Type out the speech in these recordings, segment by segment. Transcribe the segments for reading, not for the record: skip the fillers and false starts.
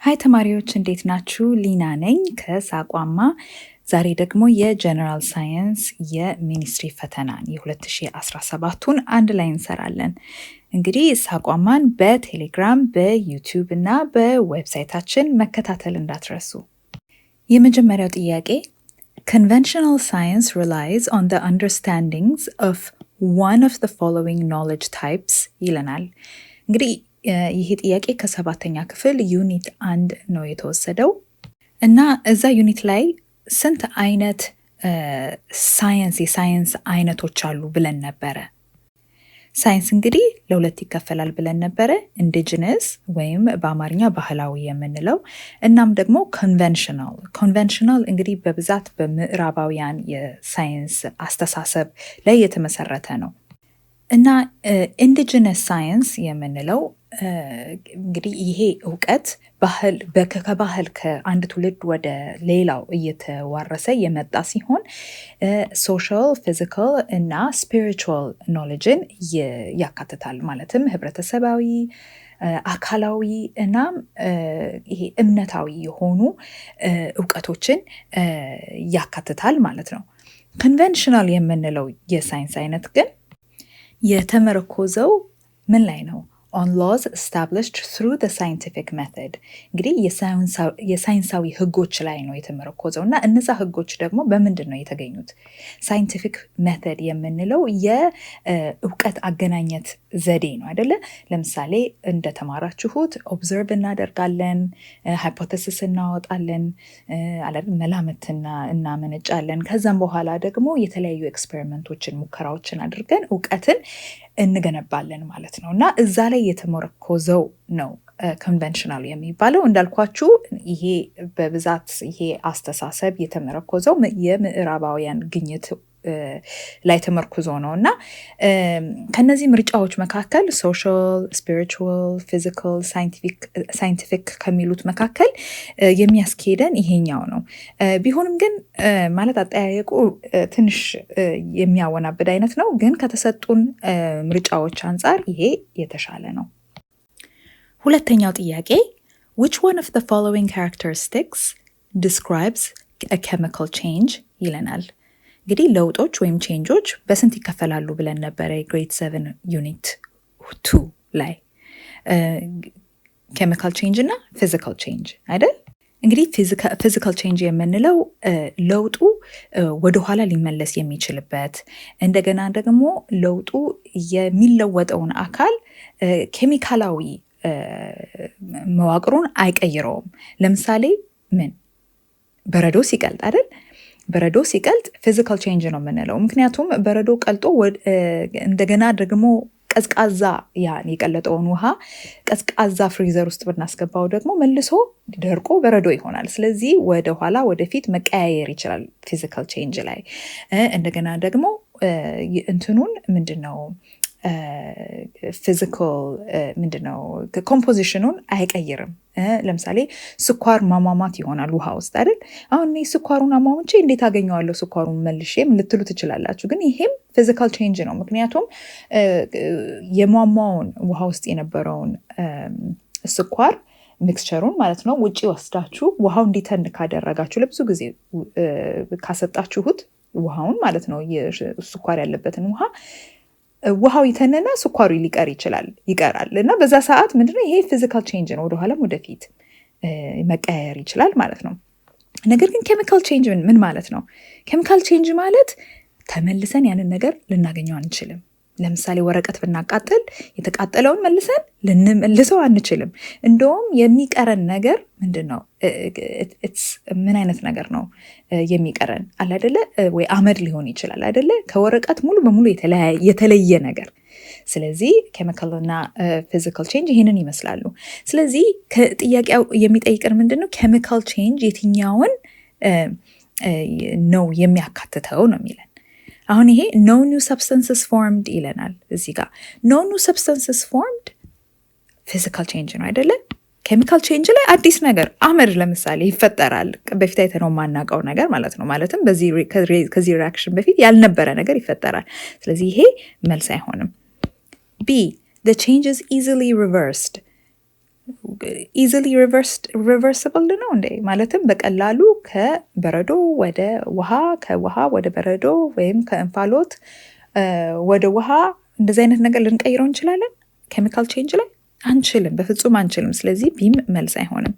ሃይ ተማሪዎች እንዴት ናችሁ? ሊና ነኝ ከሳቋማ። ዛሬ ደግሞ የጀነራል ሳይንስ የሚኒስትሪ ፈተናን የ2017ቱን አንድ ላይ እንሰራለን። እንግዲህ ሳቋማን በቴሌግራም በዩቲዩብ እና በዌብሳይታችን መከታተል እንዳትረሱ። የመጀመሪያው ጥያቄ conventional science relies on the understandings of one of the following knowledge types ይለናል። እንግዲህ ይሄ ጥያቄ ከሰባተኛ ክፍል ዩኒት 1 ነው የተወሰደው እና እዛ ዩኒት ላይ ስንት አይነት የሳይንስ አይነቶች አሉ ብለን ነበረ። ሳይንስ እንግዲህ ለሁለት ይከፈላል ብለን ነበረ። ኢንዲጂነስ ወይም በአማርኛ ባህላዊ የምንለው እናም ደግሞ ኮንቨንሽናል እንግዲህ በብዛት በምዕራባውያን የሳይንስ አስተሳሰብ ላይ የተመሰረተ ነው እና ኢንዲጂነስ ሳይንስ የምንለው እንግዲህ ይሄ እውቀት ከባህል ከአንድ ትውልድ ወደ ሌላው እየተዋረሰ የመጣ ሲሆን ሶሻል፣ ፊዚካል እና ስፒሪቹዋል ኖሌጅን ያካትታል። ማለትም ህብረተሰባዊ፣ አካላዊ እና ይሄ እምነታዊ የሆኑ እውቀቶችን ያካትታል ማለት ነው። ኮንቨንሽናል የምንለው የሳይንስ አይነት ግን የተመረኮዘው ምን ላይ ነው? on laws established through the scientific method እንግዲህ የሳይንሳዊ ህጎች ላይ ነው የተመረኮዘው እና እነዛ ህጎች ደግሞ በምንድን ነው የተገኙት? ሳይንቲፊክ ሜተድ የምንለው የእውቀት አገናኘት ዘዴ ነው አይደለ? ለምሳሌ እንደተማራችሁት ኦብዘርቭ እናደርጋለን፣ ሃይፖቴሲስ እናወጣለን፣ መላምትና እናመነጫለን። ከዛም በኋላ ደግሞ የተለያዩ ኤክስፔሪመንቶችን ሙከራዎችን አድርገን እውቀትን እንገነባለን ማለት ነው እና እዛ ላይ የተመረኮዘው ነው ኮንቨንሽናል የሚባለው። እንዳልኳችሁ ይሄ በብዛት ይሄ አስተሳሰብ የተመረኮዘው የምዕራባውያን ግኝት ላይ ተመርኩዞ ነው እና ከነዚህ ምርጫዎች መካከል ሶሻል፣ ስፒሪቹዋል፣ ፊዚካል፣ ሳይንቲፊክ ከሚሉት መካከል የሚያስኬደን ይሄኛው ነው። ቢሆንም ግን ማለት አጠያየቁ ትንሽ የሚያወናብድ አይነት ነው። ግን ከተሰጡን ምርጫዎች አንጻር ይሄ የተሻለ ነው። ሁለተኛው ጥያቄ which one of the following characteristics describes a chemical change ይለናል። እንግዲህ ለውጦች ወይም ቼንጆች በስንት ይከፈላሉ ብለን ነበረ ግሬድ 7 ዩኒት 2 ላይ ኬሚካል ቼንጅ እና ፊዚካል ቼንጅ አይደል? እንግዲህ ፊዚካል ቼንጅ የምንለው ለውጡ ወደኋላ ሊመለስ የሚችልበት እንደገና ደግሞ ለውጡ የሚለወጠውን አካል ኬሚካላዊ መዋቅሩን አይቀይረውም። ለምሳሌ በረዶ ሲቀልጥ አይደል? በረዶ ሲቀልጥ ፊዚካል ቼንጅ ነው የምንለው። ምክንያቱም በረዶ ቀልጦ እንደገና ደግሞ ቀዝቃዛ የቀለጠውን ውሃ ቀዝቃዛ ፍሪዘር ውስጥ ብናስገባው ደግሞ መልሶ ደርቆ በረዶ ይሆናል። ስለዚህ ወደ ኋላ ወደፊት መቀያየር ይችላል ፊዚካል ቼንጅ ላይ። እንደገና ደግሞ እንትኑን ምንድነው ፊዚካል ምንድነው ኮምፖዚሽኑን አይቀይርም። ለምሳሌ ስኳር ማሟሟት ይሆናል ውሃ ውስጥ አይደል? አሁን እኔ ስኳሩን አሟሙቼ እንዴት አገኘዋለሁ ስኳሩን መልሼም ልትሉ ትችላላችሁ። ግን ይሄም ፊዚካል ቼንጅ ነው። ምክንያቱም የሟሟውን ውሃ ውስጥ የነበረውን ስኳር ሚክስቸሩን ማለት ነው ውጪ ወስዳችሁ ውሃው እንዲተን ካደረጋችሁ ለብዙ ጊዜ ካሰጣችሁት ውሃውን ማለት ነው ስኳር ያለበትን ውሃው ይተንና ስኳሩ ይቀራል እና በዛ ሰዓት ምንድነው ይሄ ፊዚካል ቼንጅ ነው። ወደኋላም ወደፊት መቀያየር ይችላል ማለት ነው። ነገር ግን ኬሚካል ቼንጅ ምን ማለት ነው? ኬሚካል ቼንጅ ማለት ተመልሰን ያንን ነገር ልናገኘው አንችልም። ለምሳሌ ወረቀት ብናቃጥል የተቃጠለውን መልሰን ልንመልሰው አንችልም። እንደውም የሚቀረን ነገር ምንድነው? ምን አይነት ነገር ነው የሚቀረን? አለ አይደለ? ወይ አመድ ሊሆን ይችላል አይደለ? ከወረቀት ሙሉ በሙሉ የተለየ ነገር። ስለዚህ ኬሚካል እና ፊዚካል ቼንጅ ይህንን ይመስላሉ። ስለዚህ ጥያቄው የሚጠይቀን ምንድነው? ኬሚካል ቼንጅ የትኛውን ነው የሚያካትተው ነው የሚለን። አሁን ይሄ no new substances formed ይለናል እዚህ ጋር። no new substances formed physical change ነው አይደለ? ኬሚካል ቼንጅ ላይ አዲስ ነገር አመድ ለምሳሌ ይፈጠራል። በፊት አይተነው የማናውቀው ነገር ማለት ነው። ማለትም ከዚህ ሪአክሽን በፊት ያልነበረ ነገር ይፈጠራል። ስለዚህ ይሄ መልስ አይሆንም። B the change is easily reversed ኢዚሊ ሪቨርሲብል ነው እንዴ? ማለትም በቀላሉ ከበረዶ ወደ ውሃ፣ ከውሃ ወደ በረዶ ወይም ከእንፋሎት ወደ ውሃ እንደዚህ አይነት ነገር ልንቀይረው እንችላለን? ኬሚካል ቼንጅ ላይ አንችልም፣ በፍጹም አንችልም። ስለዚህ ቢም መልስ አይሆንም።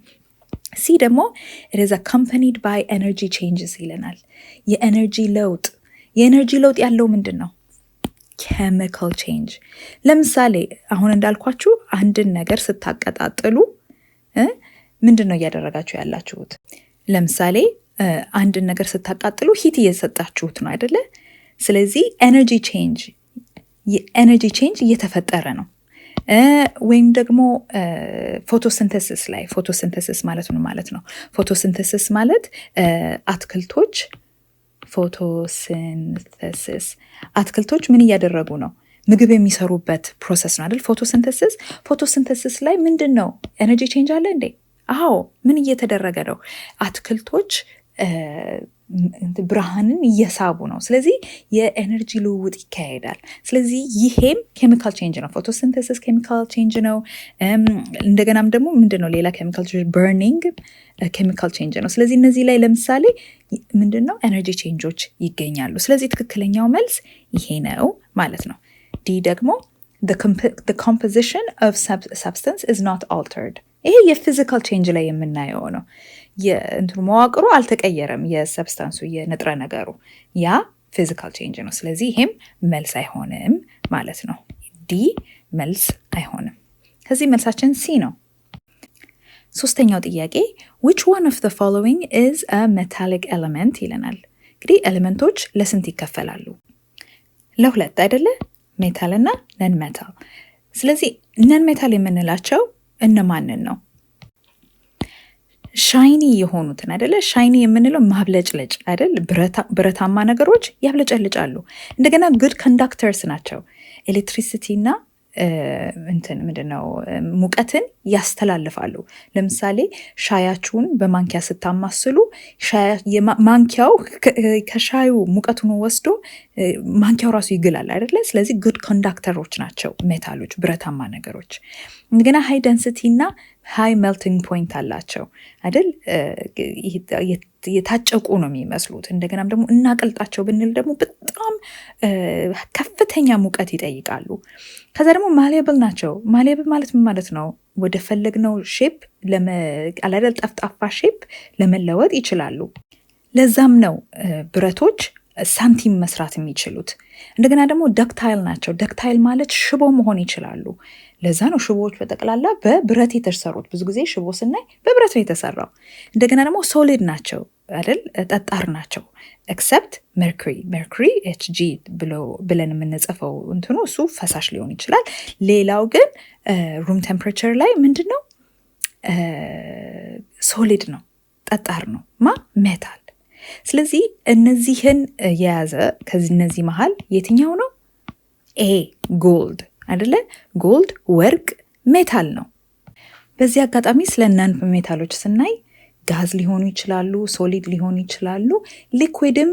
ሲ ደግሞ it is accompanied by energy changes ይለናል። የኤነርጂ ለውጥ ያለው ምንድን ነው? ኬሚካል ቼንጅ። ለምሳሌ አሁን እንዳልኳችሁ አንድን ነገር ስታቀጣጥሉ ምንድን ነው እያደረጋችሁ ያላችሁት? ለምሳሌ አንድን ነገር ስታቃጥሉ ሂት እየሰጣችሁት ነው አይደለ? ስለዚህ ኤነርጂ ቼንጅ እየተፈጠረ ነው። ወይም ደግሞ ፎቶሲንተሲስ ማለት ነው ማለት ነው። ፎቶሲንተሲስ ማለት አትክልቶች ምን እያደረጉ ነው? ምግብ የሚሰሩበት ፕሮሰስ ነው አይደል? ፎቶሲንተሲስ ላይ ምንድን ነው? ኤነርጂ ቼንጅ አለ እንዴ? አዎ። ምን እየተደረገ ነው? አትክልቶች ብርሃንን እየሳቡ ነው። ስለዚህ የኤነርጂ ልውውጥ ይካሄዳል። ስለዚህ ይሄም ኬሚካል ቼንጅ ነው። ፎቶሲንተሲስ ኬሚካል ቼንጅ ነው። እንደገናም ደግሞ ምንድን ነው ሌላ ኬሚካል ቼንጅ? በርኒንግ ኬሚካል ቼንጅ ነው። ስለዚህ እነዚህ ላይ ለምሳሌ ምንድን ነው ኤነርጂ ቼንጆች ይገኛሉ። ስለዚህ ትክክለኛው መልስ ይሄ ነው ማለት ነው። ዲ ደግሞ the composition of substance is not altered። ይሄ የፊዚካል ቼንጅ ላይ የምናየው ነው። የእንትኑ መዋቅሩ አልተቀየረም፣ የሰብስታንሱ የንጥረ ነገሩ ያ ፊዚካል ቼንጅ ነው። ስለዚህ ይሄም መልስ አይሆንም ማለት ነው። ዲ መልስ አይሆንም። ከዚህ መልሳችን ሲ ነው። ሶስተኛው ጥያቄ which one of the following is a metallic element ይለናል። እንግዲህ ኤሌመንቶች ለስንት ይከፈላሉ? ለሁለት አይደለ? ሜታል እና ነን ሜታል። ስለዚህ ነን ሜታል የምንላቸው እነማንን ነው? ሻይኒ የሆኑትን አይደለ? ሻይኒ የምንለው ማብለጭለጭ አይደል? ብረታማ ነገሮች ያብለጨልጫሉ። እንደገና ጉድ ኮንዳክተርስ ናቸው። ኤሌክትሪሲቲ እና ምንድነው ሙቀትን ያስተላልፋሉ። ለምሳሌ ሻያችሁን በማንኪያ ስታማስሉ ማንኪያው ከሻዩ ሙቀቱን ወስዶ ማንኪያው ራሱ ይግላል አይደለ? ስለዚህ ጉድ ኮንዳክተሮች ናቸው ሜታሎች፣ ብረታማ ነገሮች። እንደገና ሃይ ደንሲቲ እና ሃይ ሜልቲንግ ፖይንት አላቸው አይደል? የታጨቁ ነው የሚመስሉት። እንደገናም ደግሞ እናቀልጣቸው ብንል ደግሞ በጣም ከፍተኛ ሙቀት ይጠይቃሉ። ከዛ ደግሞ ማሌብል ናቸው። ማሌብል ማለት ምን ማለት ነው? ወደ ፈለግነው ሼፕ አላደል ጠፍጣፋ ሼፕ ለመለወጥ ይችላሉ። ለዛም ነው ብረቶች ሳንቲም መስራት የሚችሉት። እንደገና ደግሞ ደክታይል ናቸው። ደክታይል ማለት ሽቦ መሆን ይችላሉ። ለዛ ነው ሽቦዎች በጠቅላላ በብረት የተሰሩት። ብዙ ጊዜ ሽቦ ስናይ በብረት ነው የተሰራው። እንደገና ደግሞ ሶሊድ ናቸው አይደል? ጠጣር ናቸው። ኤክሰፕት ሜርኩሪ ኤችጂ ብለን የምንጽፈው እንትኑ እሱ ፈሳሽ ሊሆን ይችላል። ሌላው ግን ሩም ቴምፕሬቸር ላይ ምንድን ነው? ሶሊድ ነው፣ ጠጣር ነው። ሜታል። ስለዚህ እነዚህን የያዘ ከእነዚህ መሃል የትኛው ነው? ኤ ጎልድ አይደለ? ጎልድ ወርቅ ሜታል ነው። በዚህ አጋጣሚ ስለ ነን ሜታሎች ስናይ ጋዝ ሊሆኑ ይችላሉ፣ ሶሊድ ሊሆኑ ይችላሉ። ሊኩዊድም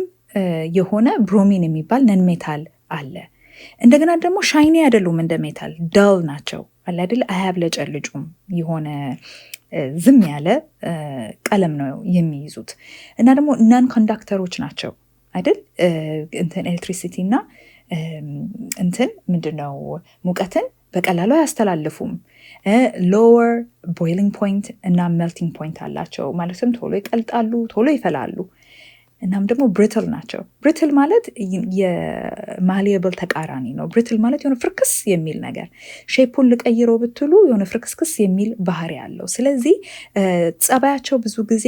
የሆነ ብሮሚን የሚባል ነን ሜታል አለ። እንደገና ደግሞ ሻይኒ አይደሉም፣ እንደ ሜታል ዳል ናቸው አለ አይደል? አያብለጨልጩም። የሆነ ዝም ያለ ቀለም ነው የሚይዙት። እና ደግሞ ነን ኮንዳክተሮች ናቸው አይደል? ኤሌክትሪሲቲ እና ምንድነው ሙቀትን በቀላሉ አያስተላልፉም። ሎወር ቦይሊንግ ፖይንት እና ሜልቲንግ ፖይንት አላቸው። ማለትም ቶሎ ይቀልጣሉ፣ ቶሎ ይፈላሉ። እናም ደግሞ ብሪትል ናቸው። ብሪትል ማለት የማሊየብል ተቃራኒ ነው። ብሪትል ማለት የሆነ ፍርክስ የሚል ነገር፣ ሼፑን ልቀይረው ብትሉ የሆነ ፍርክስክስ የሚል ባህሪ ያለው። ስለዚህ ጸባያቸው ብዙ ጊዜ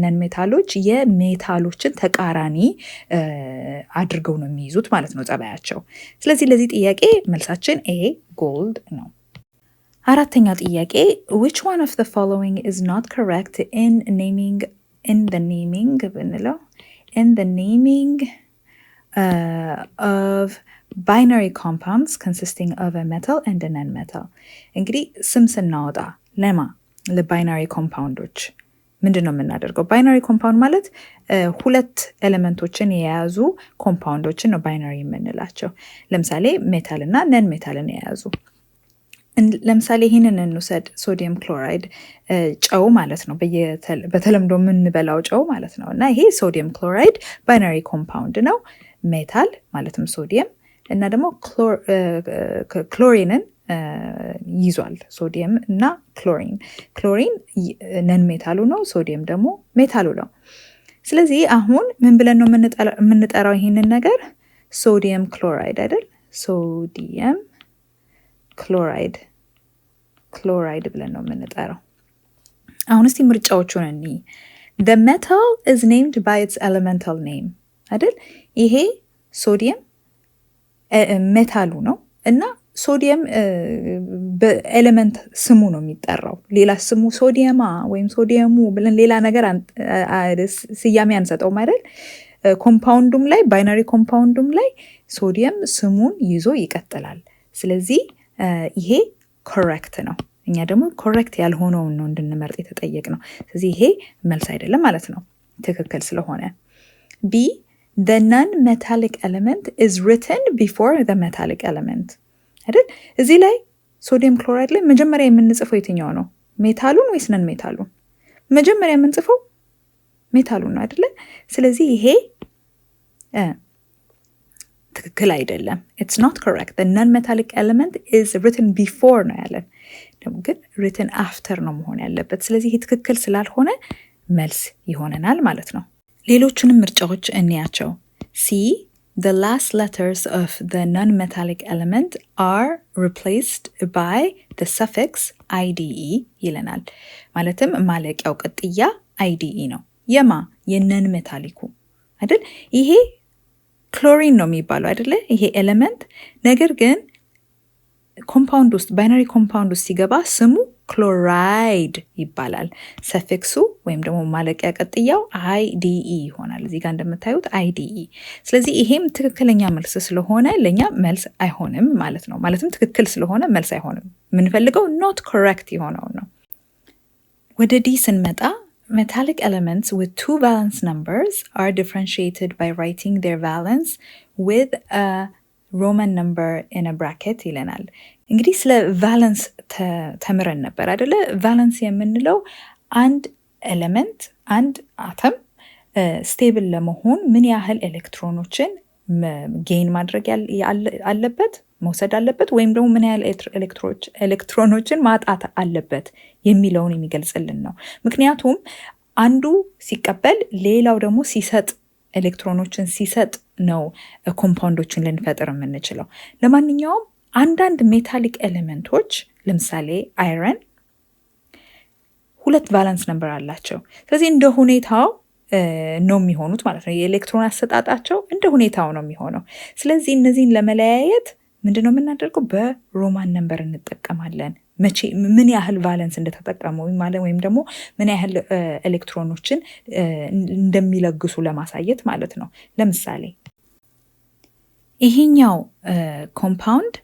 ነን ሜታሎች የሜታሎችን ተቃራኒ አድርገው ነው የሚይዙት ማለት ነው ጸባያቸው። ስለዚህ ለዚህ ጥያቄ መልሳችን ኤ ጎልድ ነው። አራተኛ ጥያቄ which one of the following is not correct in the naming ብንለው in the naming of binary compounds consisting of a metal and a non-metal። እንግዲህ ስም ስናወጣ ለባይናሪ ኮምፓውንዶች ምንድን ነው የምናደርገው? ባይናሪ ኮምፓውንድ ማለት ሁለት ኤሌመንቶችን የያዙ ኮምፓውንዶችን ነው ባይናሪ የምንላቸው። ለምሳሌ ሜታል እና ነን ሜታልን የያዙ ለምሳሌ ይህንን እንውሰድ። ሶዲየም ክሎራይድ ጨው ማለት ነው፣ በተለምዶ የምንበላው ጨው ማለት ነው። እና ይሄ ሶዲየም ክሎራይድ ባይናሪ ኮምፓውንድ ነው። ሜታል ማለትም ሶዲየም እና ደግሞ ክሎሪንን ይዟል። ሶዲየም እና ክሎሪን ነን ሜታሉ ነው፣ ሶዲየም ደግሞ ሜታሉ ነው። ስለዚህ አሁን ምን ብለን ነው የምንጠራው ይህንን ነገር? ሶዲየም ክሎራይድ አይደል? ሶዲየም ክሎራይድ ብለን ነው የምንጠራው። አሁን እስቲ ምርጫዎቹን እኒ the metal is named by its elemental name አይደል? ይሄ ሶዲየም ሜታሉ ነው እና ሶዲየም በኤሌመንት ስሙ ነው የሚጠራው። ሌላ ስሙ ሶዲየማ ወይም ሶዲየሙ ብለን ሌላ ነገር ስያሜ አንሰጠውም አይደል? ኮምፓውንዱም ላይ ባይናሪ ኮምፓውንዱም ላይ ሶዲየም ስሙን ይዞ ይቀጥላል። ስለዚህ ይሄ ኮሬክት ነው። እኛ ደግሞ ኮሬክት ያልሆነውን ነው እንድንመርጥ የተጠየቅ ነው። ስለዚህ ይሄ መልስ አይደለም ማለት ነው ትክክል ስለሆነ። ቢ the non-metallic element is written before the metallic element አይደል? እዚህ ላይ ሶዲየም ክሎራይድ ላይ መጀመሪያ የምንጽፈው የትኛው ነው? ሜታሉን ወይስ ነን ሜታሉን? መጀመሪያ የምንጽፈው ሜታሉን ነው አይደለ? ስለዚህ ይሄ ትክክል አይደለም። It's not correct. The non-metallic element is written before ነው ያለን። ደግሞ ግን written after ነው መሆን ያለበት። ስለዚህ ይሄ ትክክል ስላልሆነ መልስ ይሆነናል ማለት ነው። ሌሎቹንም ምርጫዎች እንያቸው። C the last letters of the non-metallic element are replaced by the suffix IDE ይለናል። ማለትም ማለቂያው ቅጥያ IDE ነው። የነን ሜታሊኩ አይደል? ይሄ ክሎሪን ነው የሚባለው አይደለ? ይሄ ኤሌመንት ነገር ግን ኮምፓውንድ ውስጥ ባይናሪ ኮምፓውንድ ውስጥ ሲገባ ስሙ ክሎራይድ ይባላል። ሰፊክሱ ወይም ደግሞ ማለቂያ ቅጥያው IDE ይሆናል። እዚህ ጋር እንደምታዩት IDE። ስለዚህ ይሄም ትክክለኛ መልስ ስለሆነ ለኛ መልስ አይሆንም ማለት ነው። ማለትም ትክክል ስለሆነ መልስ አይሆንም። የምንፈልገው ኖት ኮሬክት የሆነው ነው። ወደ ዲ ስንመጣ metallic elements with two valence numbers are differentiated by writing their valence with a Roman number in a bracket ይለናል። እንግዲህ ስለ ቫለንስ ተምረን ነበር አይደለ? ቫለንስ የምንለው አንድ ኤሌመንት አንድ አተም ስቴብል ለመሆን ምን ያህል ኤሌክትሮኖችን ጌን ማድረግ አለበት መውሰድ አለበት ወይም ደግሞ ምን ያህል ኤሌክትሮኖችን ማጣት አለበት የሚለውን የሚገልጽልን ነው። ምክንያቱም አንዱ ሲቀበል ሌላው ደግሞ ሲሰጥ ኤሌክትሮኖችን ሲሰጥ ነው ኮምፓውንዶችን ልንፈጥር የምንችለው። ለማንኛውም አንዳንድ ሜታሊክ ኤሌመንቶች ለምሳሌ አይረን 2 ቫለንስ ነምበር አላቸው። ስለዚህ እንደ ሁኔታው ነው የሚሆኑት ማለት ነው። የኤሌክትሮን አሰጣጣቸው እንደ ሁኔታው ነው የሚሆነው። ስለዚህ እነዚህን ለመለያየት ምንድነው የምናደርገው? በሮማን ነምበር እንጠቀማለን። ምን ያህል ቫለንስ እንደተጠቀሙ ወይም ደግሞ ምን ያህል ኤሌክትሮኖችን እንደሚለግሱ ለማሳየት ማለት ነው። ለምሳሌ ይሄኛው ኮምፓውንድ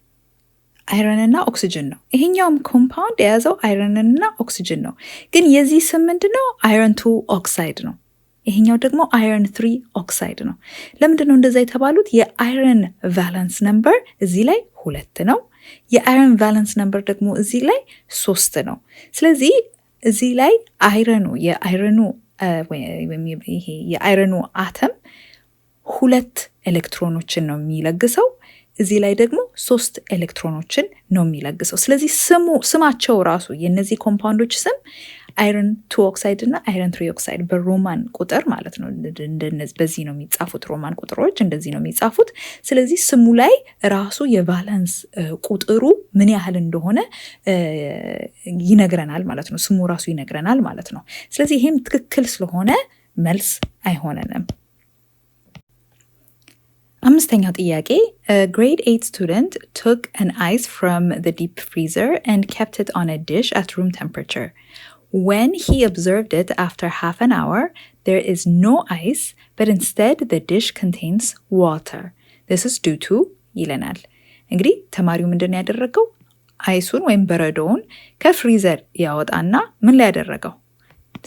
አይረንና ኦክሲጅን ነው። ይሄኛውም ኮምፓውንድ የያዘው አይረንና ኦክሲጅን ነው። ግን የዚህ ስም ምንድነው? አይረን 2 ኦክሳይድ ነው። ይሄኛው ደግሞ አይረን 3 ኦክሳይድ ነው። ለምንድን ነው እንደዛ የተባሉት? የአይረን ቫለንስ ነምበር እዚህ ላይ 2 ነው። የአይረን ቫለንስ ነምበር ደግሞ እዚህ ላይ 3 ነው። ስለዚህ እዚህ ላይ የአይረኑ አተም 2 ኤሌክትሮኖችን ነው የሚለግሰው። እዚህ ላይ ደግሞ 3 ኤሌክትሮኖችን ነው የሚለግሰው። ስለዚህ ስማቸው ራሱ የነዚህ ኮምፓውንዶች ስም አይረን 2 ኦክሳይድ እና አይረን 3 ኦክሳይድ በሮማን ቁጥር ማለት ነው። በዚህ ነው የሚጻፉት። ሮማን ቁጥሮች እንደዚህ ነው የሚጻፉት። ስለዚህ ስሙ ላይ ራሱ የቫለንስ ቁጥሩ ምን ያህል እንደሆነ ይነግረናል ማለት ነው። ስሙ ራሱ ይነግረናል ማለት ነው። ስለዚህ ይሄም ትክክል ስለሆነ መልስ አይሆነንም። አምስተኛው ጥያቄ a grade 8 student took an ice from the deep freezer and kept it on a dish at room temperature. When he observed it after half an hour, there is no ice, but instead the dish contains water. This is due to ይለናል። እንግዲህ ተማሪው ምንድን ያደረገው? አይሱን ወይም በረዶውን ከፍሪዘር ያወጣና ምን ላይ ያደረገው?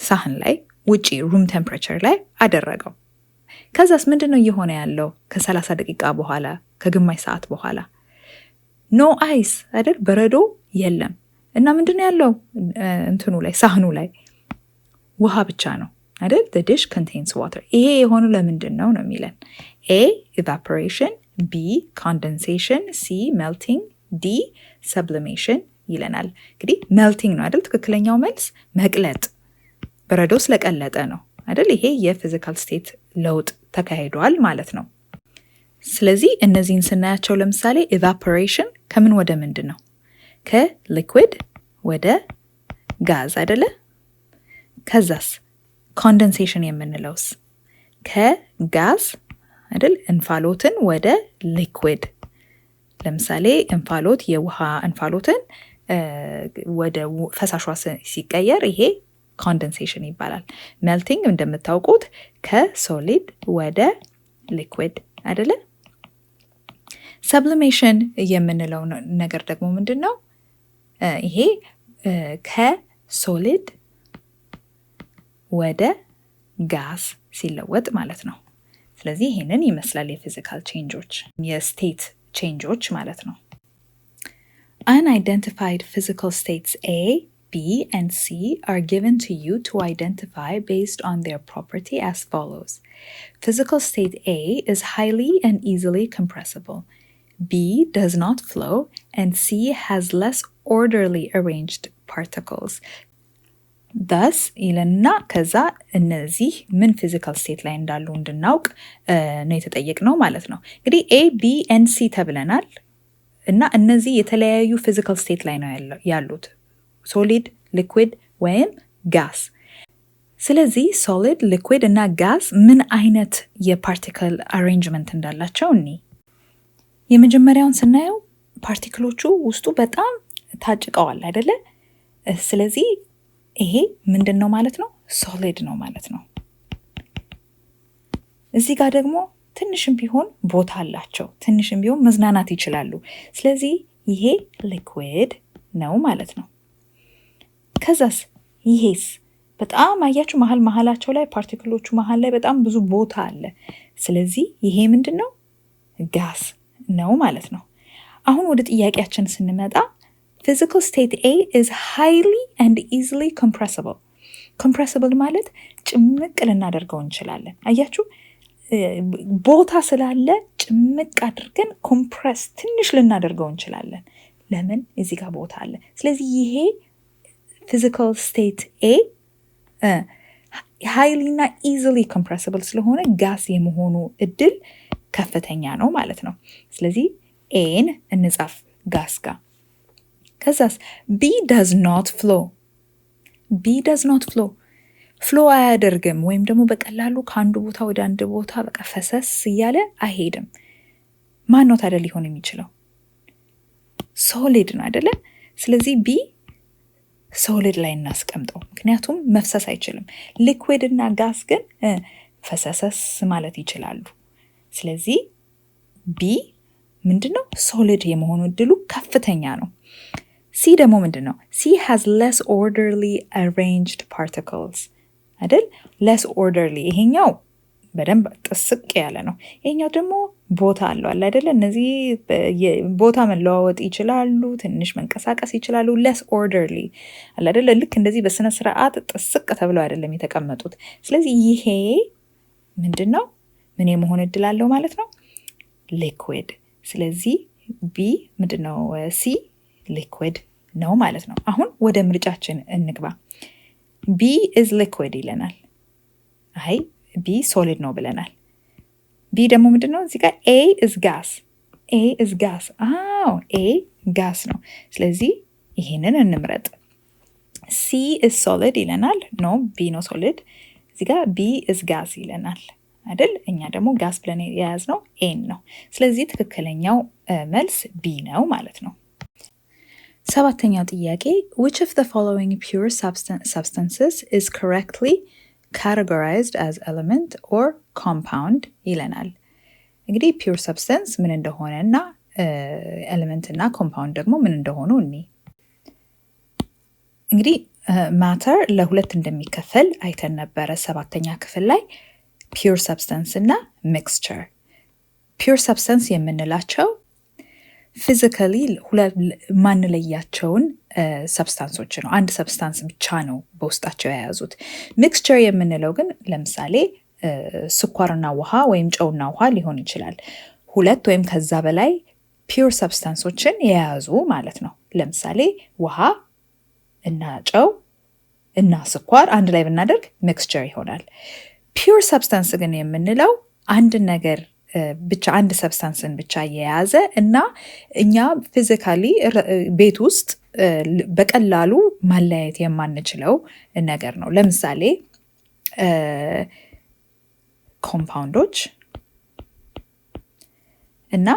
ሳህን ላይ ውጪ ሩም ቴምፕሬቸር ላይ አደረገው። ከዛስ ምንድን ነው እየሆነ ያለው? ከ30 ደቂቃ በኋላ ከግማሽ ሰዓት በኋላ ኖ አይስ አይደል? በረዶ የለም። እና ምንድነው ያለው እንትኑ ላይ ሳህኑ ላይ ውሃ ብቻ ነው አይደል? the dish contains water። ይሄ የሆነው ለምንድን ነው የሚለን? A evaporation፣ B condensation፣ C melting፣ D sublimation ይለናል። እንግዲህ melting ነው አይደል? ትክክለኛው መልስ መቅለጥ፣ በረዶ ስለቀለጠ ነው አይደል? ይሄ የፊዚካል ስቴት ለውጥ ተካሂዷል ማለት ነው። ስለዚህ እነዚህን ስናያቸው ለምሳሌ evaporation ከምን ወደ ምንድን ነው? ከሊኩዊድ ወደ ጋዝ አይደለ? ከዛስ ኮንደንሴሽን የምንለውስ ከጋዝ አይደል? እንፋሎትን ወደ ሊኩዊድ። ለምሳሌ እንፋሎት የውሃ እንፋሎትን ወደ ፈሳሿ ሲቀየር ይሄ ኮንደንሴሽን ይባላል። ሜልቲንግ እንደምታውቁት ከሶሊድ ወደ ሊኩዊድ አይደለ? ሰብሊሜሽን የምንለው ነገር ደግሞ ምንድን ነው? ይሄ ከሶሊድ ወደ ጋዝ ሲለወጥ ማለት ነው። ስለዚህ ይሄንን ይመስላል የፊዚካል ቼንጆች፣ የስቴት ቼንጆች ማለት ነው። Unidentified physical states A, B, and C are given to you to identify based on their property as follows. Physical state A is highly and easily compressible. B does not flow, and C has less orderly arranged particles. Thus, ይለና ከዛ እነዚህ ምን ፊዚካል ስቴት ላይ እንዳሉ እንድናውቅ ነው የተጠየቅነው ማለት ነው። እንግዲህ A, B, and C ተብለናል እና እነዚህ የተለያዩ ፊዚካል ስቴት ላይ ነው ያሉት፣ ሶሊድ፣ ሊኩዊድ ወይም ጋስ። ስለዚህ ሶሊድ፣ ሊኩዊድ እና ጋስ ምን አይነት የፓርቲክል አሬንጅመንት እንዳላቸው እኒ የመጀመሪያውን ስናየው ፓርቲክሎቹ ውስጡ በጣም ታጭቀዋል አይደለ? ስለዚህ ይሄ ምንድን ነው ማለት ነው? ሶሊድ ነው ማለት ነው። እዚህ ጋር ደግሞ ትንሽም ቢሆን ቦታ አላቸው፣ ትንሽም ቢሆን መዝናናት ይችላሉ። ስለዚህ ይሄ ሊኩዊድ ነው ማለት ነው። ከዛስ ይሄስ በጣም አያችሁ መሀላቸው ላይ ፓርቲክሎቹ መሀል ላይ በጣም ብዙ ቦታ አለ። ስለዚህ ይሄ ምንድን ነው? ጋስ ነው ማለት ነው። አሁን ወደ ጥያቄያችን ስንመጣ physical state A is highly and easily compressible. compressible ማለት ጭምቅ ልናደርገው እንችላለን። አያችሁ ቦታ ስላለ ጭምቅ አድርገን ኮምፕረስ ትንሽ ልናደርገው እንችላለን። ለምን? እዚህ ጋር ቦታ አለ። ስለዚህ ይሄ physical state A highly እና easily compressible ስለሆነ ጋስ የመሆኑ እድል ከፍተኛ ነው ማለት ነው። ስለዚህ ኤን እንጻፍ ጋስ ጋር። ከዛስ B does not flow. B does not flow. ፍሎ አያደርግም ወይም ደግሞ በቀላሉ ከአንዱ ቦታ ወደ አንድ ቦታ በቃ ፈሰስ እያለ አይሄድም። ማን ነው ታዲያ ሊሆን የሚችለው? ሶሊድ ነው አይደለ? ስለዚህ B ሶሊድ ላይ እናስቀምጠው፣ ምክንያቱም መፍሰስ አይችልም። ሊኩዊድ እና ጋስ ግን ፈሰሰስ ማለት ይችላሉ። ስለዚህ B ምንድነው? ሶሊድ የመሆኑ እድሉ ከፍተኛ ነው። C ደግሞ ምንድነው? C has less orderly arranged particles አይደል? less orderly ይሄኛው በደንብ ጥስቅ ያለ ነው። ይሄኛው ደግሞ ቦታ አለው አለ አይደል? እነዚህ ቦታ መለዋወጥ ይችላሉ፣ ትንሽ መንቀሳቀስ ይችላሉ። less orderly አለ አይደል? ልክ እንደዚህ በስነ ስርዓት ጥስቅ ተብለው አይደለም የተቀመጡት። ስለዚህ ይሄ ምንድነው? ምን የመሆን እድል አለው ማለት ነው? liquid። ስለዚህ B ምንድነው? C liquid ነው ማለት ነው። አሁን ወደ ምርጫችን እንግባ። B is liquid ይለናል። አይ B solid ነው ብለናል። B ደግሞ ምንድነው? እዚህ ጋር A is gas. A is gas. A gas ነው። ስለዚህ ይሄንን እንምረጥ። C is solid ይለናል። No, B ነው solid። እዚህ ጋር B is gas ይለናል አይደል? እኛ ደግሞ ጋስ ብለን የያዝነው A ነው። ስለዚህ ትክክለኛው መልስ B ነው ማለት ነው። ሰባተኛው ጥያቄ which of the following pure substances is correctly categorized as element or compound ይለናል። እንግዲህ pure substance ምን እንደሆነ እና element እና compound ደግሞ ምን እንደሆኑ እኒ እንግዲህ matter ለሁለት እንደሚከፈል አይተን ነበረ ሰባተኛ ክፍል ላይ pure substance እና mixture። pure substance የምንላቸው ፊዚካሊ ማንለያቸውን ሰብስታንሶች ነው። አንድ ሰብስታንስ ብቻ ነው በውስጣቸው የያዙት። ሚክስቸር የምንለው ግን ለምሳሌ ስኳርና ውሃ ወይም ጨውና ውሃ ሊሆን ይችላል። ሁለት ወይም ከዛ በላይ ፒውር ሰብስታንሶችን የያዙ ማለት ነው። ለምሳሌ ውሃ እና ጨው እና ስኳር አንድ ላይ ብናደርግ ሚክስቸር ይሆናል። ፒውር ሰብስታንስ ግን የምንለው አንድ ነገር ብቻ አንድ ሰብስታንስን ብቻ የያዘ እና እኛ ፊዚካሊ ቤት ውስጥ በቀላሉ ማለያየት የማንችለው ነገር ነው። ለምሳሌ ኮምፓውንዶች እና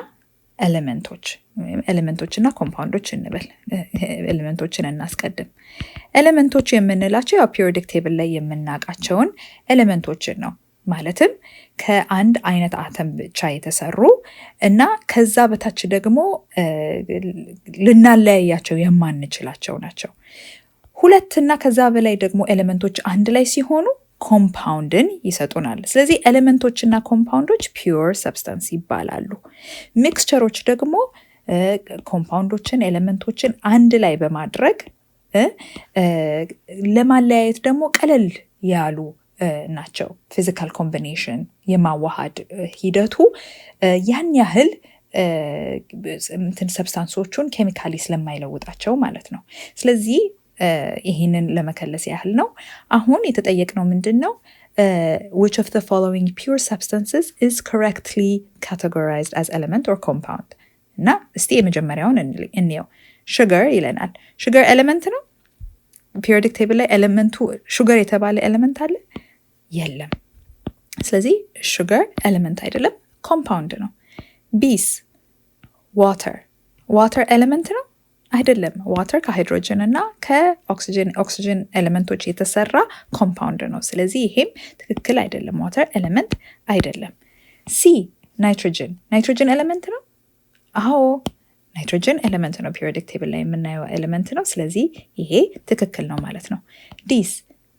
ኤሌመንቶች እና ኮምፓውንዶች እንበል። ኤሌመንቶችን እናስቀድም። ኤሌመንቶች የምንላቸው ያው ፒሪዮዲክ ቴብል ላይ የምናውቃቸውን ኤሌመንቶችን ነው። ማለትም ከአንድ አይነት አተም ብቻ የተሰሩ እና ከዛ በታች ደግሞ ልናለያያቸው የማንችላቸው ናቸው። ሁለት እና ከዛ በላይ ደግሞ ኤሌመንቶች አንድ ላይ ሲሆኑ ኮምፓውንድን ይሰጡናል። ስለዚህ ኤሌመንቶች እና ኮምፓውንዶች ፒውር ሰብስታንስ ይባላሉ። ሚክስቸሮች ደግሞ ኮምፓውንዶችን ኤሌመንቶችን አንድ ላይ በማድረግ ለማለያየት ደግሞ ቀለል ያሉ ናቸው። ፊዚካል ኮምቢኔሽን የማዋሃድ ሂደቱ ያን ያህል ሰብስታንሶቹን ኬሚካሊ ስለማይለውጣቸው ማለት ነው። ስለዚህ ይህንን ለመከለስ ያህል ነው። አሁን የተጠየቅነው ምንድን ነው? which of the following pure substances is correctly categorized as element or compound? እና እስቲ የመጀመሪያውን እንየው። ሹገር ይለናል። ሹገር ኤሌመንት ነው? ፒሪዮዲክ ቴብል ላይ ኤሌመንቱ ሹገር የተባለ ኤሌመንት አለ? የለም። ስለዚህ ሹገር ኤሌመንት አይደለም፣ ኮምፓውንድ ነው። ቢስ ዋተር ኤሌመንት ነው? አይደለም። ዋተር ከሃይድሮጅን እና ከኦክሲጅን ኤሌመንቶች የተሰራ ኮምፓውንድ ነው። ስለዚህ ይሄም ትክክል አይደለም፣ ዋተር ኤሌመንት አይደለም። ሲ ናይትሮጅን ኤሌመንት ነው? አዎ ናይትሮጅን ኤሌመንት ነው። ፒሪዮዲክ ቴብል ላይ የምናየው ኤሌመንት ነው። ስለዚህ ይሄ ትክክል ነው ማለት ነው። ዲስ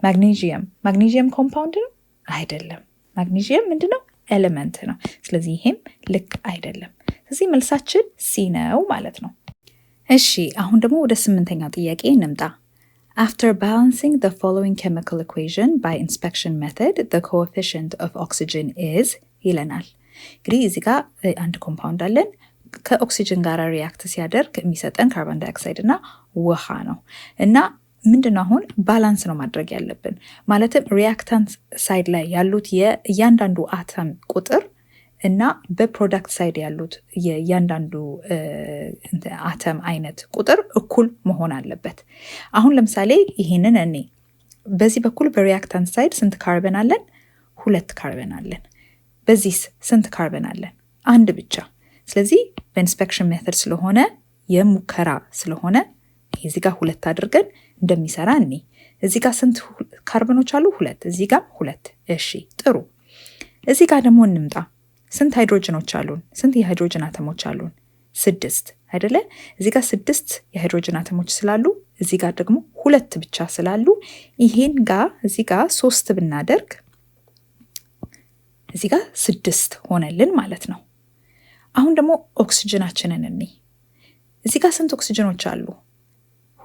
ማግኔዥየም ኮምፓውንድ ነው? አይደለም። ማግኔዥየም ምንድን ነው? ኤሌመንት ነው። ስለዚህ ይሄም ልክ አይደለም። ስለዚህ መልሳችን ሲ ነው ማለት ነው። እሺ አሁን ደግሞ ወደ 8ኛው ጥያቄ እንምጣ። After balancing the following chemical equation by inspection method, the coefficient of oxygen is ይለናል። እንግዲህ እዚህ ጋር አንድ ኮምፓውንድ አለን። ከኦክሲጅን ጋር ሪያክት ሲያደርግ የሚሰጠን ካርቦን ዳይኦክሳይድ እና ውሃ ነው እና ምንድነው አሁን ባላንስ ነው ማድረግ ያለብን። ማለትም ሪያክታንት ሳይድ ላይ ያሉት የእያንዳንዱ አተም ቁጥር እና በፕሮዳክት ሳይድ ያሉት የእያንዳንዱ አተም አይነት ቁጥር እኩል መሆን አለበት። አሁን ለምሳሌ ይህንን እኔ በዚህ በኩል በሪያክታንት ሳይድ ስንት ካርበን አለን? 2 ካርበን አለን። በዚህ ስንት ካርበን አለን? 1 ብቻ። ስለዚህ በኢንስፔክሽን ሜተድ ስለሆነ የሙከራ ስለሆነ እዚህ ጋር 2 አድርገን እንደሚሰራ እኔ እዚህ ጋር ስንት ካርበኖች አሉ? 2። እዚህ ጋር 2። እሺ ጥሩ። እዚህ ጋር ደግሞ እንምጣ። ስንት ሃይድሮጅኖች አሉን? ስንት የሃይድሮጅን አተሞች አሉን? 6 አይደለ? እዚህ ጋር 6 የሃይድሮጅን አተሞች ስላሉ እዚህ ጋር ደግሞ 2 ብቻ ስላሉ ይሄን ጋር እዚህ ጋር 3 ብናደርግ እዚህ ጋር 6 ሆነልን ማለት ነው። አሁን ደግሞ ኦክሲጅናችንን እንይ። እዚህ ጋር ስንት ኦክሲጅኖች አሉ?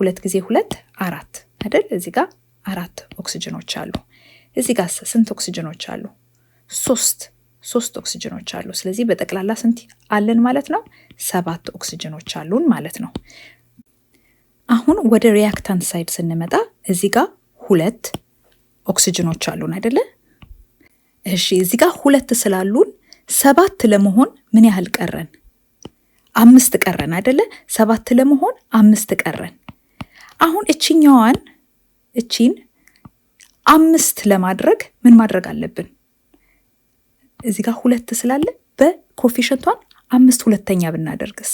2 ጊዜ 2 4 አይደል? እዚህ ጋር 4 ኦክሲጅኖች አሉ። እዚህ ጋር ስንት ኦክሲጅኖች አሉ? 3 ኦክሲጅኖች አሉ። ስለዚህ በጠቅላላ ስንት አለን ማለት ነው? 7 ኦክሲጅኖች አሉን ማለት ነው። አሁን ወደ ሪያክታንት ሳይድ ስንመጣ እዚህ ጋር 2 ኦክሲጅኖች አሉን አይደለ? እሺ እዚህ ጋር 2 ስላሉን 7 ለመሆን ምን ያህል ቀረን? 5 ቀረን አይደለ? 7 ለመሆን 5 ቀረን። አሁን እቺን 5 ለማድረግ ምን ማድረግ አለብን? እዚህ ጋር 2 ስላለ በኮፊሸንቷን 5/2 ብናደርግስ?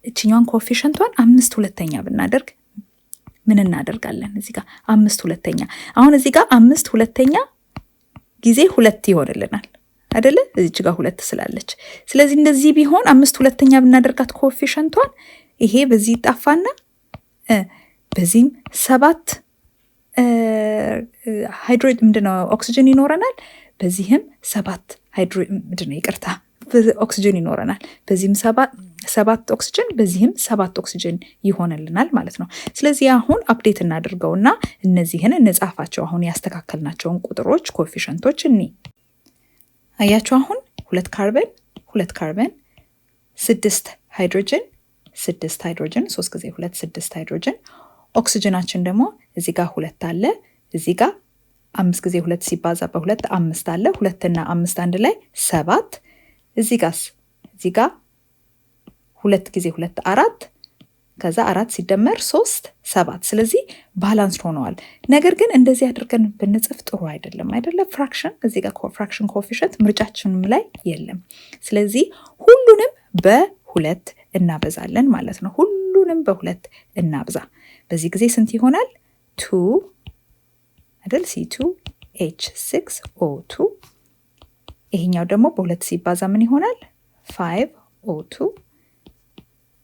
እቺኛዋን ኮፊሸንቷን 5/2 ብናደርግ ምን እናደርጋለን? እዚህ ጋር 5/2። አሁን እዚህ ጋር 5/2 ጊዜ 2 ይሆንልናል አይደለ? እዚህ ጋር 2 ስላለች። ስለዚህ እንደዚህ ቢሆን 5/2 ብናደርጋት ኮፊሸንቷን ይሄ በዚህ ጣፋና በዚህም 7 ሃይድሮጅን ምንድነው ኦክሲጅን ይኖረናል። በዚህም 7 ሃይድሮጅን ምንድነው ይቅርታ ኦክሲጅን ይኖረናል። በዚህም 7 ኦክሲጅን በዚህም 7 ኦክሲጅን ይሆንልናል ማለት ነው። ስለዚህ አሁን አፕዴት እናድርገውና እነዚህን እንጻፋቸው። አሁን ያስተካከልናቸውን ቁጥሮች ኮኤፊሽንቶች አያችሁ። አሁን 2 ካርበን 6 ሃይድሮጅን 3 ጊዜ 2 6 ሃይድሮጅን። ኦክሲጅናችን ደግሞ እዚህ ጋር 2 አለ፣ እዚህ ጋር 5 ጊዜ 2 ሲባዛ በ2 5 አለ። 2 እና 5 አንድ ላይ 7። እዚህ ጋር 2 ጊዜ 2 4፣ ከዛ 4 ሲደመር 3 7። ስለዚህ ባላንስ ሆነዋል። ነገር ግን እንደዚህ አድርገን ብንጽፍ ጥሩ አይደለም አይደለ? ፍራክሽን እዚህ ጋር ፍራክሽን ኮኤፊሽንት ምርጫችንም ላይ የለም። ስለዚህ ሁሉንም በ2 እናበዛለን ማለት ነው። ሁሉንም በ2 እናብዛ። በዚህ ጊዜ ስንት ይሆናል? 2 አይደል? C2H6O2። ይሄኛው ደግሞ በ2 ሲባዛ ምን ይሆናል? 5O2።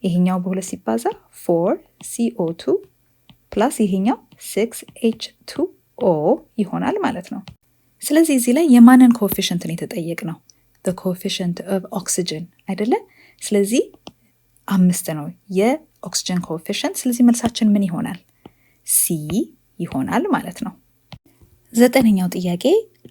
ይሄኛው በ2 ሲባዛ 4CO2 ፕላስ ይሄኛው 6H2O ይሆናል ማለት ነው። ስለዚህ እዚህ ላይ የማንን ኮኤፊሽንት ነው የተጠየቅነው? the coefficient of oxygen አይደለ? ስለዚህ 5 ነው የኦክሲጅን ኮኤፊሽንት። ስለዚህ መልሳችን ምን ይሆናል? C ይሆናል ማለት ነው። 9ኛው ጥያቄ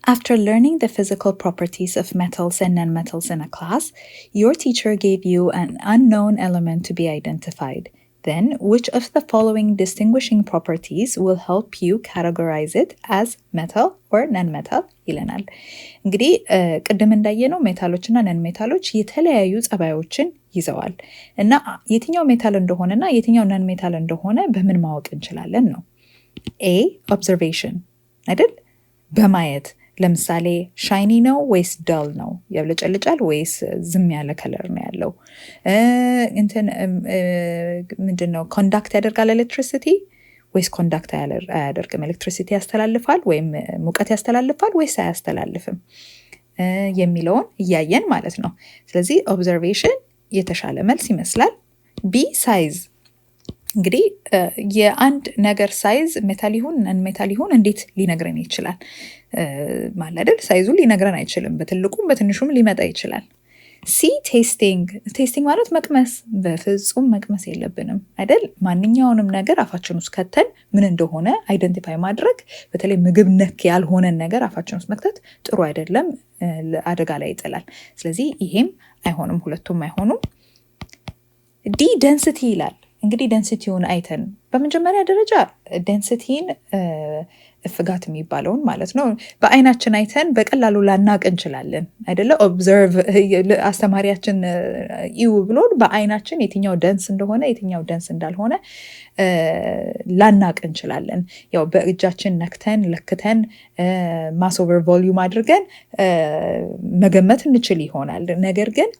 After learning the physical properties of metals and nonmetals in a class, your teacher gave you an unknown element to be identified. Then, which of the following distinguishing properties will help you categorize it as metal or non-metal? ይለናል። እንግዲህ ቅድም እንዳየነው ሜታሎችና ነን ሜታሎች የተለያዩ ጸባዮችን ይዘዋል እና የትኛው ሜታል እንደሆነና የትኛው ነን ሜታል እንደሆነ በምን ማወቅ እንችላለን ነው። A observation አይደል? በማየት ለምሳሌ ሻይኒ ነው ወይስ ዳል ነው? ያብለጨልጫል ወይስ ዝም ያለ ከለር ነው ያለው? ምንድነው ኮንዳክት ያደርጋል ኤሌክትሪሲቲ ወይስ ኮንዳክት አያደርግም? ኤሌክትሪሲቲ ያስተላልፋል ወይም ሙቀት ያስተላልፋል ወይስ አያስተላልፍም የሚለውን እያየን ማለት ነው። ስለዚህ ኦብዘርቬሽን የተሻለ መልስ ይመስላል። ቢ ሳይዝ እንግዲህ የአንድ ነገር ሳይዝ ሜታል ይሁን ነን ሜታል ይሁን እንዴት ሊነግረን ይችላል? ማለት ሳይዙ ሊነግረን አይችልም። በትልቁም በትንሹም ሊመጣ ይችላል። ሲ ቴስቲንግ ማለት መቅመስ። በፍጹም መቅመስ የለብንም አይደል? ማንኛውንም ነገር አፋችን ውስጥ ከተን ምን እንደሆነ አይደንቲፋይ ማድረግ፣ በተለይ ምግብ ነክ ያልሆነን ነገር አፋችን ውስጥ መክተት ጥሩ አይደለም፣ አደጋ ላይ ይጥላል። ስለዚህ ይሄም አይሆንም፣ ሁለቱም አይሆኑም። ዲ ደንሲቲ ይላል። እንግዲህ ደንሲቲውን አይተን በመጀመሪያ ደረጃ ደንሲቲን እፍጋት የሚባለውን ማለት ነው በአይናችን አይተን በቀላሉ ላናቅ እንችላለን አይደለ? ኦብዘርቭ አስተማሪያችን ይው ብሎን በአይናችን የትኛው ደንስ እንደሆነ የትኛው ደንስ እንዳልሆነ ላናቅ እንችላለን። ያው በእጃችን ነክተን ለክተን ማስ ኦቨር ቮሊዩም አድርገን መገመት እንችል ይሆናል። ነገር ግን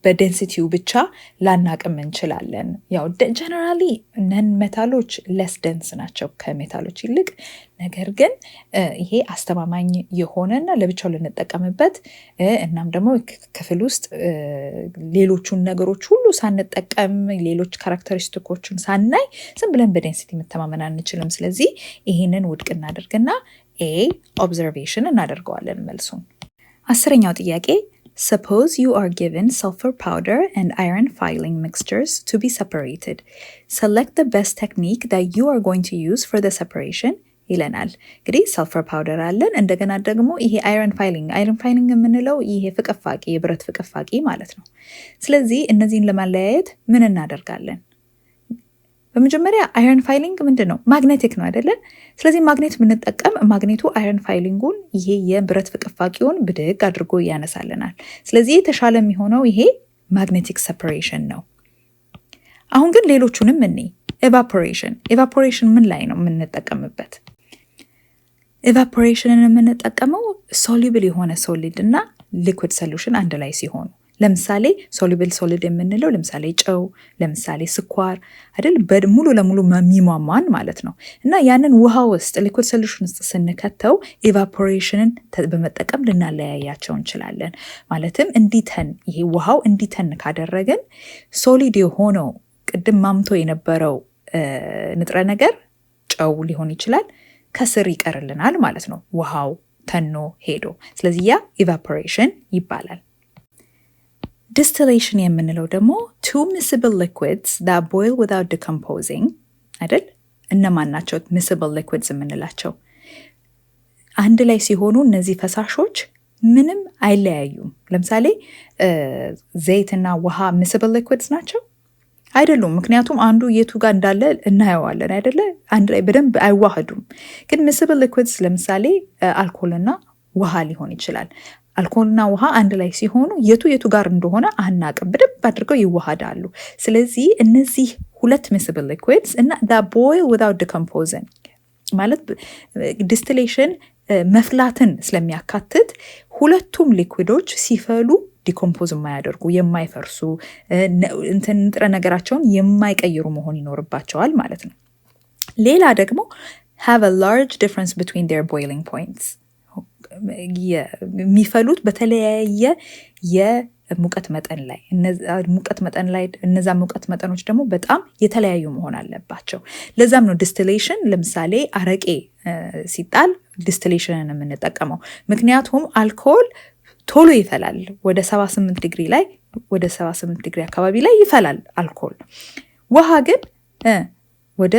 በዴንሲቲው ብቻ ላናቅም እንችላለን። ያው ጀነራሊ ነን ሜታሎች ለስ ደንስ ናቸው ከሜታሎች ይልቅ። ነገር ግን ይሄ አስተማማኝ የሆነና ለብቻው ልንጠቀምበት እናም ደግሞ ክፍል ውስጥ ሌሎቹን ነገሮች ሁሉ ሳንጠቀም ሌሎች ካራክተሪስቲኮችን ሳናይ ዝም ብለን በዴንሲቲ መተማመን አንችልም። ስለዚህ ይሄንን ውድቅ እናደርግና ኤ ኦብዘርቬሽን እናደርገዋለን መልሱን። 10ኛው ጥያቄ Suppose you are given sulfur powder and iron filing mixtures to be separated. Select the best technique that you are going to use for the separation. ይለናል። እንግዲህ ሰልፈር ፓውደር አለን። እንደገና ደግሞ ይሄ አይረን ፋይሊንግ የምንለው ይሄ ፍቅፋቂ የብረት ፍቅፋቂ ማለት ነው። ስለዚህ እነዚህን ለማለያየት ምን እናደርጋለን? በመጀመሪያ አይረን ፋይሊንግ ምንድን ነው? ማግኔቲክ ነው አይደለን? ስለዚህ ማግኔት ብንጠቀም ማግኔቱ አይረን ፋይሊንጉን ይሄ የብረት ፍቅፋቂውን ብድግ አድርጎ ያነሳልናል። ስለዚህ የተሻለ የሚሆነው ይሄ ማግኔቲክ ሰፐሬሽን ነው። አሁን ግን ሌሎቹንም ኤቫፖሬሽን ምን ላይ ነው የምንጠቀምበት? ኤቫፖሬሽንን የምንጠቀመው ሶሉብል የሆነ ሶሊድ እና ሊኩዊድ ሶሉሽን አንድ ላይ ሲሆኑ፣ ለምሳሌ ሶሉብል ሶሊድ የምንለው ለምሳሌ ጨው፣ ለምሳሌ ስኳር አይደል? ሙሉ ለሙሉ የሚሟሟን ማለት ነው። እና ያንን ውሃ ውስጥ ሊኩዊድ ሶሉሽን ውስጥ ስንከተው ኤቫፖሬሽንን በመጠቀም ልናለያያቸው እንችላለን። ማለትም እንዲተን ይሄ ውሃው እንዲተን ካደረግን ሶሊድ የሆነው ቅድም ማምቶ የነበረው ንጥረ ነገር ጨው ሊሆን ይችላል ከስር ይቀርልናል ማለት ነው። ውሃው ተኖ ሄዶ። ስለዚህ ያ ኢቫፖሬሽን ይባላል። ዲስቲሌሽን የምንለው ደግሞ two miscible liquids that boil without decomposing አይደል? እነማን ናቸው miscible liquids የምንላቸው? አንድ ላይ ሲሆኑ እነዚህ ፈሳሾች ምንም አይለያዩም። ለምሳሌ ዘይትና ውሃ miscible liquids ናቸው አይደሉም። ምክንያቱም አንዱ የቱ ጋር እንዳለ እናየዋለን አይደለ? አንድ ላይ በደንብ አይዋሃዱም። ግን miscible liquids ለምሳሌ አልኮልና ውሃ ሊሆን ይችላል። አልኮልና ውሃ አንድ ላይ ሲሆኑ የቱ ጋር እንደሆነ አናቅም፣ በደንብ አድርገው ይዋሃዳሉ። ስለዚህ እነዚህ ሁለት miscible liquids እና that boil without decomposing ማለት ዲስቲሌሽን መፍላትን ስለሚያካትት ሁለቱም ሊኩዊዶች ሲፈሉ ዲኮምፖዝ የማያደርጉ የማይፈርሱ ንጥረ ነገራቸውን የማይቀይሩ መሆን ይኖርባቸዋል ማለት ነው። ሌላ ደግሞ have a large difference between their boiling points የሚፈሉት በተለያየ የሙቀት መጠን ላይ እነዛ ሙቀት መጠኖች ደግሞ በጣም የተለያዩ መሆን አለባቸው። ለዛም ነው ዲስቲሌሽን ለምሳሌ አረቄ ሲጣል ዲስቲሌሽንን የምንጠቀመው። ምክንያቱም አልኮል ቶሎ ይፈላል። ወደ 78 ዲግሪ አካባቢ ላይ ይፈላል አልኮል። ውሃ ግን ወደ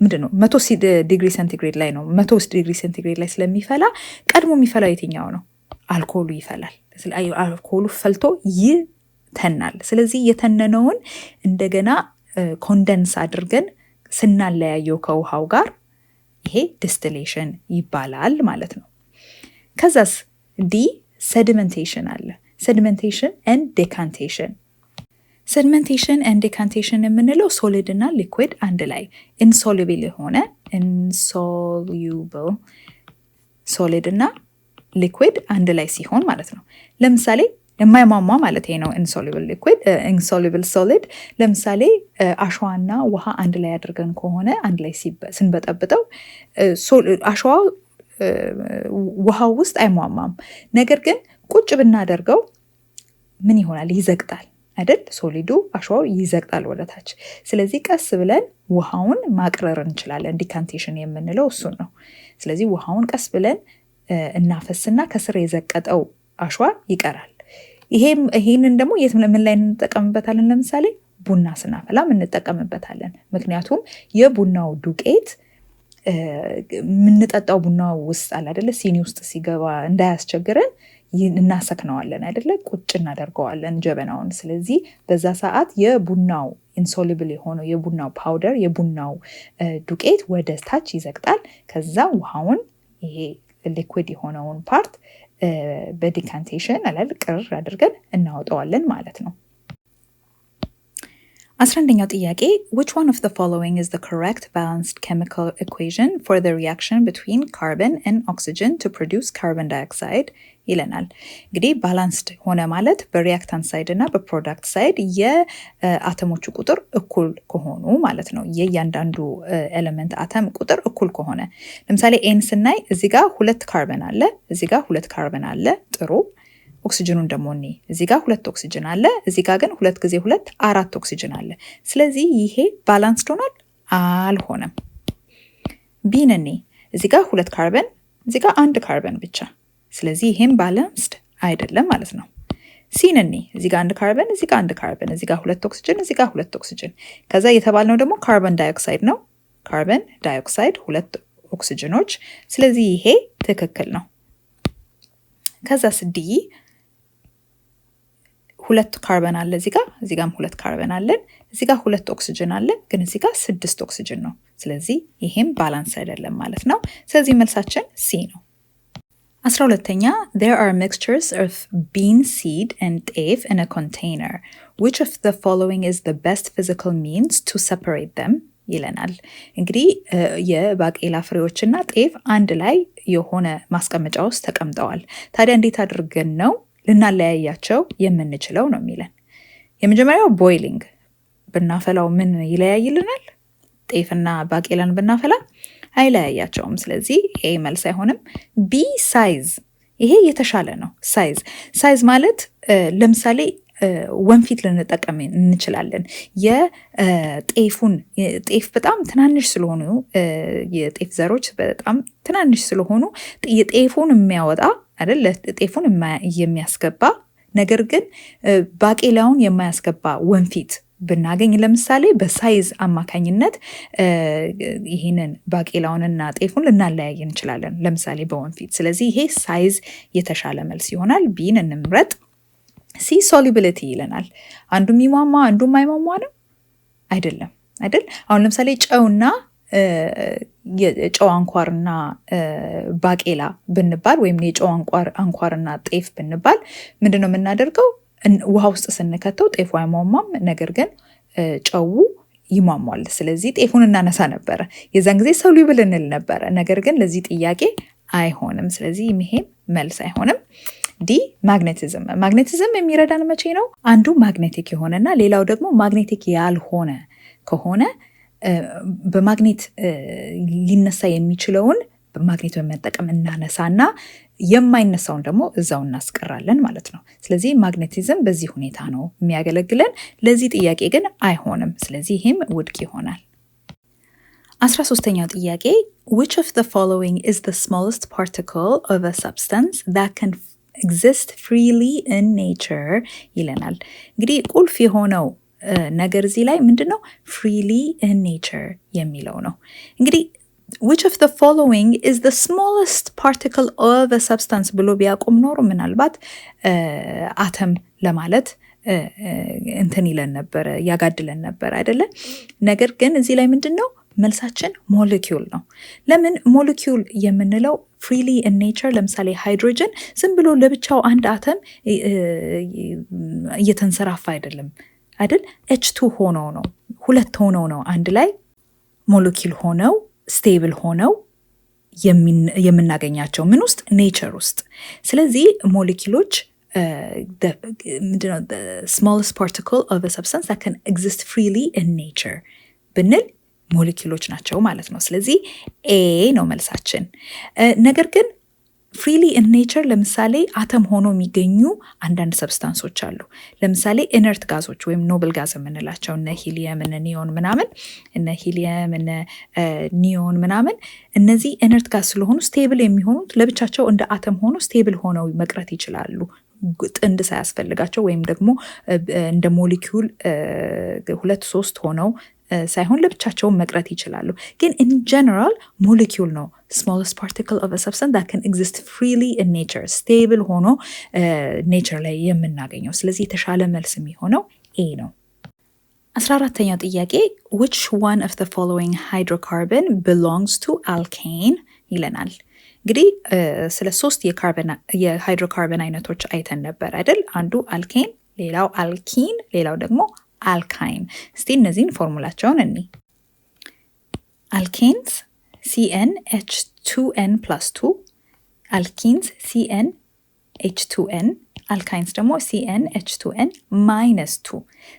100 ዲግሪ ሴንቲግሬድ ላይ ነው። 100 ዲግሪ ሴንቲግሬድ ላይ ስለሚፈላ ቀድሞ የሚፈላው የትኛው ነው? አልኮሉ ይፈላል። አልኮሉ ፈልቶ ይተናል። ስለዚህ የተነነውን እንደገና ኮንደንስ አድርገን ስናለያየው ከውሃው ጋር ይሄ ዲስቲሌሽን ይባላል ማለት ነው። ከዛስ ዲ sedimentation አለ። sedimentation and decantation sedimentation and decantation የምንለው ሶሊድ እና ሊኩዊድ አንድ ላይ insoluble የሆነ insoluble ሶሊድ እና ሊኩዊድ አንድ ላይ ሲሆን ማለት ነው። ለምሳሌ የማይሟሟ ማለት ነው insoluble liquid insoluble solid። ለምሳሌ አሸዋና ውሃ አንድ ላይ አድርገን ከሆነ አንድ ላይ ስንበጠብጠው አሸዋው ውሃው ውስጥ አይሟሟም። ነገር ግን ቁጭ ብናደርገው ምን ይሆናል? ይዘግጣል አይደል? ሶሊዱ አሸዋው ይዘግጣል ወደታች። ስለዚህ ቀስ ብለን ውሃውን ማቅረር እንችላለን። ዲካንቴሽን የምንለው እሱን ነው። ስለዚህ ውሃውን ቀስ ብለን እናፈስና ከስር የዘቀጠው አሸዋ ይቀራል። ይሄንን ደግሞ ምን ላይ እንጠቀምበታለን? ለምሳሌ ቡና ስናፈላም እንጠቀምበታለን። ምክንያቱም የቡናው ዱቄት የምንጠጣው ቡና ውስጥ አለ አይደለ? ሲኒ ውስጥ ሲገባ እንዳያስቸግረን እናሰክነዋለን አይደለ? ቁጭ እናደርገዋለን ጀበናውን። ስለዚህ በዛ ሰዓት የቡናው ኢንሶሉብል የሆነው የቡናው ፓውደር የቡናው ዱቄት ወደ ታች ይዘግጣል። ከዛ ውሃውን ይሄ ሊኩዊድ የሆነውን ፓርት በዲካንቴሽን አላል ቅር አድርገን እናወጣዋለን ማለት ነው። 11ኛው ጥያቄ which one of the following is the correct balanced chemical equation for the reaction between carbon and oxygen to produce carbon dioxide ይለናል። እንግዲህ ባላንስድ ሆነ ማለት በሪያክታንት ሳይድ እና በፕሮዳክት ሳይድ የአተሞቹ ቁጥር እኩል ከሆኑ ማለት ነው። የእያንዳንዱ ኤሌመንት አተም ቁጥር እኩል ከሆነ ለምሳሌ ኤን ስናይ እዚህ ጋር 2 ካርበን አለ፣ እዚህ ጋር 2 ካርበን አለ። ጥሩ። ኦክሲጅኑን ደግሞ እዚህ ጋር 2 ኦክሲጅን አለ፣ እዚህ ጋር ግን 2 ጊዜ 2 4 ኦክሲጅን አለ። ስለዚህ ይሄ ባላንስድ ሆኗል? አልሆነም። ቢን እዚህ ጋር 2 ካርበን፣ እዚህ ጋር 1 ካርበን ብቻ። ስለዚህ ይሄም ባላንስድ አይደለም ማለት ነው። ሲን እዚህ ጋር 1 ካርበን፣ እዚህ ጋር 1 ካርበን፣ እዚህ ጋር 2 ኦክሲጅን፣ እዚህ ጋር 2 ኦክሲጅን። ከዛ የተባልነው ደግሞ ካርበን ዳይኦክሳይድ ነው። ካርበን ዳይኦክሳይድ 2 ኦክሲጅኖች። ስለዚህ ይሄ ትክክል ነው። ከዛ ዲ 2 ካርበን አለ እዚህ ጋርም 2 ካርበን አለን፣ እዚህ ጋር 2 ኦክሲጅን አለ፣ ግን እዚህ ጋር 6 ኦክሲጅን ነው። ስለዚህ ይሄም ባላንስ አይደለም ማለት ነው። ስለዚህ መልሳችን ሲ ነው። 12ኛ there are mixtures of bean seed and ጤፍ in a container. Which of the following is the best physical means to separate them? ይለናል። እንግዲህ የባቄላ ፍሬዎችና ጤፍ አንድ ላይ የሆነ ማስቀመጫ ውስጥ ተቀምጠዋል። ታዲያ እንዴት አድርገን ነው ልናለያያቸው የምንችለው ነው የሚለን። የመጀመሪያው ቦይሊንግ ብናፈላው ምን ይለያይልናል? ጤፍና ባቄላን ብናፈላ አይለያያቸውም። ስለዚህ ኤ መልስ አይሆንም። ቢ ሳይዝ፣ ይሄ የተሻለ ነው። ሳይዝ ማለት ለምሳሌ ወንፊት ልንጠቀም እንችላለን። ጤፍ በጣም ትናንሽ ስለሆኑ የጤፍ ዘሮች በጣም ትናንሽ ስለሆኑ የጤፉን የሚያወጣ አይደል ጤፉን የሚያስገባ ነገር ግን ባቄላውን የማያስገባ ወንፊት ብናገኝ ለምሳሌ በሳይዝ አማካኝነት ይህንን ባቄላውንና ጤፉን ልናለያይ እንችላለን ለምሳሌ በወንፊት። ስለዚህ ይሄ ሳይዝ የተሻለ መልስ ይሆናል። ቢን እንምረጥ። ሲ ሶሉቢሊቲ ይለናል። አንዱ የሚሟሟ አንዱ የማይሟሟ ነው አይደለም አይደል? አሁን ለምሳሌ ጨውና የጨው አንኳርና ባቄላ ብንባል ወይም የጨው አንኳርና ጤፍ ብንባል ምንድነው የምናደርገው? ውሃ ውስጥ ስንከተው ጤፉ አይሟሟም፣ ነገር ግን ጨው ይሟሟል። ስለዚህ ጤፉን እናነሳ ነበረ። የዛን ጊዜ ሶሉብል እንል ነበረ። ነገር ግን ለዚህ ጥያቄ አይሆንም። ስለዚህ ይሄም መልስ አይሆንም። ዲ ማግኔቲዝም። ማግኔቲዝም የሚረዳን መቼ ነው? አንዱ ማግኔቲክ የሆነና ሌላው ደግሞ ማግኔቲክ ያልሆነ ከሆነ በማግኔት ሊነሳ የሚችለውን በማግኔት በመጠቀም እናነሳና የማይነሳውን ደግሞ እዛው እናስቀራለን ማለት ነው። ስለዚህ ማግኔቲዝም በዚህ ሁኔታ ነው የሚያገለግለን። ለዚህ ጥያቄ ግን አይሆንም። ስለዚህ ይህም ውድቅ ይሆናል። 13ኛው ጥያቄ which of the following is the smallest particle of a substance that can exist freely in nature ይለናል። እንግዲህ ቁልፍ የሆነው ነገር እዚህ ላይ ምንድነው? freely in nature የሚለው ነው። እንግዲህ which of the following is the smallest particle of a substance ብሎ ቢያቆም ኖሮ ምናልባት አተም ለማለት እንትን ይለን ነበር፣ ያጋድለን ነበር አይደለ? ነገር ግን እዚህ ላይ ምንድነው መልሳችን? ሞለኪውል ነው። ለምን ሞለኪውል የምንለው ፍሪሊ ኢን ኔቸር? ለምሳሌ ሃይድሮጅን ዝም ብሎ ለብቻው አንድ አተም እየተንሰራፋ አይደለም አይደል? H2 ሆነው ነው፣ ሁለት ሆነው ነው አንድ ላይ ሞለኪውል ሆነው ስቴብል ሆነው የምናገኛቸው ምን ውስጥ? ኔቸር ውስጥ። ስለዚህ ሞለኪውሎች ምንድነው? the smallest particle of a substance that can exist freely in nature ብንል ሞለኪውሎች ናቸው ማለት ነው። ስለዚህ ኤ ነው መልሳችን። ነገር ግን ፍሪሊ ኢን ኔቸር ለምሳሌ አተም ሆኖ የሚገኙ አንዳንድ ሰብስታንሶች አሉ። ለምሳሌ ኢነርት ጋዞች ወይም ኖብል ጋዝ የምንላቸው እነ ሂሊየም እነ ኒዮን ምናምን ምናምን እነዚህ ኢነርት ጋዝ ስለሆኑ ስቴብል የሚሆኑት ለብቻቸው እንደ አተም ሆኖ ስቴብል ሆነው መቅረት ይችላሉ፣ ጥንድ ሳያስፈልጋቸው ወይም ደግሞ እንደ ሞለኪውል 2-3 ሆነው ሳይሆን ለብቻቸው መቅረት ይችላሉ። ግን in general molecule ነው smallest particle of a substance that can exist freely in nature stable ሆኖ nature ላይ የምናገኘው። ስለዚህ የተሻለ መልስ የሚሆነው A ነው። 14ኛው ጥያቄ which one of the following hydrocarbon belongs to alkane ይለናል። እንግዲህ ስለ 3 የሃይድሮካርበን አይነቶች አይተን ነበር አይደል? አንዱ አልኬን፣ ሌላው አልኪን፣ ሌላው ደግሞ አልካይን። እስቲ እነዚህን ፎርሙላቸውን እኒ አልኬንስ CnH2n+2 አልኪንስ CnH2n አልካይንስ ደግሞ CnH2n-2።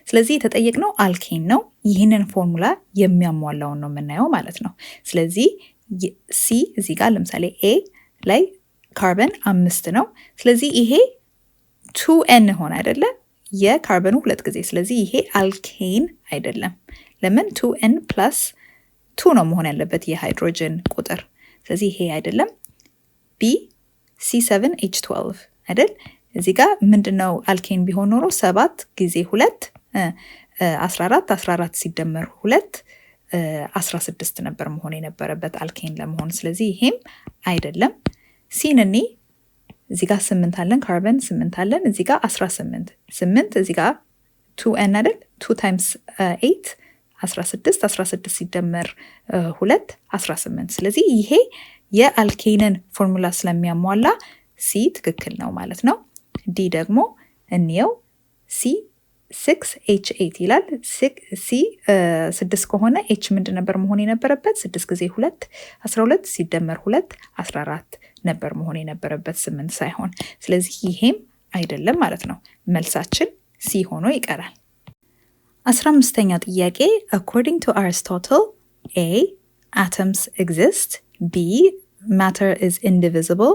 ስለዚህ የተጠየቅነው አልኬን ነው። ይህንን ፎርሙላ የሚያሟላውን ነው የምናየው ማለት ነው። ስለዚህ ሲ እዚህ ጋር ለምሳሌ ኤ ላይ ካርበን 5 ነው። ስለዚህ ይሄ 2n ሆነ አይደለ? የካርበኑ 2 ጊዜ። ስለዚህ ይሄ አልኬን አይደለም። ለምን? 2n+2 ነው መሆን ያለበት የሃይድሮጅን ቁጥር። ስለዚህ ይሄ አይደለም። ቢ C7H12 አይደል? እዚህ ጋር ምንድነው አልኬን ቢሆን ኖሮ 7 ጊዜ 2 14 ሲደመር 2 16 ነበር መሆን የነበረበት አልኬን ለመሆን። ስለዚህ ይሄም አይደለም። ሲንኒ እዚህ ጋር 8 አለን፣ ካርበን 8 አለን፣ እዚህ ጋር 18 እዚህ ጋር 2n አይደል? 2 times 8 16 ሲደመር 2 18። ስለዚህ ይሄ የአልኬንን ፎርሙላ ስለሚያሟላ ሲ ትክክል ነው ማለት ነው። ዲ ደግሞ እንየው። ሲ 6H8 ይላል። ሲ 6 ከሆነ ኤች ምንድን ነበር መሆን የነበረበት? 6 ጊዜ 2 12 ሲደመር 2 14 ነበር መሆን የነበረበት 8 ሳይሆን። ስለዚህ ይሄም አይደለም ማለት ነው። መልሳችን ሲ ሆኖ ይቀራል። 15ኛው ጥያቄ according to Aristotle A atoms exist, B matter is indivisible,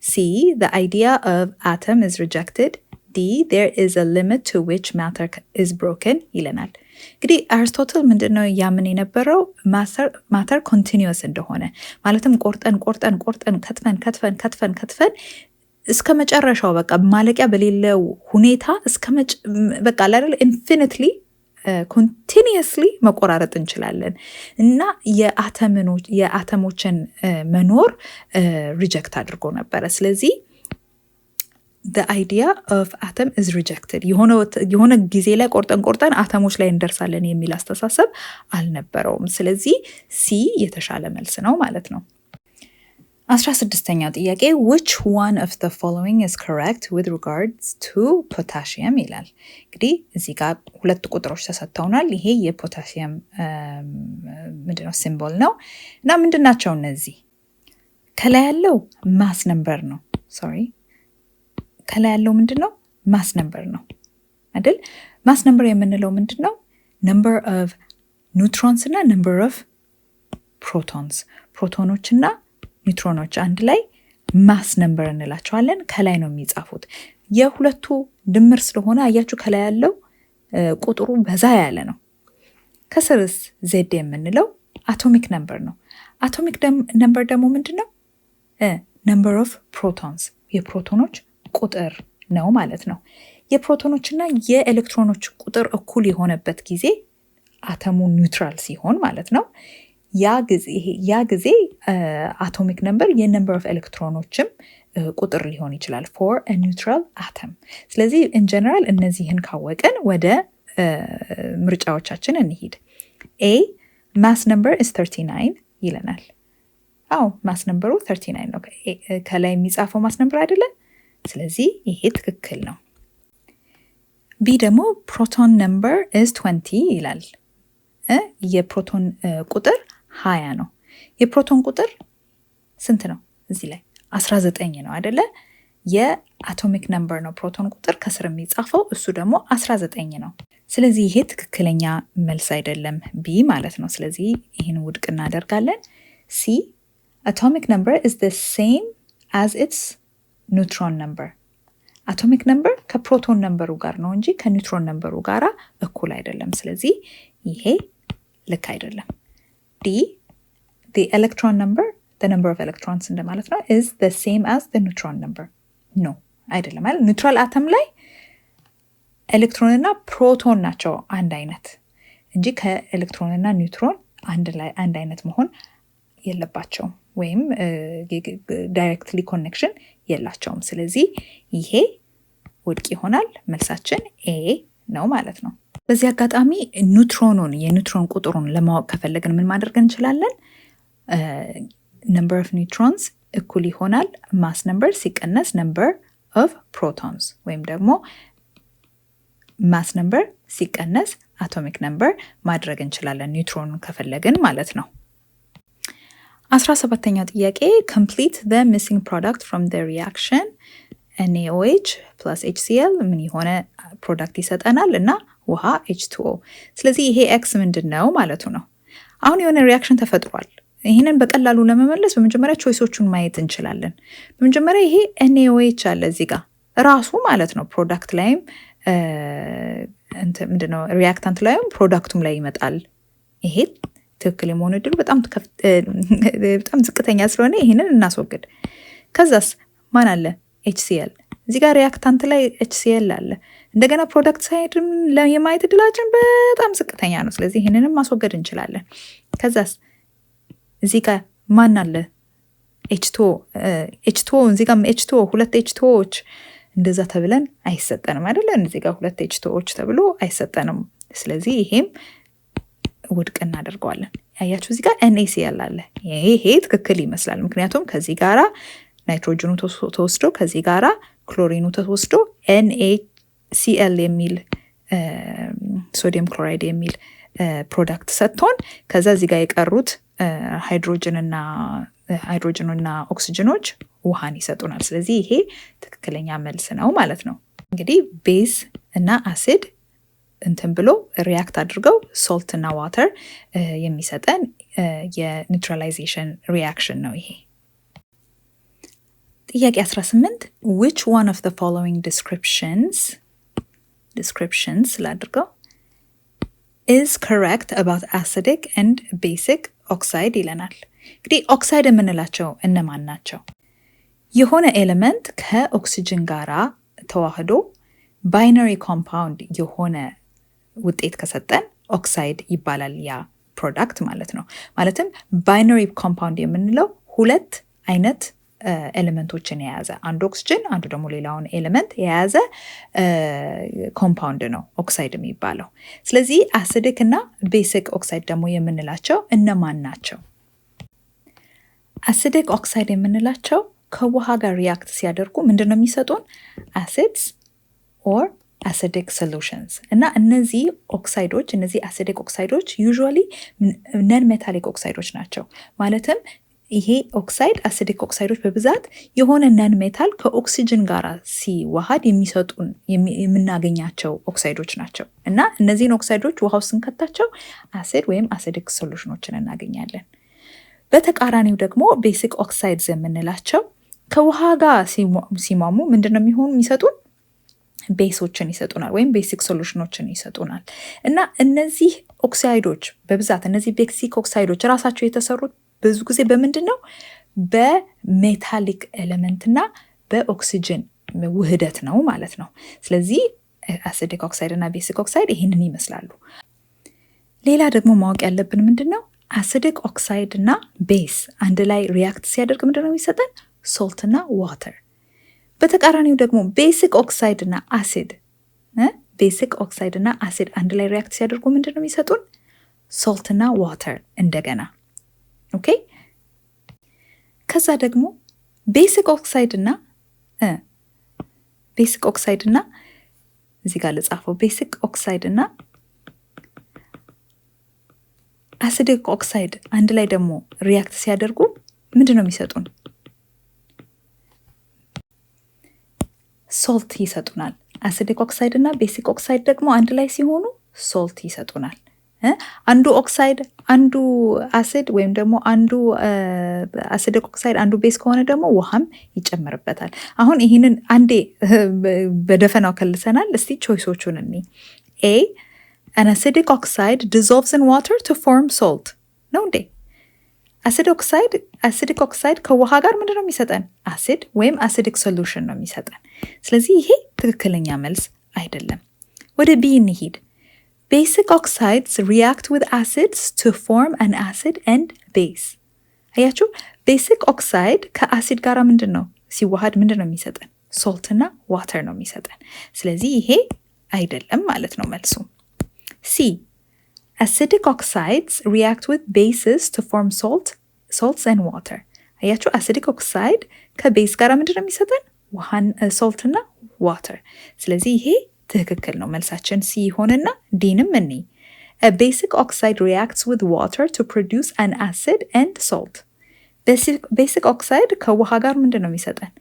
C the idea of atom is rejected, D, there is a limit to which matter is broken ይለናል። እንግዲህ አርስቶትል ምንድነው ያምን የነበረው ማተር ኮንቲኒዩስ እንደሆነ ማለትም ቆርጠን ከትፈን እስከ መጨረሻው በቃ ማለቂያ በሌለው ሁኔታ በቃ አይደል ኢንፊኒትሊ ኮንቲኒየስሊ መቆራረጥ እንችላለን እና የአተሞችን መኖር ሪጀክት አድርጎ ነበረ። ስለዚህ the idea of atom is rejected የሆነ ጊዜ ላይ ቆርጠን አተሞች ላይ እንደርሳለን የሚል አስተሳሰብ አልነበረውም። ስለዚህ ሲ የተሻለ መልስ ነው ማለት ነው። 16ኛው ጥያቄ which one of the following is correct with regards to potassium ይላል። እንግዲህ እዚህ ጋር ሁለት ቁጥሮች ተሰጥተውናል። ይሄ የፖታሲየም ምንድነው ሲምቦል ነው እና ምንድናቸው እነዚህ? ከላይ ያለው ማስ ነምበር ነው። ከላይ ያለው ምንድነው? ማስ ነምበር ነው አይደል? ማስ ነምበር የምንለው ምንድነው? number of neutrons እና number of protons ፕሮቶኖች እና ኒውትሮኖች አንድ ላይ ማስ ነምበር እንላቸዋለን። ከላይ ነው የሚጻፉት። የሁለቱ ድምር ስለሆነ አያችሁ ከላይ ያለው ቁጥሩ በዛ ያለ ነው። ከስርስ ዜድ የምንለው አቶሚክ ነምበር ነው። አቶሚክ ነምበር ደግሞ ምንድነው? number of protons የፕሮቶኖች ቁጥር ነው ማለት ነው። የፕሮቶኖችና የኤሌክትሮኖች ቁጥር እኩል የሆነበት ጊዜ አተሙ ኒውትራል ሲሆን ማለት ነው። ያ ጊዜ አቶሚክ ነምበር የነምበር ኦፍ ኤሌክትሮኖችም ቁጥር ሊሆን ይችላል for a neutral atom። ስለዚህ in general እነዚህን ካወቅን ወደ ምርጫዎቻችን እንሂድ። A mass number is 39 ይለናል። ማስ ነምበሩ 39 ነው። ከላይ የሚጻፈው ማስ ነምበር አይደለ? ስለዚህ ይሄ ትክክል ነው። ቢ ደግሞ ፕሮቶን ነምበር is 20 ይላል። የፕሮቶን ቁጥር 20 ነው። የፕሮቶን ቁጥር ስንት ነው? እዚህ ላይ 19 ነው አይደለ? የአቶሚክ ነምበር ነው ፕሮቶን ቁጥር ከስር የሚጻፈው እሱ ደግሞ 19 ነው። ስለዚህ ይሄ ትክክለኛ መልስ አይደለም ቢ ማለት ነው። ስለዚህ ይህን ውድቅ እናደርጋለን። ሲ atomic number is the same as its neutron number። አቶሚክ ነምበር ከፕሮቶን ነምበሩ ጋር ነው እንጂ ከኒውትሮን ነምበሩ ጋር እኩል አይደለም። ስለዚህ ይሄ ልክ አይደለም። D the electron number the number of electrons እንደማለት ነው is the same as the neutron number no አይደለም ማለት ኒውትራል አተም ላይ ኤሌክትሮን እና ፕሮቶን ናቸው አንድ አይነት እንጂ ከኤሌክትሮን እና ኒውትሮን አንድ አይነት መሆን የለባቸውም ወይም ዳይሬክትሊ ኮኔክሽን የላቸውም። ስለዚህ ይሄ ውድቅ ይሆናል። መልሳችን ኤ ነው ማለት ነው። በዚህ አጋጣሚ የኒውትሮን ቁጥሩን ለማወቅ ከፈለግን ምን ማድረግ እንችላለን? number of neutrons እኩል ይሆናል ማስ ነምበር ሲቀነስ number of protons ወይም ደግሞ ማስ ነምበር ሲቀነስ አቶሚክ ነምበር ማድረግ እንችላለን ኒውትሮኑን ከፈለግን ማለት ነው። 17ኛው ጥያቄ complete the missing product from the reaction NaOH plus HCl ምን የሆነ ፕሮዳክት ይሰጠናል እና ውሃ H2O። ስለዚህ ይሄ X ምንድነው ማለቱ ነው። አሁን የሆነ ሪያክሽን ተፈጥሯል። ይሄንን በቀላሉ ለመመለስ በመጀመሪያ ቾይሶቹን ማየት እንችላለን። በመጀመሪያ ይሄ NaOH አለ እዚህ ጋር ራሱ ማለት ነው። ፕሮዳክት ላይም ምንድነው ሪያክታንት ላይም ፕሮዳክቱም ላይ ይመጣል። ይሄ ትክክል የመሆኑ እድሉ በጣም ዝቅተኛ ስለሆነ ይሄንን እናስወግድ። ከዛስ ማን አለ? HCl እዚህ ጋር ሪያክታንት ላይ HCl አለ። እንደገና ፕሮዳክት ሳይድም የማየት እድላችን በጣም ዝቅተኛ ነው። ስለዚህ ይሄንንም ማስወገድ እንችላለን። ከዛስ እዚህ ጋር ማን አለ? H2O እዚህ ጋር H2O ሁለት H2Oዎች እንደዛ ተብለን አይሰጠንም አይደለ? እዚህ ጋር ሁለት H2Oዎች ተብሎ አይሰጠንም። ስለዚህ ይሄም ውድቅ እናደርገዋለን። ያያችሁ እዚህ ጋር NaCl አለ። ይሄ ትክክል ይመስላል። ምክንያቱም ከዚህ ጋራ ናይትሮጅኑ ተወስዶ ከዚህ ጋራ ክሎሪኑ ተወስዶ NaCl የሚል ሶዲየም ክሎራይድ የሚል ፕሮዳክት ሰጥቶን ከዛ እዚህ ጋር የቀሩት ሃይድሮጅንና ኦክሲጅኖች ውሃን ይሰጡናል። ስለዚህ ይሄ ትክክለኛ መልስ ነው ማለት ነው። እንግዲህ ቤዝ እና አሲድ እንትን ብሎ ሪያክት አድርገው ሶልት እና ዋተር የሚሰጠን የኒውትራላይዜሽን ሪያክሽን ነው ይሄ። ጥያቄ 18 which one of the following descriptions ላድርገው is correct about acidic and basic oxide ይለናል። እንግዲህ ኦክሳይድ የምንላቸው እነማን ናቸው? የሆነ ኤሌመንት ከኦክሲጅን ጋራ ተዋህዶ ባይነሪ ኮምፓውንድ የሆነ ውጤት ከሰጠን ኦክሳይድ ይባላል ያ ፕሮዳክት ማለት ነው። ማለትም ባይነሪ ኮምፓውንድ የምንለው ሁለት አይነት ኤሌመንቶችን የያዘ አንዱ ኦክሲጅን አንዱ ደግሞ ሌላውን ኤሌመንት የያዘ ኮምፓውንድ ነው ኦክሳይድ የሚባለው። ስለዚህ አሲዲክ እና ቤሲክ ኦክሳይድ ደግሞ የምንላቸው እነማን ናቸው? አሲዲክ ኦክሳይድ የምንላቸው ከውሃ ጋር ሪያክት ሲያደርጉ ምንድነው የሚሰጡን? አሲድስ ኦር acidic solutions እና እነዚህ ኦክሳይዶች እነዚህ አሲዲክ ኦክሳይዶች usually ነን ሜታሊክ ኦክሳይዶች ናቸው። ማለትም ይሄ ኦክሳይድ አሲዲክ ኦክሳይዶች በብዛት የሆነ ነን ሜታል ከኦክሲጅን ጋር ሲዋሃድ የሚሰጡን የምናገኛቸው ኦክሳይዶች ናቸው እና እነዚህን ኦክሳይዶች ውሃው ስንከታቸው አሲድ ወይም አሲዲክ ሶሉሽኖችን እናገኛለን። በተቃራኒው ደግሞ ቤሲክ ኦክሳይድስ የምንላቸው ከውሃ ጋር ሲሟሙ ምንድነው የሚሰጡን? ቤሶችን ይሰጡናል ወይም ቤሲክ ሶሉሽኖችን ይሰጡናል እና እነዚህ ኦክሳይዶች በብዛት እነዚህ ቤሲክ ኦክሳይዶች ራሳቸው የተሰሩት ብዙ ጊዜ በምንድን ነው? በሜታሊክ ኤሌመንትና በኦክሲጅን ውህደት ነው ማለት ነው። ስለዚህ አሲዲክ ኦክሳይድ እና ቤሲክ ኦክሳይድ ይህንን ይመስላሉ። ሌላ ደግሞ ማወቅ ያለብን ምንድን ነው? አሲዲክ ኦክሳይድ እና ቤስ አንድ ላይ ሪያክት ሲያደርግ ምንድን ነው የሚሰጠን? ሶልት እና ዋተር። በተቃራኒው ደግሞ ቤሲክ ኦክሳይድ እና አሲድ አንድ ላይ ሪያክት ሲያደርጉ ምንድን ነው የሚሰጡን? ሶልት እና ዋተር እንደገና። ኦኬ። ከዛ ደግሞ ቤሲክ ኦክሳይድ እና እዚህ ጋር ልጻፈው። ቤሲክ ኦክሳይድ እና አሲዲክ ኦክሳይድ አንድ ላይ ደግሞ ሪያክት ሲያደርጉ ምንድን ነው የሚሰጡን? ሶልት ይሰጡናል። አሲዲክ ኦክሳይድ እና ቤሲክ ኦክሳይድ ደግሞ አንድ ላይ ሲሆኑ ሶልት ይሰጡናል። አንዱ ኦክሳይድ አንዱ አሲድ ወይም ደግሞ አንዱ አሲዲክ ኦክሳይድ አንዱ ቤስ ከሆነ ደግሞ ውሃም ይጨመርበታል። አሁን ይህንን አንዴ በደፈናው ከልሰናል። እስቲ ቾይሶቹን እኔ ኤ an acidic oxide dissolves in water to form salt ነው እንዴ? አሲዲክ ኦክሳይድ ከውሃ ጋር ምንድነው የሚሰጠን? አሲድ ወይም አሲዲክ ሶሉሽን ነው የሚሰጠን። ስለዚህ ይሄ ትክክለኛ መልስ አይደለም። ወደ ቢ እንሂድ። Basic oxides react with acids to form an acid and base. አያችሁ? ቤሲክ ኦክሳይድ ከአሲድ ጋር ምንድነው ሲዋሃድ ምንድነው የሚሰጠን? ሶልት እና ዋተር ነው የሚሰጠን። ስለዚህ ይሄ አይደለም ማለት ነው መልሱ። C. Acidic oxides react with bases to form salts and water. አያችሁ? አሲዲክ ኦክሳይድ ከቤስ ጋር ምንድነው የሚሰጠን? ሶልት እና ዋተር። ስለዚህ ይሄ ትክክል ነው። መልሳችን ሲ ሆነና ዲንም እኔ A basic oxide reacts with water to produce an acid and salt. Basic oxide ከውሃ ጋር ምንድነው የሚሰጠን?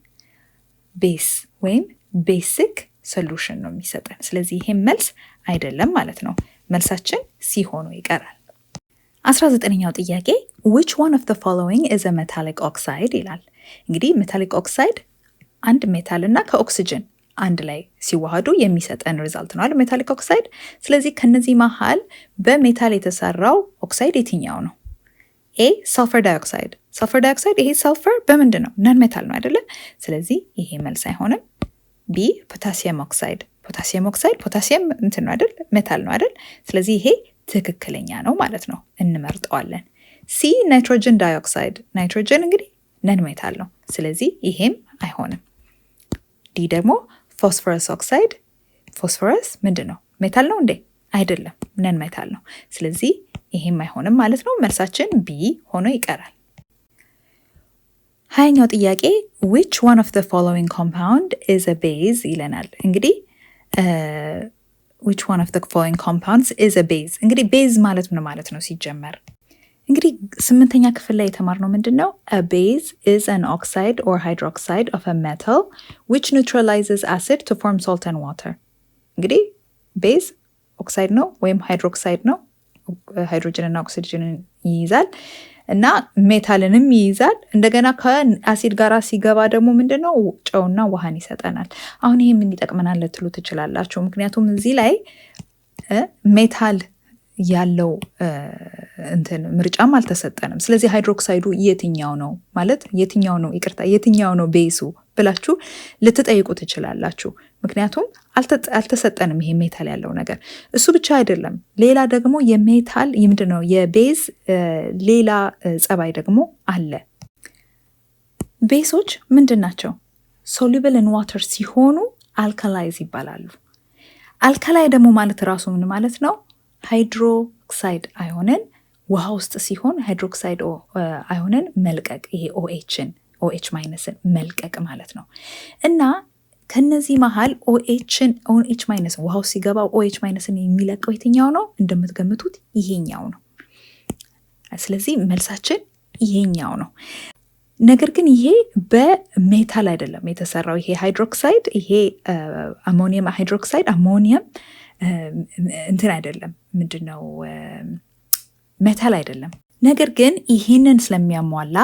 ቤስ ወይም ቤሲክ ሶሉሽን ነው የሚሰጠን። ስለዚህ ይሄ መልስ አይደለም ማለት ነው። መልሳችን ሲ ሆኖ ይቀራል። 19ኛው ጥያቄ which one of the following is a metallic oxide ይላል። እንግዲህ metallic oxide አንድ ሜታል እና ከኦክሲጅን አንድ ላይ ሲዋሃዱ የሚሰጠን ሪዛልት ነው አይደል ሜታሊክ ኦክሳይድ። ስለዚህ ከነዚህ መሃል በሜታል የተሰራው ኦክሳይድ የትኛው ነው? ኤ ሰልፈር ዳይኦክሳይድ። ሰልፈር ዳይኦክሳይድ ይሄ ሰልፈር በምንድን ነው? ነን ሜታል ነው አይደለ? ስለዚህ ይሄ መልስ አይሆንም። ቢ ፖታሲየም ኦክሳይድ። ፖታሲየም እንትን ነው አይደል? ሜታል ነው አይደል? ስለዚህ ይሄ ትክክለኛ ነው ማለት ነው፣ እንመርጠዋለን። ሲ ናይትሮጅን ዳይኦክሳይድ። ናይትሮጅን እንግዲህ ነን ሜታል ነው፣ ስለዚህ ይሄም አይሆንም። ዲ ደግሞ ፎስፈረስ ኦክሳይድ። ፎስፈረስ ምንድን ነው? ሜታል ነው እንዴ? አይደለም፣ ነን ሜታል ነው። ስለዚህ ይሄም አይሆንም ማለት ነው። መልሳችን ቢ ሆኖ ይቀራል። 20ኛው ጥያቄ which one of the following compound is a base ይለናል። እንግዲህ which one of the following compounds is a base። እንግዲህ ቤዝ ማለት ምን ማለት ነው ሲጀመር? እንግዲህ 8ኛ ክፍል ላይ የተማርነው ምንድነው? A base is an oxide or hydroxide of a metal which neutralizes acid to form salt and water. እንግዲህ ቤዝ ኦክሳይድ ነው ወይም ሃይድሮክሳይድ ነው። ሃይድሮጅን እና ኦክሲጅንን ይይዛል። እና ሜታልንም ይይዛል። እንደገና ከአሲድ ጋር ሲገባ ደግሞ ምንድነው ጨውና ውሃን ይሰጠናል። አሁን ይሄ ምን ይጠቅመናል ልትሉ ትችላላችሁ። ምክንያቱም እዚህ ላይ ሜታል ያለው ምርጫም አልተሰጠንም። ስለዚህ ሃይድሮክሳይዱ የትኛው ነው ማለት የትኛው ነው ቤሱ ብላችሁ ልትጠይቁ ትችላላችሁ። ምክንያቱም አልተሰጠንም ይሄ ሜታል ያለው ነገር። እሱ ብቻ አይደለም፣ ሌላ ደግሞ የሜታል ምንድነው የቤዝ ሌላ ጸባይ ደግሞ አለ። ቤሶች ምንድን ናቸው? ሶሉብል ኢን ዋተር ሲሆኑ አልካላይዝ ይባላሉ። አልካላይ ደግሞ ማለት ራሱ ምን ማለት ነው? ሃይድሮክሳይድ አዮንን ውሃ ውስጥ ሲሆን ሃይድሮክሳይድ አዮንን መልቀቅ፣ ይሄ OH ማይነስን መልቀቅ ማለት ነው። እና ከነዚህ መሃል OH ማይነስ ውሃ ውስጥ ሲገባ OH ማይነስን የሚለቀው የትኛው ነው? እንደምትገምቱት ይሄኛው ነው። ስለዚህ መልሳችን ይሄኛው ነው። ነገር ግን ይሄ በሜታል አይደለም የተሰራው። ይሄ ሃይድሮክሳይድ ይሄ አሞኒየም ሃይድሮክሳይድ አሞኒየም አይደለም፣ ምንድነው ሜታል አይደለም። ነገር ግን ይህንን ስለሚያሟላ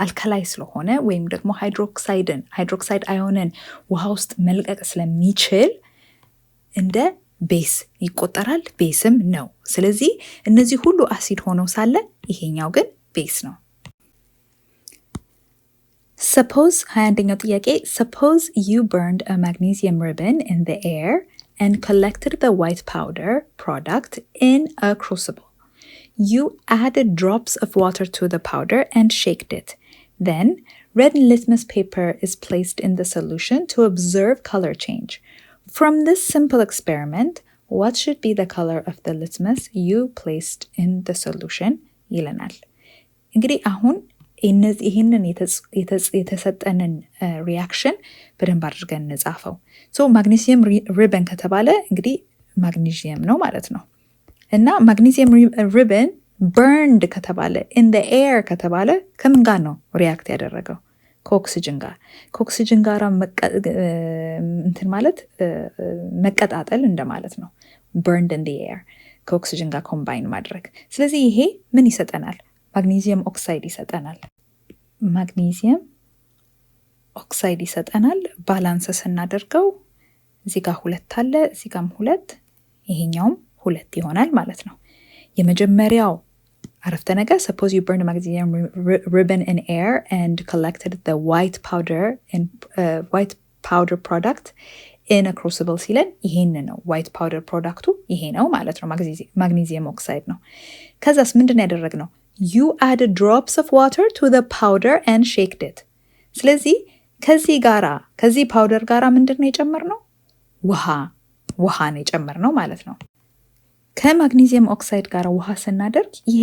አልካላይ ስለሆነ ወይም ደግሞ ሃይድሮክሳይድ አዮንን ውሃ ውስጥ መልቀቅ ስለሚችል እንደ ቤስ ይቆጠራል፣ ቤስም ነው። ስለዚህ እነዚህ ሁሉ አሲድ ሆነው ሳለ ይሄኛው ግን ቤስ ነው። Suppose 21ኛው ጥያቄ suppose you burned a magnesium ribbon in the air and collected the white powder product in a crucible. You added drops of water to the powder and shaked it. Then red litmus paper is placed in the solution to observe color change. From this simple experiment, what should be the color of the litmus you placed in the solution? ይለናል። እንግዲህ አሁን ይህንን የተሰጠንን ሪያክሽን በደንብ አድርገን እንጻፈው። ማግኔዚየም ሪበን ከተባለ እንግዲህ ማግኔዚየም ነው ማለት ነው። እና ማግኔዚየም ሪበን በርንድ ከተባለ in the air ከተባለ ከምን ጋር ነው ሪያክት ያደረገው? ከኦክሲጅን ጋር ማለት መቀጣጠል እንደማለት ነው። burned in the air ከኦክሲጅን ጋር ኮምባይን ማድረግ። ስለዚህ ይሄ ምን ይሰጠናል? ማግኔዚየም ኦክሳይድ ይሰጠናል። ማግኔዚየም ኦክሳይድ ይሰጠናል። ባላንስ ስናደርገው እዚህ ጋር 2 አለ፣ እዚህ ጋርም 2፣ ይሄኛውም 2 ይሆናል ማለት ነው። የመጀመሪያው አረፍተ ነገር suppose you burned a magnesium ribbon in air and collected the white powder product in a crucible ሲለን ይሄን ነው white powder ፕሮዳክቱ ይሄ ነው ማለት ነው። ማግኔዚየም ኦክሳይድ ነው። ከዛስ ምንድን ያደረግነው? You added drops of water to the powder and shaked it. ስለዚህ ከዚህ ፓውደር ጋራ ምንድነው የጨመርነው? ውሃ ነው የጨመርነው ማለት ነው። ከማግኔዚየም ኦክሳይድ ጋራ ውሃ ስናደርግ ይሄ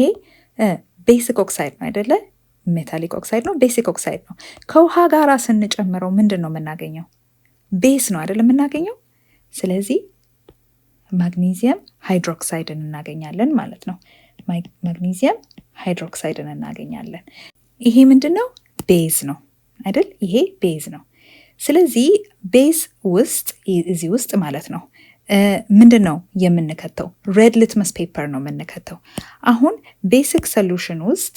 ቤሲክ ኦክሳይድ ነው አይደለ? ሜታሊክ ኦክሳይድ ነው፣ ቤሲክ ኦክሳይድ ነው። ከውሃ ጋራ ስንጨምረው ምንድነው የምናገኘው? ቤስ ነው አይደለ የምናገኘው? ስለዚህ ማግኔዚየም ሃይድሮክሳይድን እናገኛለን ማለት ነው። ማግኔዚየም ሃይድሮክሳይድን እናገኛለን። ይሄ ምንድነው? ቤዝ ነው አይደል? ይሄ ቤዝ ነው። ስለዚህ ቤዝ ውስጥ እዚህ ውስጥ ማለት ነው ምንድነው የምንከተው? ሬድ ሊትመስ ፔፐር ነው የምንከተው። አሁን ቤሲክ ሶሉሽን ውስጥ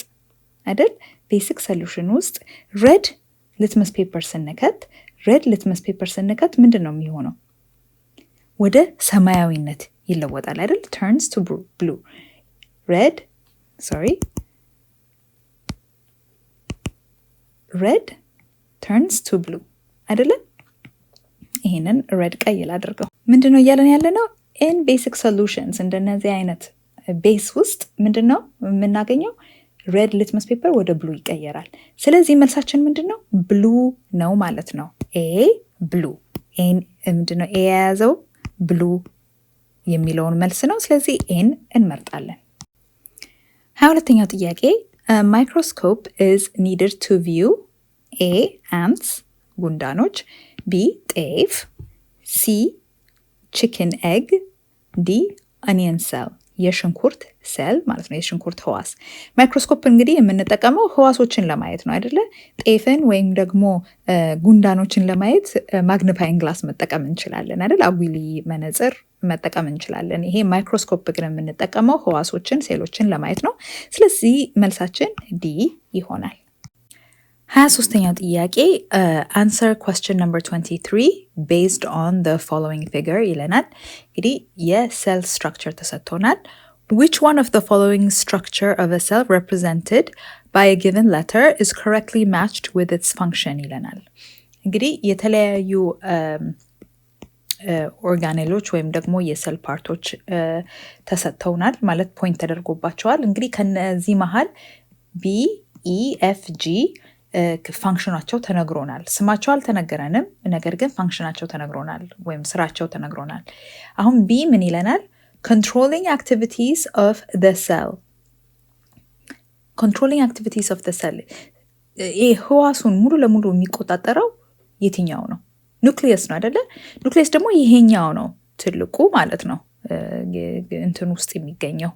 አይደል? ቤሲክ ሶሉሽን ውስጥ ሬድ ሊትመስ ፔፐር ስንከት ምንድነው የሚሆነው? ወደ ሰማያዊነት ይለወጣል አይደል? turns to blue. red turns to blue አይደለ? ይሄንን red ቀይ ላድርገው። ምንድነው እያለን ያለነው? in basic solutions እንደነዚህ አይነት ቤስ ውስጥ ምንድነው የምናገኘው? red litmus paper ወደ blue ይቀየራል። ስለዚህ መልሳችን ምንድነው? blue ነው ማለት ነው። a blue ምንድነው a የያዘው blue የሚለውን መልስ ነው። ስለዚህ ኤን እንመርጣለን። 22ኛው ጥያቄ a microscope is needed to view a ants ጉንዳኖች፣ b ጤፍ፣ c chicken egg፣ d onion cell የሽንኩርት ሴል ማለት ነው፣ የሽንኩርት ህዋስ። ማይክሮስኮፕ እንግዲህ የምንጠቀመው ህዋሶችን ለማየት ነው አይደለ? ጤፍን ወይም ደግሞ ጉንዳኖችን ለማየት ማግኒፋይንግ ግላስ መጠቀም እንችላለን አይደል? አጉሊ መነጽር መጠቀም እንችላለን። ይሄ ማይክሮስኮፕ ግን የምንጠቀመው ህዋሶችን ሴሎችን ለማየት ነው። ስለዚህ መልሳችን ዲ ይሆናል። 23ኛው ጥያቄ answer question number 23 based on the following figure ይለናል። እንግዲህ የሴል ስትራክቸር ተሰጥቶናል። which one of the following structure of a cell represented by a given letter is correctly matched with its function ይለናል። እንግዲህ የተለያዩ ኦርጋኔሎች ወይም ደግሞ የሴል ፓርቶች ተሰጥተውናል ማለት ፖይንት ተደርጎባቸዋል። እንግዲህ ከነዚህ መሃል ቢ ኢ ኤፍ ጂ ፋንክሽናቸው ተነግሮናል። ስማቸው አልተነገረንም፣ ነገር ግን ፋንክሽናቸው ተነግሮናል ወይም ስራቸው ተነግሮናል። አሁን ቢ ምን ይለናል? controlling activities of the cell. controlling activities of the cell ህዋሱን ሙሉ ለሙሉ የሚቆጣጠረው የትኛው ነው? ኑክሊየስ ነው አይደለ? ኑክሊየስ ደግሞ ይሄኛው ነው ትልቁ ማለት ነው። እንትን ውስጥ የሚገኘው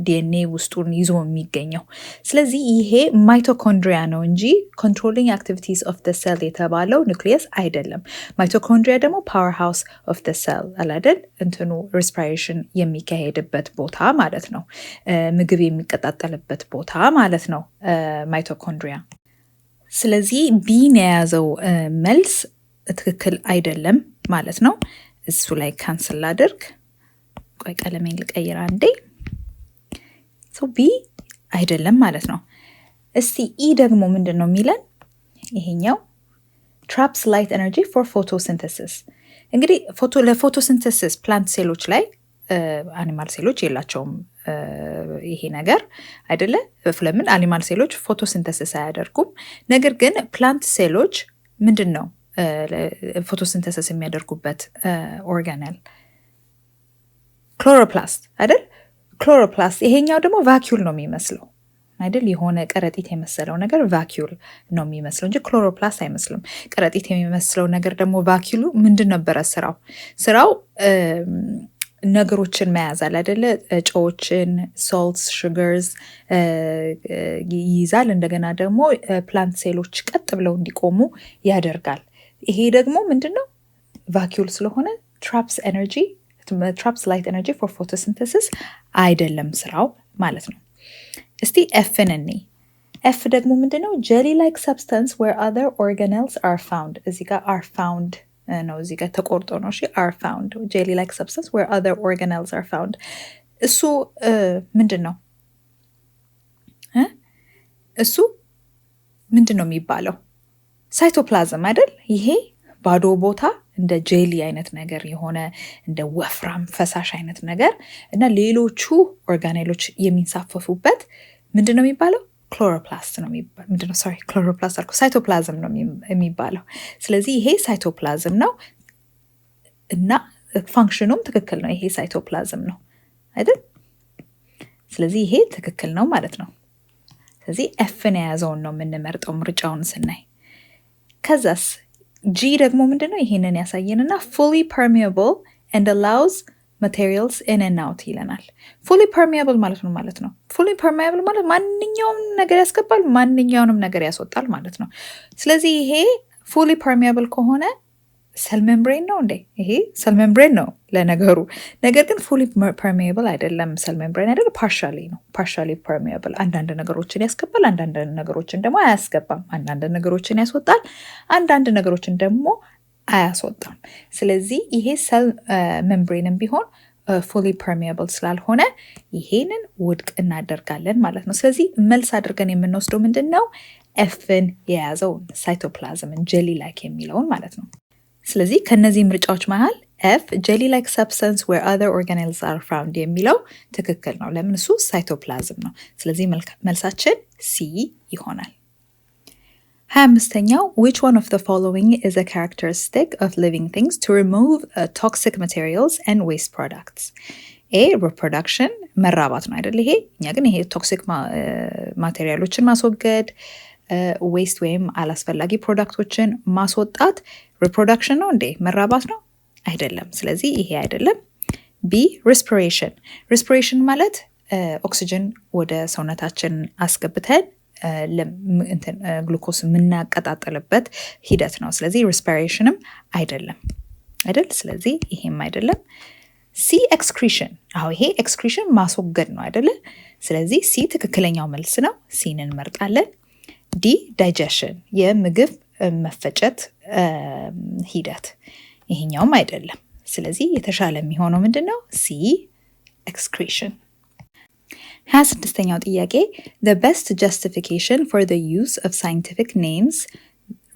ዲኤንኤ ውስጡን ይዞ የሚገኘው። ስለዚህ ይሄ ማይቶኮንድሪያ ነው እንጂ controlling activities of the cell የተባለው ኑክሊየስ አይደለም። ማይቶኮንድሪያ ደግሞ power house of the cell አላደል እንትኑ respiration የሚካሄድበት ቦታ ማለት ነው። ምግብ የሚቀጣጠልበት ቦታ ማለት ነው ማይቶኮንድሪያ። ስለዚህ ቢን የያዘው መልስ ትክክል አይደለም ማለት ነው። እሱ ላይ ካንስል ላድርግ። ቆይ ቀለሜን ልቀይር አንዴ። ቢ አይደለም ማለት ነው። እስቲ ኢ ደግሞ ምንድን ነው የሚለን? ይሄኛው traps light energy for photosynthesis። እንግዲህ ለፎቶሲንተሲስ ፕላንት ሴሎች ላይ አኒማል ሴሎች የላቸውም ይሄ ነገር አይደለ? ለምን አኒማል ሴሎች ፎቶሲንተሲስ አያደርጉም። ነገር ግን ፕላንት ሴሎች ምንድን ነው ፎቶሲንተሲስ የሚያደርጉበት ኦርጋኔል? ክሎሮፕላስት አይደል? ክሎሮፕላስት። ይሄኛው ደግሞ ቫኪዩል ነው የሚመስለው አይደል? የሆነ ከረጢት የመሰለው ነገር ቫኪዩል ነው የሚመስለው እንጂ ክሎሮፕላስት አይመስልም። ከረጢት የሚመስለው ነገር ደግሞ ቫኪዩሉ ምንድን ነበረ ስራው ነገሮችን መያዝ አለ አይደለ? ጨዎችን፣ ሶልትስ፣ ሹገርስ ይይዛል። እንደገና ደግሞ ፕላንት ሴሎች ቀጥ ብለው እንዲቆሙ ያደርጋል። ይሄ ደግሞ ምንድነው? ቫኪዩል ስለሆነ traps light energy for photosynthesis አይደለም ስራው ማለት ነው። እስቲ ኤፍን እኔ ኤፍ ደግሞ ምንድነው? jelly like substance where other organelles are found። እዚህ ጋር are found ነው፣ እዚህ ጋር ተቆርጦ ነው። እሺ are found jelly like substance where other organelles are found። እሱ ምንድነው? እሱ ምንድነው የሚባለው? ሳይቶፕላዝም አይደል? ይሄ ባዶ ቦታ እንደ ጄሊ አይነት ነገር የሆነ እንደ ወፍራም ፈሳሽ አይነት ነገር እና ሌሎቹ ኦርጋኔሎች የሚንሳፈፉበት ምንድን ነው የሚባለው? ክሎሮፕላስት ነው የሚባለው። ምንድነው? ሶሪ ክሎሮፕላስት አልኩ፣ ሳይቶፕላዝም ነው የሚባለው። ስለዚህ ይሄ ሳይቶፕላዝም ነው እና ፋንክሽኑም ትክክል ነው። ይሄ ሳይቶፕላዝም ነው አይደል? ስለዚህ ይሄ ትክክል ነው ማለት ነው። ስለዚህ ኤፍን የያዘውን ነው የምንመርጠው ምርጫውን ስናይ። ከዛስ ጂ ደግሞ ምንድነው? ይሄንን ያሳየንና fully permeable and allows materials in and out ይለናል። fully permeable ማለት ነው ማለት ነው። fully permeable ማለት ማንኛውም ነገር ያስገባል፣ ማንኛውንም ነገር ያስወጣል ማለት ነው። ስለዚህ ይሄ fully permeable ከሆነ ሰል ሜምብሬን ነው እንዴ? ይሄ ሰል ሜምብሬን ነው ለነገሩ። ነገር ግን fully permeable አይደለም፣ ሰል ሜምብሬን አይደለም፣ partially ነው። partially permeable አንዳንድ ነገሮችን ያስገባል፣ አንዳንድ ነገሮችን ደግሞ አያስገባም። አንዳንድ ነገሮችን ያስወጣል፣ አንዳንድ ነገሮችን ደግሞ አያስወጣም። ስለዚህ ይሄ ሰል ሜምብሬንም ቢሆን fully permeable ስላልሆነ ይሄንን ውድቅ እናደርጋለን ማለት ነው። ስለዚህ መልስ አድርገን የምንወስደው ምንድን ነው? ኤፍን የያዘውን ሳይቶፕላዝምን ጄሊ ላይክ የሚለውን ማለት ነው። ስለዚህ ከነዚህ ምርጫዎች መሃል ኤፍ jelly like substance where other organelles are found የሚለው ትክክል ነው። ለምን? እሱ ሳይቶፕላዝም ነው። ስለዚህ መልሳችን ሲ ይሆናል። 25ኛው which one of the following is a characteristic of living things to remove toxic materials and waste products? A reproduction መራባት ነው አይደል? ይሄ እኛ ግን ይሄ ቶክሲክ ማቴሪያሎችን ማስወገድ፣ ዌስት ወይም አላስፈላጊ ፕሮዳክቶችን ማስወጣት ሪፕሮዳክሽን ነው እንዴ? መራባት ነው አይደለም። ስለዚህ ይሄ አይደለም። ቢ ሪስፒሬሽን ማለት ኦክሲጅን ወደ ሰውነታችን አስገብተን ግሉኮስ የምናቀጣጥልበት ሂደት ነው። ስለዚህ ሪስፒሬሽንም አይደለም አይደል? ስለዚህ ይሄም አይደለም። ሲ ኤክስክሪሽን። ይሄ ኤክስክሪሽን ማስወገድ ነው አይደለ? ስለዚህ ሲ ትክክለኛው መልስ ነው። ሲን እንመርጣለን። ዲ ዳይጀሽን፣ የምግብ መፈጨት ሂደት፣ ይሄኛውም አይደለም። ስለዚህ የተሻለ የሚሆነው ምንድን ነው? ሲ ኤክስክሪሽን። 26ኛው ጥያቄ the best justification for the use of scientific names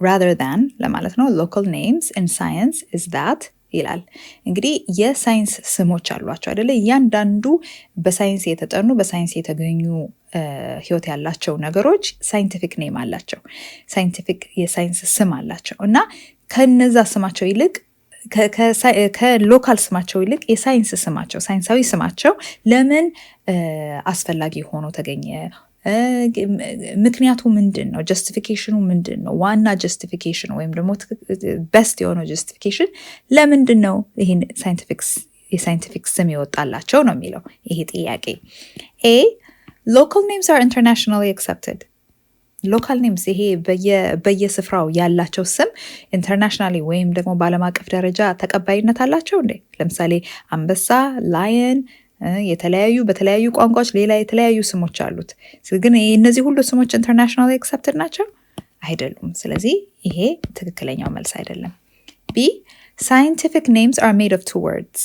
rather than ለማለት ነው local names in science is that ይላል። እንግዲህ የሳይንስ ስሞች አሏቸው አይደለ? እያንዳንዱ በሳይንስ የተጠኑ በሳይንስ የተገኙ ህይወት ያላቸው ነገሮች ሳይንቲፊክ ኔም አላቸው፣ ሳይንቲፊክ የሳይንስ ስም አላቸው እና ከነዛ ስማቸው ይልቅ ከሎካል ስማቸው ይልቅ የሳይንስ ስማቸው ሳይንሳዊ ስማቸው ለምን አስፈላጊ ሆኖ ተገኘ? ምክንያቱ ምንድን ነው? ጀስቲፊኬሽኑ ምንድን ነው? ዋና ጀስቲፊኬሽን ወይም ደግሞ ቤስት የሆነው ጀስቲፊኬሽን ለምንድን ነው ይህን የሳይንቲፊክ ስም ይወጣላቸው ነው የሚለው ይሄ ጥያቄ። ኤ local names are internationally accepted። ሎካል ኔምስ ይሄ በየስፍራው ያላቸው ስም ኢንተርናሽናሊ ወይም ደግሞ በዓለም አቀፍ ደረጃ ተቀባይነት አላቸው እንዴ? ለምሳሌ አንበሳ፣ ላየን፣ በተለያዩ ቋንቋዎች ሌላ የተለያዩ ስሞች አሉት። ግን እነዚህ ሁሉ ስሞች ኢንተርናሽናሊ አክሰፕትድ ናቸው? አይደሉም። ስለዚህ ይሄ ትክክለኛው መልስ አይደለም። ቢ ሳይንቲፊክ ኔምስ are made of two words።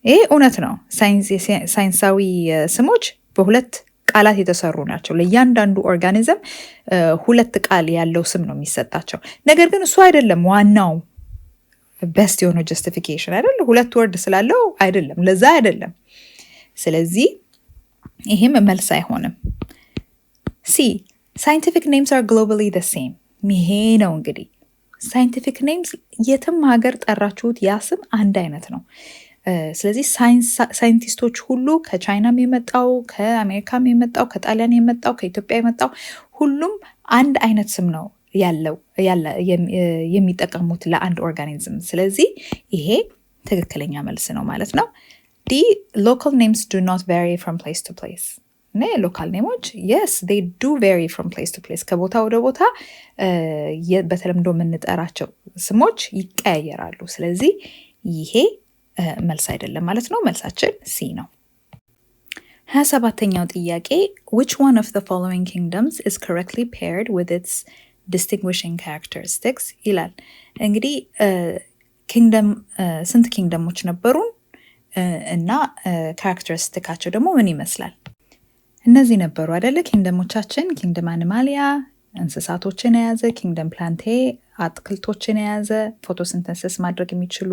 ይሄ እውነት ነው። ሳይንሳዊ ስሞች በሁለት ቃላት የተሰሩ ናቸው። ለእያንዳንዱ ኦርጋኒዝም ሁለት ቃል ያለው ስም ነው የሚሰጣቸው። ነገር ግን እሱ አይደለም ዋናው ቤስት የሆነው ጀስቲፊኬሽን አይደለ? ሁለት ወርድ ስላለው አይደለም፣ ለዛ አይደለም። ስለዚህ ይሄም መልስ አይሆንም። ሲ ሳይንቲፊክ ኔምስ are globally the same። ይሄ ነው እንግዲህ ሳይንቲፊክ ኔምስ የትም ሀገር ጠራችሁት ያ ስም አንድ አይነት ነው። ስለዚህ ሳይንቲስቶች ሁሉ ከቻይናም የመጣው ከአሜሪካም የመጣው ከጣሊያን የመጣው ከኢትዮጵያ የመጣው ሁሉም አንድ አይነት ስም ነው የሚጠቀሙት ለአንድ ኦርጋኒዝም። ስለዚህ ይሄ ትክክለኛ መልስ ነው ማለት ነው። ዲ local names do not vary from place to place። ሎካል ኔሞች yes they do vary from place to place። ከቦታ ወደ ቦታ በተለምዶ የምንጠራቸው ስሞች ይቀያየራሉ። ስለዚህ ይሄ መልስ አይደለም ማለት ነው። መልሳችን ሲ ነው። 27ኛው ጥያቄ which one of the following kingdoms is correctly paired with its distinguishing characteristics ይላል። እንግዲህ ኪንግደም ስንት ኪንግደሞች ነበሩን እና ካራክተሪስቲካቸው ደግሞ ምን ይመስላል? እነዚህ ነበሩ አይደለ? ኪንግደሞቻችን ኪንግደም አኒማሊያ እንስሳቶችን የያዘ፣ ኪንግደም ፕላንቴ አትክልቶችን የያዘ ፎቶሲንተሲስ ማድረግ የሚችሉ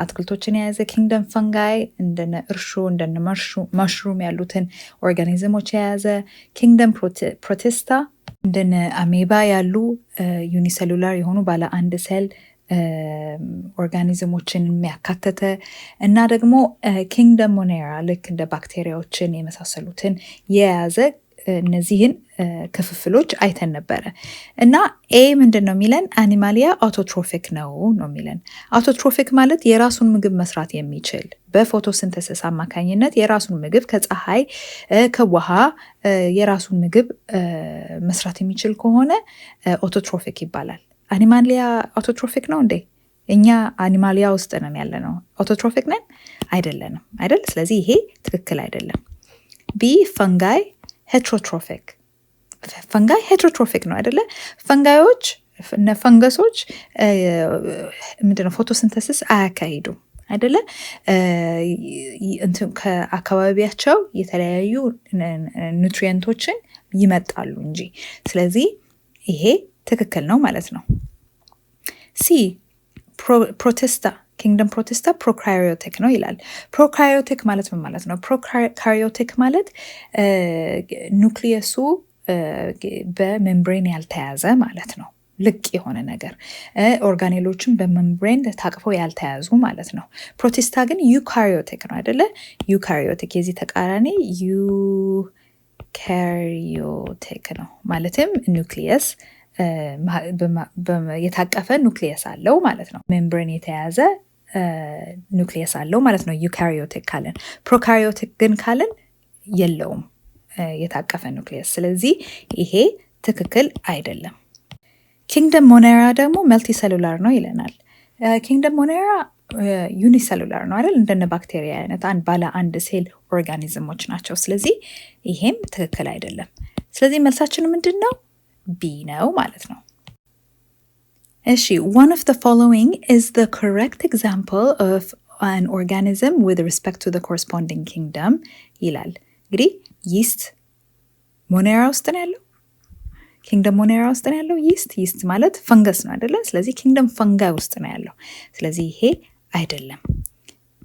አትክልቶችን የያዘ፣ ኪንግደም ፈንጋይ እንደነ እርሾ እንደነ መሽሩም ያሉትን ኦርጋኒዝሞች የያዘ፣ ኪንግደም ፕሮቲስታ እንደነ አሜባ ያሉ ዩኒሴሉላር የሆኑ ባለ አንድ ሴል ኦርጋኒዝሞችን የሚያካተተ እና ደግሞ ኪንግደም ሞኔራ ልክ እንደ ባክቴሪያዎችን የመሳሰሉትን የያዘ እነዚህን ክፍፍሎች አይተን ነበረ እና ኤ ምንድን ነው የሚለን? አኒማሊያ አውቶትሮፊክ ነው የሚለን። አውቶትሮፊክ ማለት የራሱን ምግብ መስራት የሚችል በፎቶሲንተሲስ አማካኝነት የራሱን ምግብ ከፀሐይ ከውሃ የራሱን ምግብ መስራት የሚችል ከሆነ አውቶትሮፊክ ይባላል። አኒማሊያ አውቶትሮፊክ ነው እንዴ? እኛ አኒማሊያ ውስጥ ነን ያለ ነው። አውቶትሮፊክ ነን አይደለንም አይደል? ስለዚህ ይሄ ትክክል አይደለም። ቢ ፈንጋይ ሄትሮትሮፊክ። ፈንጋይ ሄትሮትሮፊክ ነው አይደለ? ፈንጋዮች ፈንገሶች ምንድነው ፎቶሲንተሲስ አያካሂዱም አይደለ? ከአካባቢያቸው የተለያዩ ኑትሪየንቶችን ይመጣሉ እንጂ። ስለዚህ ይሄ ትክክል ነው ማለት ነው። ሲ ፕሮቲስታ ኪንግደም ፕሮቲስታ ፕሮካሪዮቲክ ነው ይላል። ፕሮካሪዮቲክ ማለት ምን ማለት ነው? ፕሮካሪዮቲክ ማለት ኑክሊየሱ በሜምብሬን ያልተያዘ ማለት ነው። ልቅ የሆነ ነገር ኦርጋኔሎችን በሜምብሬን ታቅፈው ያልተያዙ ማለት ነው። ፕሮቲስታ ግን ዩካሪዮቲክ ነው አይደለ? ዩካሪዮቲክ የዚህ ተቃራኒ ዩካሪዮቲክ ነው። ማለትም ኒውክሊየስ የታቀፈ ኑክሊየስ አለው ማለት ነው። ሜምብሬን የተያዘ ኑክሊየስ አለው ማለት ነው ዩካሪዮቲክ ካልን። ፕሮካሪዮቲክ ግን ካልን የለውም የታቀፈ ኑክሊየስ። ስለዚህ ይሄ ትክክል አይደለም። ኪንግደም ሞኔራ ደግሞ መልቲ ሴሉላር ነው ይለናል። ኪንግደም ሞኔራ ዩኒሰሉላር ነው አይደል? እንደነ ባክቴሪያ አይነት ባለ አንድ ሴል ኦርጋኒዝሞች ናቸው። ስለዚህ ይሄም ትክክል አይደለም። ስለዚህ መልሳችን ምንድን ነው? ቢ ነው ማለት ነው። እሺ one of the following is the correct example of an organism with respect to the corresponding kingdom ይላል። እንግዲህ ይስት ሞኔራ ውስጥ ነው ያለው። ኪንግደም ሞኔራ ውስጥ ነው ያለው ይስት ማለት ፈንገስ ነው አይደለ? ስለዚህ ኪንግደም ፈንጋይ ውስጥ ነው ያለው። ስለዚህ ይሄ አይደለም።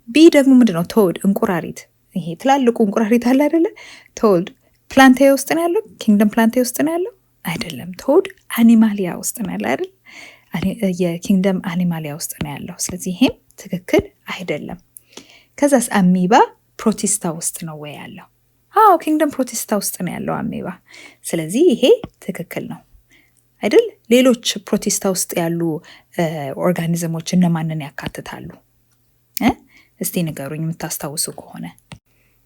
ቢ ደግሞ ምንድነው? ቶድ እንቁራሪት። ይሄ ትላልቁ እንቁራሪት አለ አይደለ? ቶድ ፕላንቴ ውስጥ ነው ያለው። ኪንግደም ፕላንቴ ውስጥ ነው ያለው አይደለም። ቶድ አኒማሊያ ውስጥ ነው ያለው አይደል? የኪንግደም አኒማሊያ ውስጥ ነው ያለው። ስለዚህ ይሄም ትክክል አይደለም። ከዛስ አሚባ ፕሮቲስታ ውስጥ ነው ወይ ያለው? አዎ ኪንግደም ፕሮቲስታ ውስጥ ነው ያለው አሚባ። ስለዚህ ይሄ ትክክል ነው አይደል? ሌሎች ፕሮቲስታ ውስጥ ያሉ ኦርጋኒዝሞች እነማንን ያካትታሉ? እስቲ ንገሩኝ የምታስታውሱ ከሆነ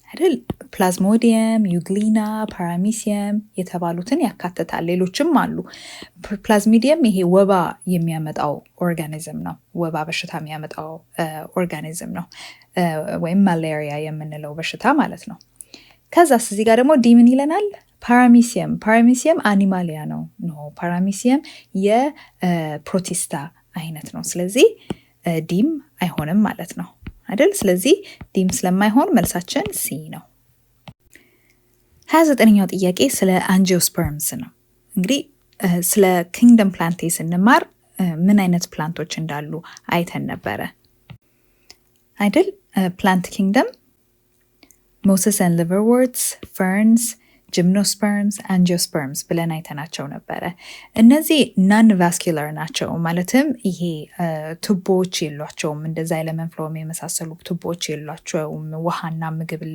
አይደል? ፕላዝሞዲየም፣ ዩግሊና፣ ፓራሚሲየም የተባሉትን ያካትታል። ሌሎችም አሉ። ፕላዝሚዲየም ይሄ ወባ የሚያመጣው ኦርጋኒዝም ነው። ወባ በሽታ የሚያመጣው ኦርጋኒዝም ነው፣ ወይም ማላሪያ የምንለው በሽታ ማለት ነው። ከዛስ እዚህ ጋር ደግሞ ዲ ምን ይለናል? ፓራሚሲየም አኒማሊያ ነው። ፓራሚሲየም የፕሮቲስታ አይነት ነው። ስለዚህ ዲም አይሆንም ማለት ነው አይደል? ስለዚህ ዲም ስለማይሆን መልሳችን ሲ ነው። 29ኛው ጥያቄ ስለ አንጂኦስፐርምስ ነው። እንግዲህ ስለ ኪንግደም ፕላንቴ ስንማር ምን አይነት ፕላንቶች እንዳሉ አይተን ነበረ አይደል? ፕላንት ኪንግደም ሞሰስ ኤንድ ሊቨርወርትስ፣ ፈርንስ፣ ጂምኖስፐርምስ፣ አንጂኦስፐርምስ ብለን አይተናቸው ነበረ። እነዚህ ናን ቫስኩላር ናቸው። ማለትም ይሄ ቱቦዎች የሏቸውም። እንደ ዛይለም ፍሎም የመሳሰሉ ቱቦዎች የሏቸውም ውሃና ምግብን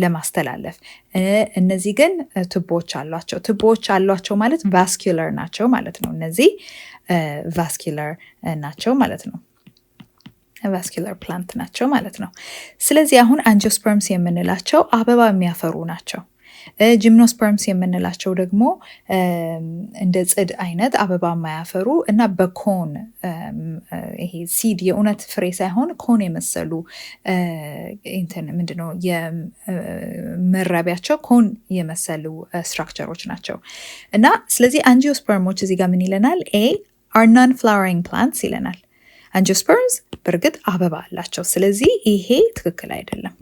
ለማስተላለፍ። እነዚህ ግን ቱቦዎች አሏቸው። ቱቦዎች አሏቸው ማለት ቫስኩላር ናቸው ማለት ነው። እነዚህ ቫስኩላር ናቸው ማለት ነው። ቫስኩላር ፕላንት ናቸው ማለት ነው። ስለዚህ አሁን አንጂኦስፐርምስ የምንላቸው አበባ የሚያፈሩ ናቸው። ጂምኖስፐርምስ የምንላቸው ደግሞ እንደ ጽድ አይነት አበባ የማያፈሩ እና በኮን ይሄ ሲድ የእውነት ፍሬ ሳይሆን ኮን የመሰሉ ምንድነው የመራቢያቸው ኮን የመሰሉ ስትራክቸሮች ናቸው። እና ስለዚህ አንጂኦስፐርሞች እዚህ ጋር ምን ይለናል? ኤ are non-flowering plants ይለናል። አንጂኦስፐርምስ በእርግጥ አበባ አላቸው። ስለዚህ ይሄ ትክክል አይደለም።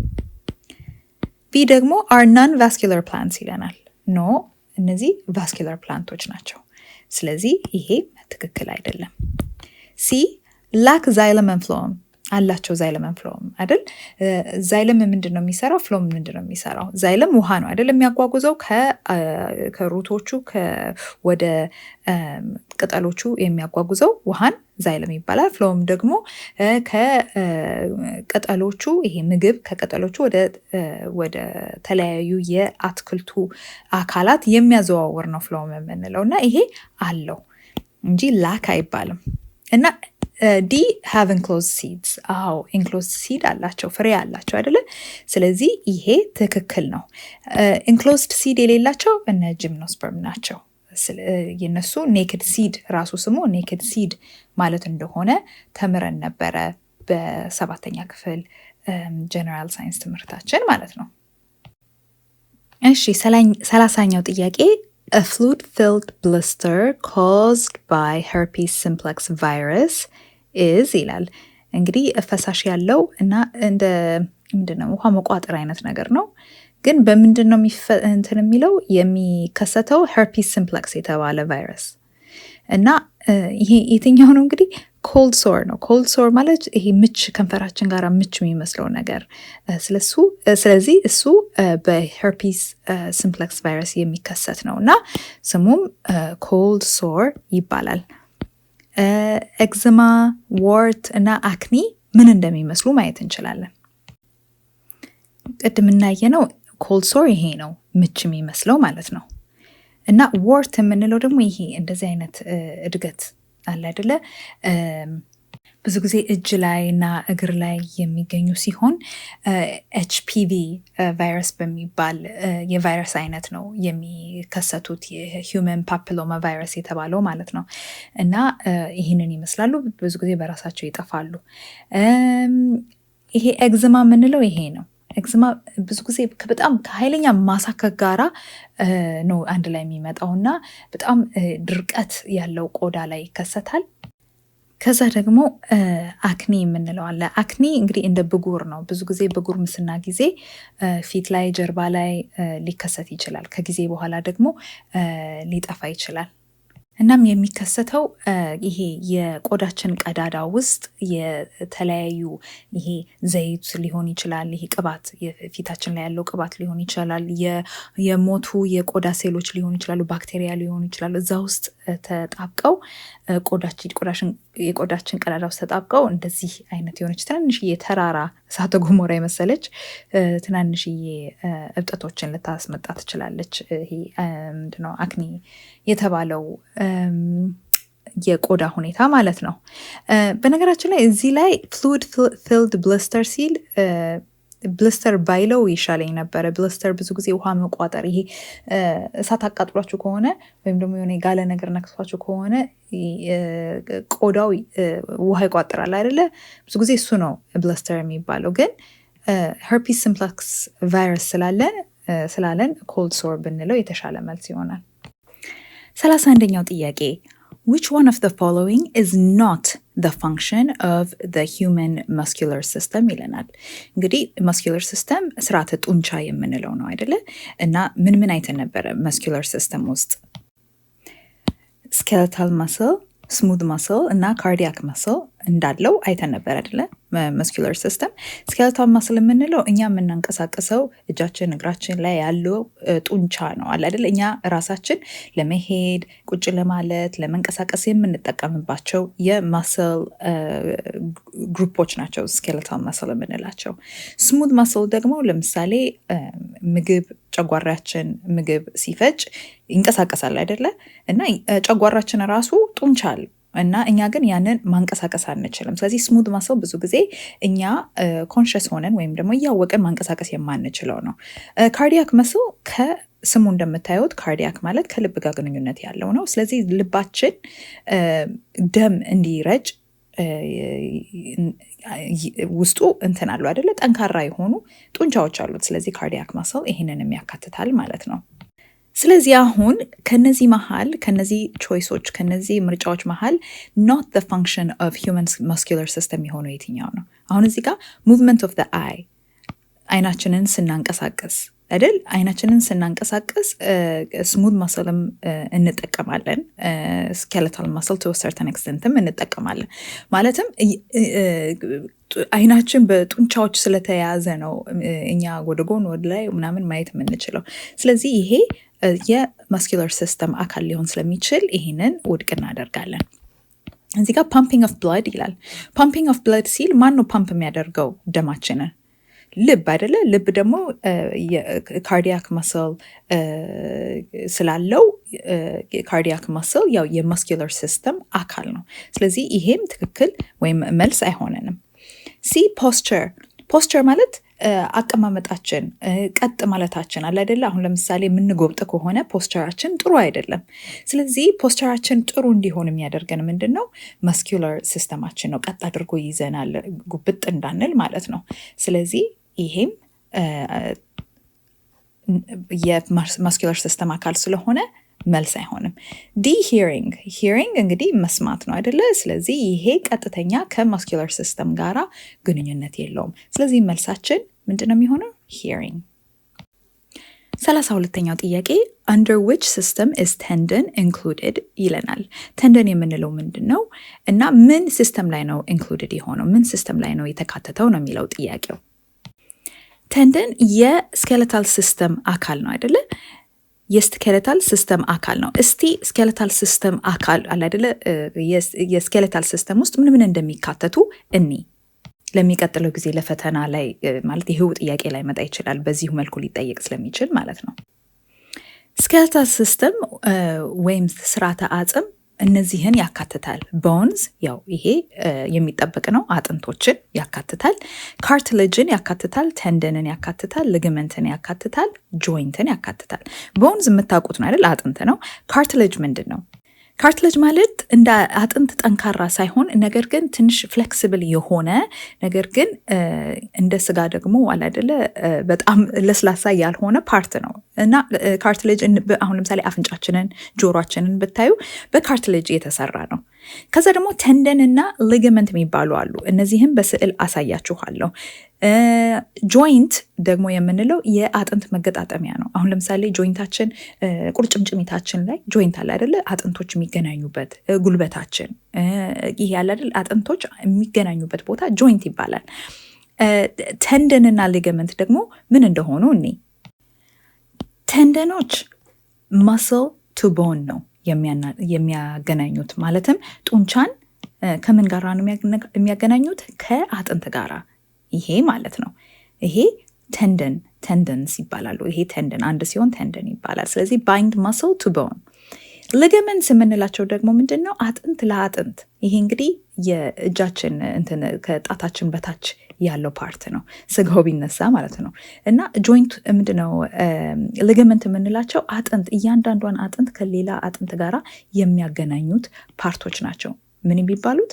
ቢ ደግሞ are non-vascular plants ይለናል። ኖ እነዚህ ቫስኩላር ፕላንቶች ናቸው። ስለዚህ ይሄ ትክክል አይደለም። ሲ lack xylem and phloem አላቸው። ዛይለም ፍሎም አይደል? ዛይለም ምንድን ነው የሚሰራው? ፍሎም ምንድን ነው የሚሰራው? ዛይለም ውሃ ነው አይደል የሚያጓጉዘው ከሩቶቹ ወደ ቅጠሎቹ የሚያጓጉዘው ውሃን ዛይለም ይባላል። ፍሎም ደግሞ ከቅጠሎቹ ይሄ ምግብ ከቅጠሎቹ ወደ ተለያዩ የአትክልቱ አካላት የሚያዘዋውር ነው ፍሎም የምንለው እና ይሄ አለው እንጂ ላክ አይባልም። እና ዲ have enclosed seeds አዎ enclosed seed አላቸው ፍሬ አላቸው አይደለ? ስለዚህ ይሄ ትክክል ነው። enclosed seed የሌላቸው እነ ጂምኖስፐርም ናቸው። የነሱ ኔክድ ሲድ ራሱ ስሙ ኔክድ ሲድ ማለት እንደሆነ ተምረን ነበረ በ7ኛ ክፍል ጀነራል ሳይንስ ትምህርታችን ማለት ነው። እሺ 30ኛው ጥያቄ A fluid-filled blister caused by herpes simplex virus is ይላል። እንግዲህ ፈሳሽ ያለው እና እንደ ምንድነው ውሃ መቋጠር አይነት ነገር ነው። ግን በምንድነው እንትን የሚለው የሚከሰተው herpes simplex የተባለ ቫይረስ እና ይሄ የትኛው ነው? እንግዲህ ኮልድ ሶር ነው። ኮልድ ሶር ማለት ይሄ ምች ከንፈራችን ጋር ምች የሚመስለው ነገር ስለዚህ እሱ በሄርፒስ ሲምፕሌክስ ቫይረስ የሚከሰት ነው እና ስሙም ኮልድ ሶር ይባላል። ኤግዜማ፣ ዋርት እና አክኒ ምን እንደሚመስሉ ማየት እንችላለን። ቅድም እናየነው ኮልድ ሶር ይሄ ነው ምች የሚመስለው ማለት ነው። እና ዋርት የምንለው ደግሞ ይሄ እንደዚህ አይነት እድገት አለ አይደለ? ብዙ ጊዜ እጅ ላይ እና እግር ላይ የሚገኙ ሲሆን ኤችፒቪ ቫይረስ በሚባል የቫይረስ አይነት ነው የሚከሰቱት፣ የሂውመን ፓፒሎማ ቫይረስ የተባለው ማለት ነው። እና ይህንን ይመስላሉ። ብዙ ጊዜ በራሳቸው ይጠፋሉ። ይሄ ኤግዝማ የምንለው ይሄ ነው። ኤግዝማ ብዙ ጊዜ በጣም ከኃይለኛ ማሳከክ ጋራ ነው አንድ ላይ የሚመጣው እና በጣም ድርቀት ያለው ቆዳ ላይ ይከሰታል። ከዛ ደግሞ አክኒ የምንለው አለ። አክኒ እንግዲህ እንደ ብጉር ነው። ብዙ ጊዜ በጉርምስና ጊዜ ፊት ላይ፣ ጀርባ ላይ ሊከሰት ይችላል። ከጊዜ በኋላ ደግሞ ሊጠፋ ይችላል። እናም የሚከሰተው ይሄ የቆዳችን ቀዳዳ ውስጥ የተለያዩ ይሄ ዘይት ሊሆን ይችላል፣ ይሄ ቅባት ፊታችን ላይ ያለው ቅባት ሊሆን ይችላል፣ የሞቱ የቆዳ ሴሎች ሊሆኑ ይችላሉ፣ ባክቴሪያ ሊሆኑ ይችላሉ። እዛ ውስጥ ተጣብቀው የቆዳችን ቀዳዳ ውስጥ ተጣብቀው እንደዚህ አይነት የሆነች ትናንሽዬ ተራራ እሳተ ገሞራ የመሰለች ትናንሽዬ እብጠቶችን ልታስመጣ ትችላለች። ይሄ ምንድነው አክኒ የተባለው የቆዳ ሁኔታ ማለት ነው። በነገራችን ላይ እዚህ ላይ ፍሉድ ፊልድ ብሊስተር ሲል ብሊስተር ባይለው ይሻለኝ ነበረ። ብሊስተር ብዙ ጊዜ ውሃ መቋጠር፣ ይሄ እሳት አቃጥሏችሁ ከሆነ ወይም ደግሞ የሆነ የጋለ ነገር ነክቷችሁ ከሆነ ቆዳው ውሃ ይቋጥራል አይደለ? ብዙ ጊዜ እሱ ነው ብሊስተር የሚባለው። ግን ሄርፒስ ሲምፕሌክስ ቫይረስ ስላለን ኮልድ ሶር ብንለው የተሻለ መልስ ይሆናል። 31ኛው ጥያቄ which one of the following is not the function of the human muscular system ይለናል። እንግዲህ muscular system ስርዓተ ጡንቻ የምንለው ነው አይደለ? እና ምን አይተን ነበረ muscular system ውስጥ? skeletal muscle፣ smooth muscle እና cardiac muscle እንዳለው አይተን ነበር አይደለ? muscular system skeletal muscle የምንለው እኛ የምናንቀሳቀሰው እጃችን እግራችን ላይ ያለው ጡንቻ ነው አለ አይደለ? እኛ ራሳችን ለመሄድ ቁጭ ለማለት ለመንቀሳቀስ የምንጠቀምባቸው የማስል ግሩፖች ናቸው skeletal muscle የምንላቸው። smooth muscle ደግሞ ለምሳሌ ጨጓራችን ምግብ ሲፈጭ ይንቀሳቀሳል አይደለ? እና ጨጓራችን ራሱ ጡንቻ አለው እና እኛ ግን ያንን ማንቀሳቀስ አንችልም። ስለዚህ ስሙዝ ማስል ብዙ ጊዜ እኛ ኮንሽስ ሆነን ወይም ደግሞ እያወቅን ማንቀሳቀስ የማንችለው ነው። ካርዲያክ መስል ከስሙ እንደምታዩት ካርዲያክ ማለት ከልብ ጋር ግንኙነት ያለው ነው። ስለዚህ ልባችን ደም እንዲረጭ ውስጡ እንትን አሉ አይደለ? ጠንካራ የሆኑ ጡንቻዎች አሉት። ስለዚህ ካርዲያክ መስል ይህንን ያካትታል ማለት ነው። ስለዚህ አሁን ከነዚህ ቾይሶች ከነዚህ ምርጫዎች መሃል not the function of human muscular system የሆነው የትኛው ነው? አሁን እዚህ ጋር movement of the eye አይናችንን ስናንቀሳቀስ አይደል? አይናችንን ስናንቀሳቀስ smooth muscleም እንጠቀማለን፣ skeletal muscle to a certain extentም እንጠቀማለን። ማለትም አይናችን በጡንቻዎች ስለተያዘ ነው እኛ ወደ ጎን ወደ ላይ ምናምን ማየት የምንችለው። ስለዚህ ይሄ የማስኩላር ሲስተም አካል ሊሆን ስለሚችል ይህንን ውድቅ እናደርጋለን። እዚህ ጋር ፓምፒንግ ኦፍ ብለድ ይላል። ፓምፒንግ ኦፍ ብለድ ሲል ማን ነው ፓምፕ የሚያደርገው ደማችንን? ልብ አይደለ? ልብ ደግሞ ካርዲያክ መስል ስላለው ካርዲያክ መስል ያው የማስኩላር ሲስተም አካል ነው። ስለዚህ ይሄም ትክክል ወይም መልስ አይሆነንም። ሲ ፖስቸር ማለት አቀማመጣችን ቀጥ ማለታችን አለ አይደለ? አሁን ለምሳሌ የምንጎብጥ ከሆነ ፖስቸራችን ጥሩ አይደለም። ስለዚህ ፖስቸራችን ጥሩ እንዲሆን የሚያደርገን ምንድን ነው? ማስኩላር ሲስተማችን ነው። ቀጥ አድርጎ ይዘናል፣ ጉብጥ እንዳንል ማለት ነው። ስለዚህ ይሄም የማስኩላር ሲስተም አካል ስለሆነ መልስ አይሆንም። ዲ ሂሪንግ እንግዲህ መስማት ነው አይደለ? ስለዚህ ይሄ ቀጥተኛ ከማስኩላር ሲስተም ጋራ ግንኙነት የለውም። ስለዚህ መልሳችን ምንድን ነው የሚሆነው? ሂሪንግ። 32ኛው ጥያቄ under which system is tendon included ይለናል። ተንደን የምንለው ምንድን ነው እና ምን ሲስተም ላይ ነው included የሆነው? ምን ሲስተም ላይ ነው የተካተተው ነው የሚለው ጥያቄው። ተንደን የስኬለታል ሲስተም አካል ነው አይደለ? የስኬለታል ሲስተም አካል ነው። እስቲ ስኬለታል ሲስተም አካል አለ አይደለ? የስኬለታል ሲስተም ውስጥ ምን እንደሚካተቱ ለሚቀጥለው ጊዜ ለፈተና ላይ ማለት ይሄው ጥያቄ ላይ መጣ ይችላል። በዚሁ መልኩ ሊጠየቅ ስለሚችል ማለት ነው። ስኬለታል ሲስተም ወይም ስርዓተ አጽም እነዚህን ያካትታል። ቦንስ ያው ይሄ የሚጠበቅ ነው፣ አጥንቶችን ያካትታል። ካርትሌጅን ያካትታል፣ ቴንደንን ያካትታል፣ ሊግመንትን ያካትታል፣ ጆይንትን ያካትታል። ቦንስ የምታውቁት ነው አይደል? አጥንት ነው። ካርትሌጅ ምንድን ነው? ካርትሌጅ ማለት እንደ አጥንት ጠንካራ ሳይሆን ነገር ግን ትንሽ ፍሌክሲብል የሆነ ነገር ግን እንደ ስጋ ደግሞ አለ አይደለ በጣም ለስላሳ ያልሆነ ፓርት ነው እና ካርትሌጅ አሁን ለምሳሌ አፍንጫችንን ጆሮአችንን ብታዩ በካርትሌጅ የተሰራ ነው። ከዛ ደግሞ ቴንደን እና ሊግመንት የሚባሉ አሉ። እነዚህም በስዕል አሳያችኋለሁ። ጆይንት ደግሞ የምንለው የአጥንት መገጣጠሚያ ነው። አሁን ለምሳሌ ጆይንታችን ቁርጭምጭሚታችን ላይ ጆይንት አለ አይደለ? አጥንቶች የሚገናኙበት ጉልበታችን ይሄ ያለ አይደል? አጥንቶች የሚገናኙበት ቦታ ጆይንት ይባላል። ቴንደን እና ሊገመንት ደግሞ ምን እንደሆኑ እኔ ቴንደኖች መስል ቱ ቦን ነው የሚያገናኙት። ማለትም ጡንቻን ከምን ጋራ ነው የሚያገናኙት? ከአጥንት ጋራ። ይሄ ማለት ነው። ይሄ ቴንደንስ ይባላሉ። ይሄ ቴንደን አንድ ሲሆን ቴንደን ይባላል። ስለዚህ ባይንድ መስል ቱ ቦን። ሊገመንትስ የምንላቸው ደግሞ ምንድን ነው? አጥንት ለአጥንት። ይሄ እንግዲህ የእጃችን እንትን ከጣታችን በታች ያለው ፓርት ነው፣ ስጋው ቢነሳ ማለት ነው። እና ጆይንት ምንድነው? ሊገመንት የምንላቸው አጥንት እያንዳንዷን አጥንት ከሌላ አጥንት ጋራ የሚያገናኙት ፓርቶች ናቸው። ምን የሚባሉት?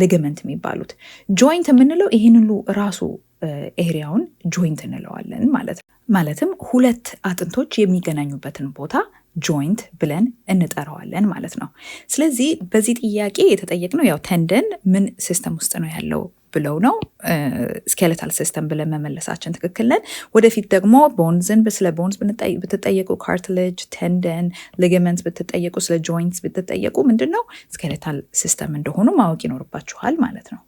ሊገመንት የሚባሉት። ጆይንት የምንለው ይህን ሁሉ ራሱ ኤሪያውን ጆይንት እንለዋለን ማለት ነው። ማለትም ሁለት አጥንቶች የሚገናኙበትን ቦታ ጆይንት ብለን እንጠራዋለን ማለት ነው። ስለዚህ በዚህ ጥያቄ የተጠየቅነው ያው ቴንደን ምን ሲስተም ውስጥ ነው ያለው ብለው ነው። ስኬለታል ሲስተም ብለን መመለሳችን ትክክል ነን። ወደፊት ደግሞ ቦንዝን ስለ ቦንዝ ብትጠየቁ፣ ካርትሌጅ፣ ቴንደን፣ ሊገመንት ብትጠየቁ፣ ስለ ጆይንትስ ብትጠየቁ ምንድን ነው ስኬለታል ሲስተም እንደሆኑ ማወቅ ይኖርባችኋል ማለት ነው።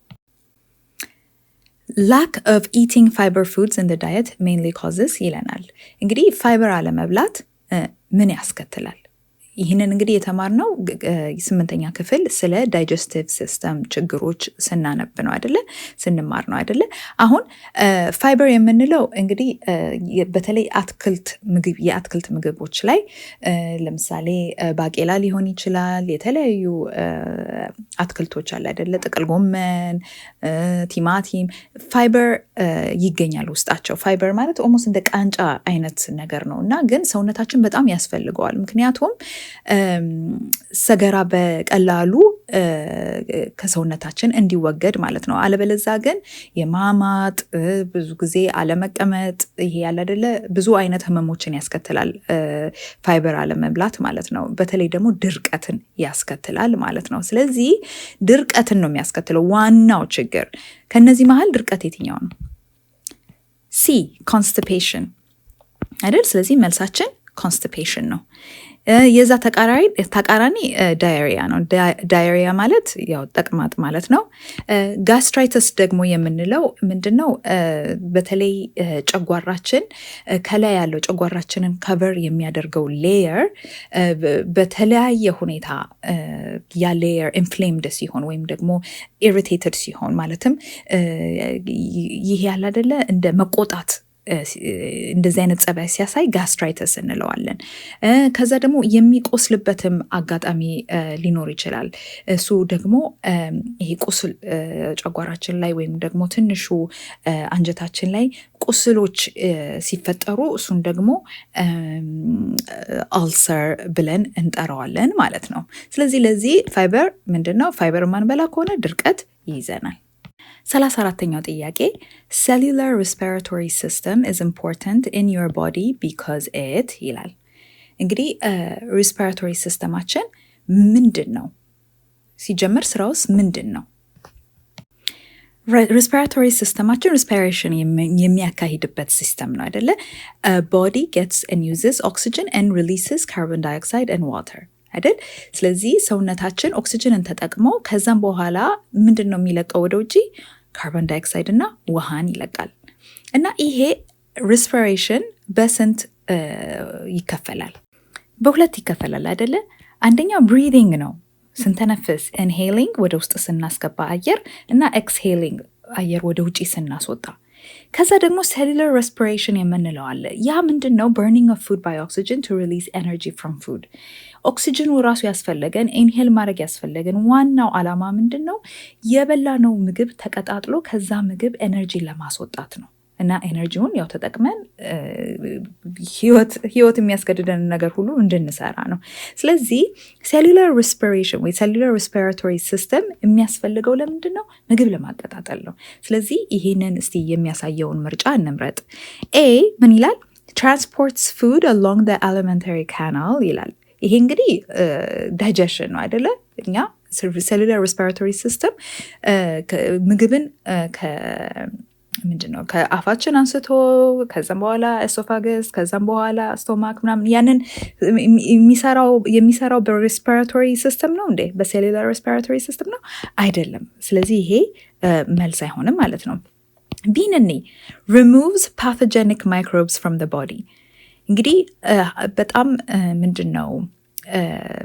lack of eating fiber foods in the diet mainly causes ይለናል። እንግዲህ ፋይበር አለመብላት ምን ያስከትላል? ይህንን እንግዲህ የተማርነው 8ኛ ክፍል ስለ ዳይጀስቲቭ ሲስተም ችግሮች ስናነብ ነው አይደለ? ስንማር ነው አይደለ? አሁን ፋይበር የምንለው እንግዲህ በተለይ የአትክልት ምግቦች ላይ ለምሳሌ ባቄላ ሊሆን ይችላል፣ የተለያዩ አትክልቶች አለ አይደለ? ጥቅል ጎመን፣ ቲማቲም ፋይበር ይገኛል ውስጣቸው። ፋይበር ማለት ኦልሞስት እንደ ቃንጫ አይነት ነገር ነው እና ግን ሰውነታችን በጣም ያስፈልገዋል። ምክንያቱም ሰገራ በቀላሉ ከሰውነታችን እንዲወገድ ማለት ነው። አለበለዛ ግን የማማጥ ብዙ ጊዜ አለመቀመጥ፣ ይሄ ያለ አይደለ ብዙ አይነት ህመሞችን ያስከትላል ፋይበር አለመብላት ማለት ነው። በተለይ ደግሞ ድርቀትን ያስከትላል ማለት ነው። ስለዚህ ድርቀትን ነው የሚያስከትለው ዋናው ችግር። ከነዚህ መሀል ድርቀት የትኛው ነው? ሲ ኮንስቲፔሽን አይደል? ስለዚህ መልሳችን ኮንስቲፔሽን ነው። የዛ ተቃራኒ ዳይሪያ ነው። ዳይሪያ ማለት ያው ተቅማጥ ማለት ነው። ጋስትራይተስ ደግሞ የምንለው ምንድነው? በተለይ ጨጓራችን ከላይ ያለው ጨጓራችንን ከቨር የሚያደርገው ሌየር በተለያየ ሁኔታ ያ ሌየር ኢንፍሌምድ ሲሆን ወይም ደግሞ ኢሪቴትድ ሲሆን ማለትም ይሄ ያለ አይደለ እንደ መቆጣት እንደዚህ አይነት ጸባይ ሲያሳይ ጋስትራይተስ እንለዋለን። ከዛ ደግሞ የሚቆስልበትም አጋጣሚ ሊኖር ይችላል። እሱ ደግሞ ይሄ ቁስል ጨጓራችን ላይ ወይም ደግሞ ትንሹ አንጀታችን ላይ ቁስሎች ሲፈጠሩ እሱን ደግሞ አልሰር ብለን እንጠራዋለን ማለት ነው። ስለዚህ ለዚህ ፋይበር ምንድነው? ፋይበር ማንበላ ከሆነ ድርቀት ይይዘናል። 34ኛው ጥያቄ cellular respiratory system is important in your body because it ይላል። እንግዲህ respiratory systemአችን ምንድን ነው? ሲጀመር ስራውስ ምንድን ነው? respiratory systemአችን respiration የሚያካሂድበት ሲስተም ነው አይደለ? body gets and uses oxygen and releases carbon dioxide and water አይደል? ስለዚህ ሰውነታችን ኦክሲጅንን ተጠቅሞ ከዛም በኋላ ምንድን ነው የሚለቀው ወደ ውጪ? ካርቦን ዳይኦክሳይድ እና ውሃን ይለቃል። እና ይሄ ሪስፒሬሽን በስንት ይከፈላል? በሁለት ይከፈላል አይደለ? አንደኛው ብሪዲንግ ነው፣ ስንተነፍስ ኢንሄሊንግ ወደ ውስጥ ስናስገባ አየር እና ኤክስሄሊንግ አየር ወደ ውጪ ስናስወጣ። ከዛ ደግሞ ሴሉላር ሬስፒሬሽን የምንለው አለ። ያ ምንድን ነው? በርኒንግ ኦፍ ፉድ ባይ ኦክሲጅን ቱ ሪሊዝ ኤነርጂ ፍሮም ፉድ። ኦክሲጅኑ ራሱ ያስፈለገን ኢንሄል ማድረግ ያስፈለገን ዋናው ዓላማ ምንድን ነው? የበላነው ምግብ ተቀጣጥሎ ከዛ ምግብ ኤነርጂን ለማስወጣት ነው። እና ኤነርጂውን ያው ተጠቅመን ህይወት የሚያስገድደን ነገር ሁሉ እንድንሰራ ነው። ስለዚህ ሴሉላር ሬስፒሬሽን ወይ ሴሉላር ሬስፒራቶሪ ሲስተም የሚያስፈልገው ለምንድን ነው? ምግብ ለማቀጣጠል ነው። ስለዚህ ይሄንን እስቲ የሚያሳየውን ምርጫ እንምረጥ። ኤ ምን ይላል? ትራንስፖርትስ ፉድ አሎንግ ዘ አሊመንታሪ ካናል ይላል። ይሄ እንግዲህ ዳይጀሽን ነው አይደለ? እኛ ሴሉላር ሬስፒራቶሪ ሲስተም ምግብን ምንድን ነው ከአፋችን አንስቶ ከዛም በኋላ ኤሶፋገስ ከዛም በኋላ ስቶማክ ምናምን ያንን የሚሰራው በሬስፒራቶሪ ሲስተም ነው እንዴ? በሴሉላር ሬስፒራቶሪ ሲስተም ነው አይደለም። ስለዚህ ይሄ መልስ አይሆንም ማለት ነው። ቢንኒ removes pathogenic microbes from the body። እንግዲህ በጣም ምንድን ነው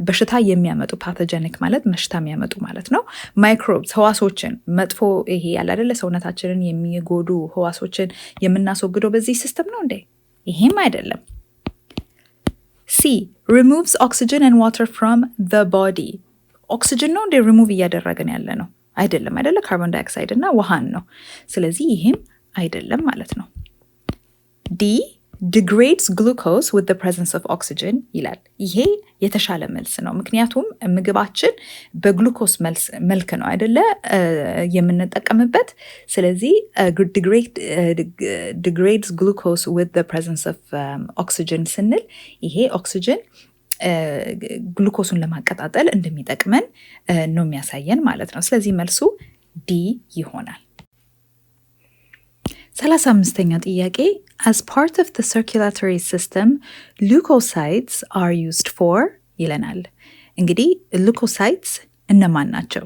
በሽታ የሚያመጡ ፓቶጀኒክ ማለት በሽታ የሚያመጡ ማለት ነው። ማይክሮብስ ህዋሶችን መጥፎ ይሄ ያለ አይደለ ሰውነታችንን የሚጎዱ ህዋሶችን የምናስወግደው በዚህ ሲስተም ነው እንዴ? ይሄም አይደለም። ሲ removes oxygen and water from the body። ኦክሲጅን ነው እንዴ ሪሙቭ እያደረግን ያለ ነው? አይደለም አይደለ? ካርቦን ዳይኦክሳይድ እና ውሃን ነው። ስለዚህ ይሄም አይደለም ማለት ነው። ዲ degrades glucose with the presence of oxygen ይላል። ይሄ የተሻለ መልስ ነው። ምክንያቱም ምግባችን በግሉኮስ መልክ ነው አይደለ የምንጠቀምበት። ስለዚህ degrades glucose with the presence of oxygen ስንል ይሄ ኦክሲጅን ግሉኮሱን ለማቀጣጠል እንደሚጠቅመን ነው የሚያሳየን ማለት ነው። ስለዚህ መልሱ ዲ ይሆናል። 35ኛ ጥያቄ as part of the circulatory system leukocytes are used for ይለናል። እንግዲህ leukocytes እነማን ናቸው?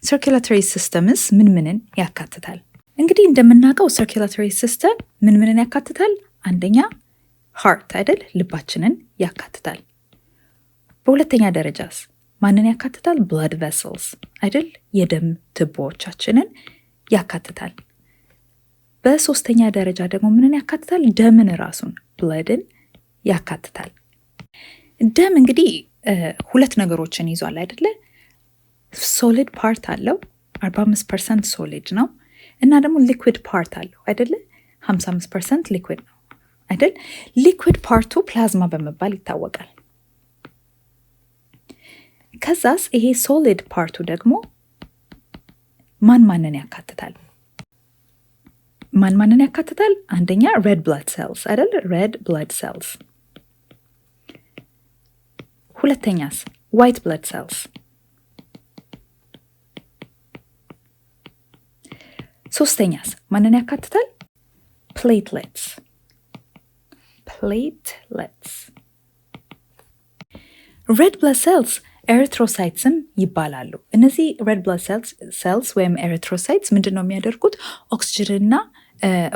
circulatory systemስ ምንን ያካትታል? እንግዲህ እንደምናውቀው circulatory system ምንን ያካትታል? አንደኛ heart አይደል? ልባችንን ያካትታል። በሁለተኛ ደረጃስ ማንን ያካትታል? blood vessels አይደል? የደም ትቦዎቻችንን ያካትታል። በሶስተኛ ደረጃ ደግሞ ምንን ያካትታል? ደምን ራሱን ብለድን ያካትታል። ደም እንግዲህ ሁለት ነገሮችን ይዟል አይደለ? ሶሊድ ፓርት አለው 45% ሶሊድ ነው እና ደግሞ ሊኩዊድ ፓርት አለው አይደለ? 55% ሊኩዊድ ነው አይደል? ሊኩዊድ ፓርቱ ፕላዝማ በመባል ይታወቃል። ከዛስ ይሄ ሶሊድ ፓርቱ ደግሞ ማንን ያካትታል? ማንን ያካትታል? አንደኛ red blood cells አይደል? red blood cells። ሁለተኛስ white blood cells። ሶስተኛስ ማንን ያካትታል? platelets። red blood cells ኤሪትሮሳይትስም ይባላሉ። እነዚህ red blood cells ወይም ኤሪትሮሳይትስ ምንድን ነው የሚያደርጉት?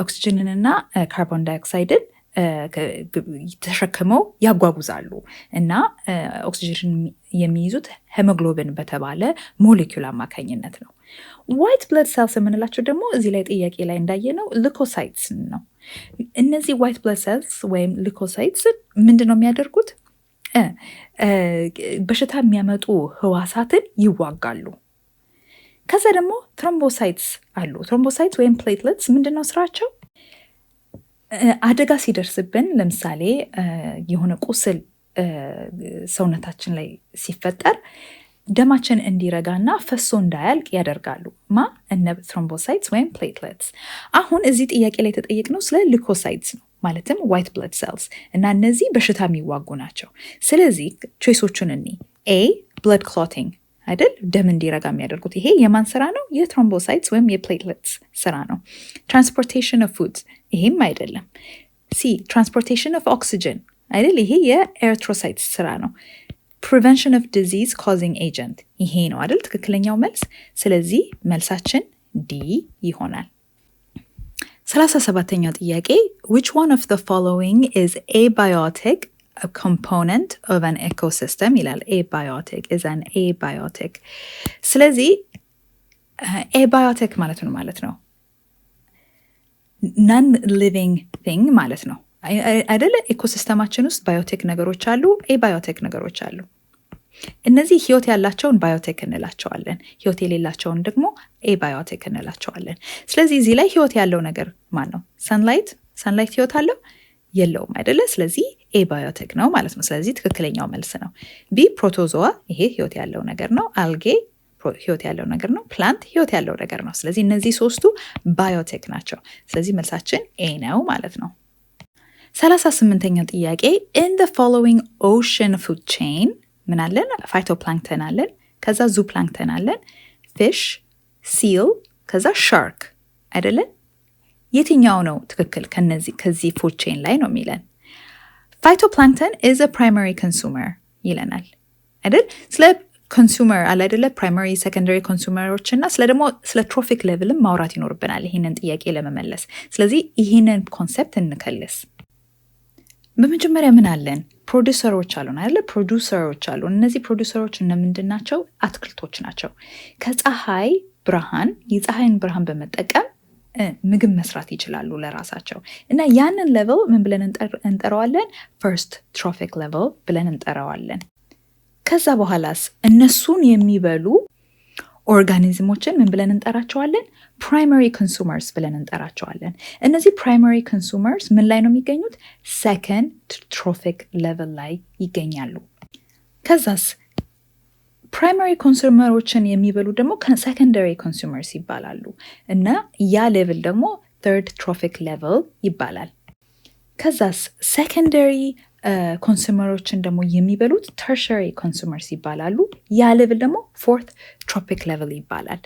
ኦክሲጅንንና ካርቦን ዳይኦክሳይድን ተሸክመው ያጓጉዛሉ እና ኦክሲጅን የሚይዙት ሄሞግሎቢን በተባለ ሞሌኪውል አማካኝነት ነው። ዋይት ብለድ ሴልስ የምንላቸው ደግሞ እዚህ ላይ ጥያቄ ላይ እንዳየነው ሊኮሳይትስ ነው። እነዚህ ዋይት ብለድ ሴልስ ወይም ሊኮሳይትስ ምንድን ነው የሚያደርጉት? በሽታ የሚያመጡ ህዋሳትን ይዋጋሉ። ከዛ ደግሞ ትሮምቦሳይትስ አሉ። ትሮምቦሳይትስ ወይም ፕሌትሌትስ ምንድን ነው ስራቸው? አደጋ ሲደርስብን ለምሳሌ የሆነ ቁስል ሰውነታችን ላይ ሲፈጠር ደማችን እንዲረጋና ፈሶ እንዳያልቅ ያደርጋሉ። እነ ትሮምቦሳይትስ ወይም ፕሌትሌትስ። አሁን እዚህ ጥያቄ ላይ የተጠየቅነው ስለ ሊኮሳይትስ ነው፣ ማለትም ዋይት ብለድ ሴልስ እና እነዚህ በሽታ የሚዋጉ ናቸው። ስለዚህ ቾይሶቹን እኒ ኤ ብለድ ክሎቲንግ አይደል? ደም እንዲረጋ የሚያደርጉት ይሄ የማን ስራ ነው? የትሮምቦሳይትስ ወይም የፕሌትሌትስ ስራ ነው። ትራንስፖርቴሽን ኦፍ ፉድስ ይሄም አይደለም። ሲ ትራንስፖርቴሽን ኦፍ ኦክሲጅን አይደል? ይሄ የኤሪትሮሳይትስ ስራ ነው። ፕሪቨንሽን ኦፍ ዲዚዝ ኮዚንግ ኤጀንት ይሄ ነው አይደል ትክክለኛው መልስ። ስለዚህ መልሳችን ዲ ይሆናል። 37ኛው ጥያቄ which one of the following is abiotic a component of an ecosystem ይላል። abiotic is an abiotic። ስለዚህ abiotic ማለት ነው ናን ሊቪንግ ቲንግ ማለት ነው አይደለ? ኢኮሲስተማችን ውስጥ ባዮቴክ ነገሮች አሉ፣ ኤባዮቴክ ነገሮች አሉ። እነዚህ ህይወት ያላቸውን ባዮቴክ እንላቸዋለን፣ ህይወት የሌላቸውን ደግሞ ኤባዮቴክ እንላቸዋለን። ስለዚህ እዚህ ላይ ህይወት ያለው ነገር ማን ነው? ሰንላይት ህይወት አለው የለውም አይደለ? ስለዚህ ኤባዮቴክ ነው ማለት ነው። ስለዚህ ትክክለኛው መልስ ነው ቢ ፕሮቶዞዋ። ይሄ ህይወት ያለው ነገር ነው። አልጌ ህይወት ያለው ነገር ነው። ፕላንት ህይወት ያለው ነገር ነው። ስለዚህ እነዚህ ሶስቱ ባዮቴክ ናቸው። ስለዚህ መልሳችን ኤ ነው ማለት ነው። 38ኛው ጥያቄ in the following ocean food chain ምን አለን? ፋይቶፕላንክተን አለን፣ ከዛ ዙፕላንክተን አለን፣ ፊሽ፣ ሲል፣ ከዛ ሻርክ አይደለን? የትኛው ነው ትክክል ከዚህ ፉድ ቼን ላይ ነው የሚለን? ፋይቶፕላንክተን is a primary consumer ይለናል አይደል? ስለ ኮንሱመር አለ አይደለ? ፕራይማሪ ሴኮንዳሪ ኮንሱመሮች እና ስለ ትሮፊክ ሌቭልም ማውራት ይኖርብናል ይህንን ጥያቄ ለመመለስ። ስለዚህ ይህንን ኮንሰፕት እንከልስ። በመጀመሪያ ምን አለን? ፕሮዲውሰሮች አሉን አይደለ? ፕሮዲውሰሮች አሉ። እነዚህ ፕሮዲውሰሮች እነምንድን ናቸው? አትክልቶች ናቸው። ከፀሐይ ብርሃን የፀሐይን ብርሃን በመጠቀም ምግብ መስራት ይችላሉ ለራሳቸው እና ያንን ሌቭል ምን ብለን እንጠራዋለን? ፈርስት ትሮፊክ ሌቭል ብለን እንጠራዋለን። ከዛ በኋላስ እነሱን የሚበሉ ኦርጋኒዝሞችን ምን ብለን እንጠራቸዋለን? ፕራይማሪ ኮንሱመርስ ብለን እንጠራቸዋለን። እነዚህ ፕራይማሪ ኮንሱመርስ ምን ላይ ነው የሚገኙት? ሰከንድ ትሮፊክ ሌቭል ላይ ይገኛሉ። ከዛስ ፕራይማሪ ኮንሱመሮችን የሚበሉ ደግሞ ሰከንዳሪ ኮንሱመርስ ይባላሉ እና ያ ሌቭል ደግሞ ተርድ ትሮፊክ ሌቭል ይባላል። ከዛስ ሰከንዳሪ ኮንሱመሮችን ደግሞ የሚበሉት ተርሸሪ ኮንሱመርስ ይባላሉ። ያ ሌቭል ደግሞ ፎርት ትሮፒክ ሌቭል ይባላል።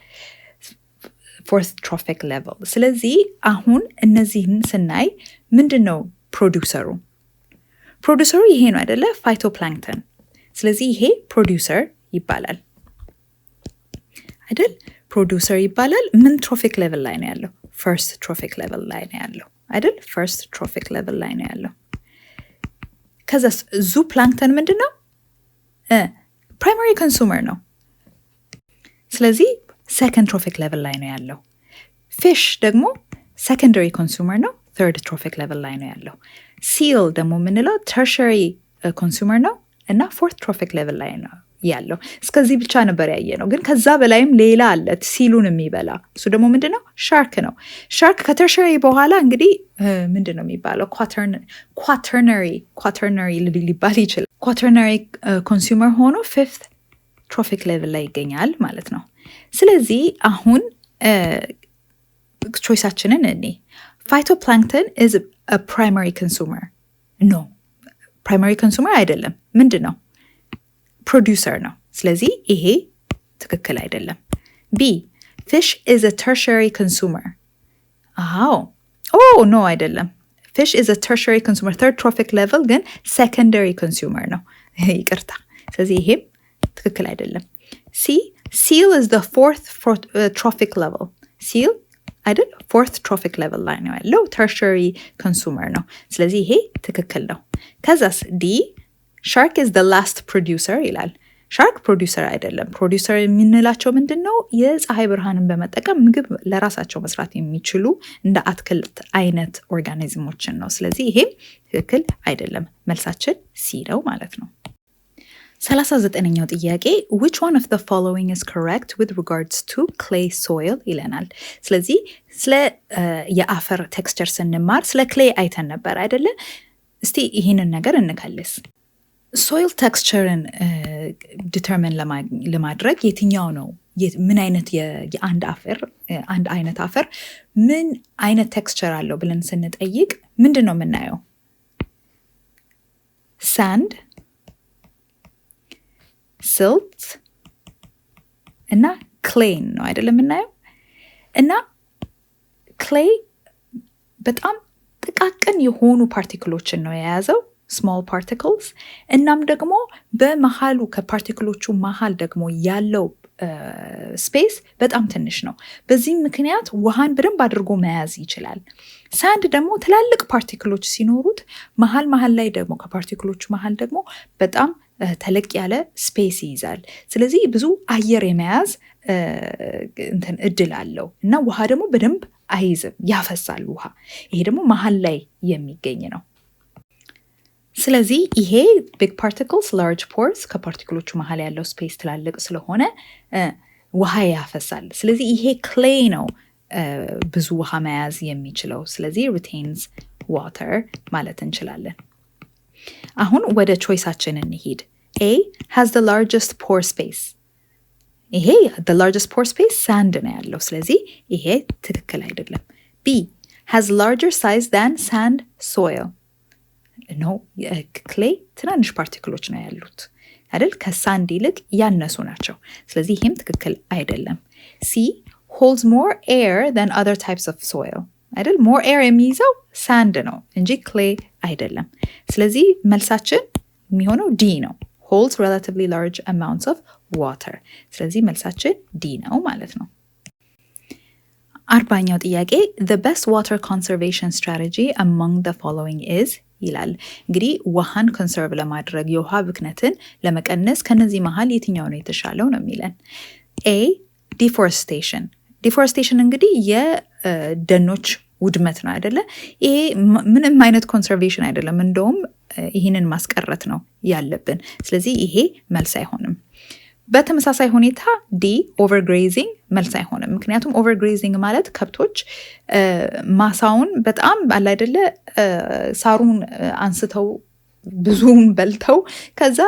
ፎርት ትሮፊክ ሌቭል። ስለዚህ አሁን እነዚህን ስናይ ምንድን ነው ፕሮዲውሰሩ? ፕሮዲውሰሩ ይሄ ነው አይደለ? ፋይቶፕላንክተን። ስለዚህ ይሄ ፕሮዲውሰር ይባላል አይደል? ፕሮዲውሰር ይባላል። ምን ትሮፊክ ሌቭል ላይ ነው ያለው? ፈርስት ትሮፊክ ሌቭል ላይ ነው ያለው አይደል? ፈርስት ትሮፊክ ሌቭል ላይ ነው ያለው። ከዛስ ዙ ፕላንክተን ምንድን ነው? ፕራይማሪ ኮንሱመር ነው። ስለዚህ ሰከንድ ትሮፊክ ሌቭል ላይ ነው ያለው። ፊሽ ደግሞ ሰከንዳሪ ኮንሱመር ነው፣ ተርድ ትሮፊክ ሌቭል ላይ ነው ያለው። ሲል ደግሞ የምንለው ተርሸሪ ኮንሱመር ነው እና ፎርት ትሮፊክ ሌቭል ላይ ነው ያለው። እስከዚህ ብቻ ነበር ያየ ነው፣ ግን ከዛ በላይም ሌላ አለ ሲሉን የሚበላ እሱ ደግሞ ምንድን ነው? ሻርክ ነው። ሻርክ ከተርሸሪ በኋላ እንግዲህ ምንድን ነው የሚባለው? ኳተርነሪ ሊባል ይችላል። ኳተርነሪ ኮንሱመር ሆኖ ፊፍት ትሮፊክ ሌቭል ላይ ይገኛል ማለት ነው። ስለዚህ አሁን ቾይሳችንን እኔ ፋይቶፕላንክተን is a primary consumer ኖ ፕራይማሪ ኮንሱመር አይደለም። ምንድን ነው? ፕሮዲውሰር ነው። ስለዚህ ይሄ ትክክል አይደለም። ቢ ፊሽ is a tertiary consumer ኖ አይደለም። ፊሽ is a tertiary consumer third trophic level ግን secondary consumer ነው። ይቅርታ። ስለዚህ ይሄም ትክክል አይደለም። ሲ seal is the fourth trophic level seal አይደል? ፎርት ትሮፊክ ሌቭል ላይ ነው ያለው። ተርሸሪ ኮንሱመር ነው። ስለዚህ ይሄ ትክክል ነው። ከዛስ ዲ ሻርክ is the last producer ይላል። ሻርክ ፕሮዲውሰር አይደለም። ፕሮዲውሰር የምንላቸው ምንድን ነው? የፀሐይ ብርሃንን በመጠቀም ምግብ ለራሳቸው መስራት የሚችሉ እንደ አትክልት አይነት ኦርጋኒዝሞችን ነው። ስለዚህ ይሄም ትክክል አይደለም። መልሳችን ሲ ነው ማለት ነው። 39ኛው ጥያቄ which one of the following is correct with regards to clay soil ይለናል። ስለዚህ ስለ የአፈር ቴክስቸር ስንማር ስለ ክሌይ አይተን ነበር አይደለ? እስቲ ይህንን ነገር እንከልስ። ሶይል ቴክስቸርን ዲተርሚን ለማድረግ የትኛው ነው ምን አይነት አንድ አይነት አፈር ምን አይነት ቴክስቸር አለው ብለን ስንጠይቅ ምንድን ነው የምናየው? ሳንድ፣ ሲልት እና ክሌይን ነው አይደለም የምናየው። እና ክሌይ በጣም ጥቃቅን የሆኑ ፓርቲክሎችን ነው የያዘው ስሞል ፓርቲክልስ። እናም ደግሞ በመሃሉ ከፓርቲክሎቹ መሃል ደግሞ ያለው ስፔስ በጣም ትንሽ ነው። በዚህም ምክንያት ውሃን በደንብ አድርጎ መያዝ ይችላል። ሳንድ ደግሞ ትላልቅ ፓርቲክሎች ሲኖሩት መሃል ላይ ደግሞ ከፓርቲክሎቹ መሃል ደግሞ በጣም ተለቅ ያለ ስፔስ ይይዛል። ስለዚህ ብዙ አየር የመያዝ እድል አለው እና ውሃ ደግሞ በደንብ አይዝም፣ ያፈሳል ውሃ። ይሄ ደግሞ መሀል ላይ የሚገኝ ነው። ስለዚህ ይሄ ቢግ ፓርቲክልስ ላርጅ ፖርስ ከፓርቲክሎቹ መሀል ያለው ስፔስ ትላልቅ ስለሆነ ውሃ ያፈሳል። ስለዚህ ይሄ ክሌይ ነው ብዙ ውሃ መያዝ የሚችለው። ስለዚህ ሪቴንስ ዋተር ማለት እንችላለን። አሁን ወደ ቾይሳችን እንሂድ። A has the largest pore space. ይሄ the largest pore space sand ነው ያለው። ስለዚህ ይሄ ትክክል አይደለም። B has larger size than sand soil. ነው ክሌይ ትናንሽ ፓርቲክሎች ነው ያሉት አይደል? ከሳንድ ይልቅ ያነሱ ናቸው። ስለዚህ ይሄም ትክክል አይደለም። C holds more air than other types of soil. አይደል? more air የሚይዘው ሳንድ ነው እንጂ ክሌይ አይደለም። ስለዚህ መልሳችን የሚሆነው D ነው። holds relatively large amounts of water. ስለዚህ መልሳችን D ነው ማለት ነው። 40ኛው ጥያቄ the best water conservation strategy among the following is ይላል። እንግዲህ ውሃን ኮንሰርቭ ለማድረግ የውሃ ብክነትን ለመቀነስ ከነዚህ መሃል የትኛው ነው የተሻለው ነው የሚለን። A deforestation. ዲፎረስቴሽን እንግዲህ የደኖች ውድመት ነው አይደለ? ይሄ ምንም አይነት ኮንሰርቬሽን አይደለም። እንደውም ይህንን ማስቀረት ነው ያለብን። ስለዚህ ይሄ መልስ አይሆንም። በተመሳሳይ ሁኔታ ዲ ኦቨርግሬዚንግ መልስ አይሆንም። ምክንያቱም ኦቨርግሬዚንግ ማለት ከብቶች ማሳውን በጣም አለ አይደለ ሳሩን አንስተው ብዙውን በልተው ከዛ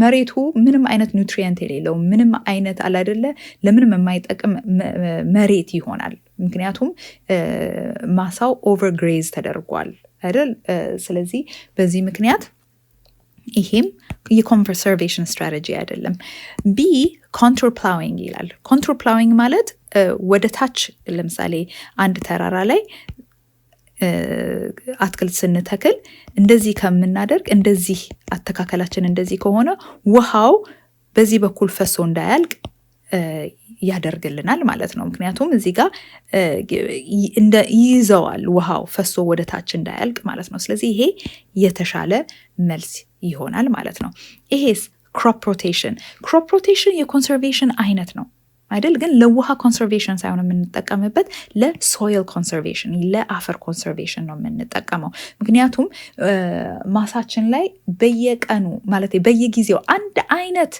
መሬቱ ምንም አይነት ኒውትሪየንት የሌለው ምንም አይነት አለ አይደለ ለምንም የማይጠቅም መሬት ይሆናል። ምክንያቱም ማሳው ኦቨርግሬዝ ተደርጓል አይደል? ስለዚህ በዚህ ምክንያት ይሄም የኮንሰርቬሽን ስትራቴጂ አይደለም። ቢ ኮንትሮል ፕላዊንግ ይላል። ኮንትሮል ፕላዊንግ ማለት ወደ ታች ለምሳሌ አንድ ተራራ ላይ አትክልት ስንተክል እንደዚህ ከምናደርግ እንደዚህ አተካከላችን እንደዚህ ከሆነ ውሃው በዚህ በኩል ፈሶ እንዳያልቅ ያደርግልናል ማለት ነው። ምክንያቱም እዚህ ጋር ይይዘዋል ውሃው ፈሶ ወደ ታች እንዳያልቅ ማለት ነው። ስለዚህ ይሄ የተሻለ መልስ ይሆናል ማለት ነው። ይሄስ ክሮፕ ሮቴሽን። ክሮፕ ሮቴሽን የኮንሰርቬሽን አይነት ነው አይደል? ግን ለውሃ ኮንሰርቬሽን ሳይሆን የምንጠቀምበት ለሶይል ኮንሰርቬሽን ለአፈር ኮንሰርቬሽን ነው የምንጠቀመው። ምክንያቱም ማሳችን ላይ በየቀኑ ማለት በየጊዜው አንድ አይነት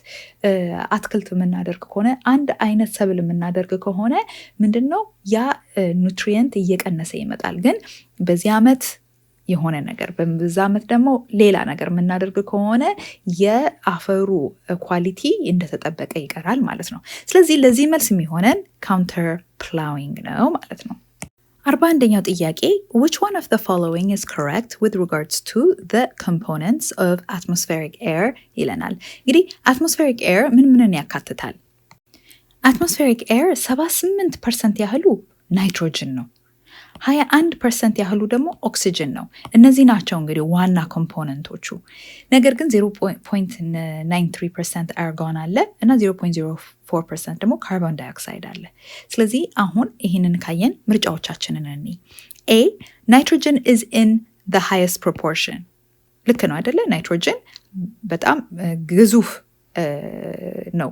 አትክልት የምናደርግ ከሆነ አንድ አይነት ሰብል የምናደርግ ከሆነ ምንድነው ያ ኑትሪየንት እየቀነሰ ይመጣል። ግን በዚህ ዓመት የሆነ ነገር በዛ ዓመት ደግሞ ሌላ ነገር የምናደርግ ከሆነ የአፈሩ ኳሊቲ እንደተጠበቀ ይቀራል ማለት ነው። ስለዚህ ለዚህ መልስ የሚሆነን ካውንተር ፕላዊንግ ነው ማለት ነው። 41ኛው ጥያቄ which one of the following is correct with regards to the components of atmospheric air ይለናል። እንግዲህ atmospheric air ምንን ያካትታል? atmospheric air 78% ያህሉ ናይትሮጅን ነው። 21% ያህሉ ደግሞ ኦክሲጅን ነው። እነዚህ ናቸው እንግዲህ ዋና ኮምፖነንቶቹ። ነገር ግን 0.93% አርጎን አለ እና 0.04% ደግሞ ካርቦን ዳይኦክሳይድ አለ። ስለዚህ አሁን ይህንን ካየን ምርጫዎቻችንን እኒ A nitrogen is in the highest proportion ልክ ነው አይደለ? ናይትሮጅን በጣም ግዙፍ ነው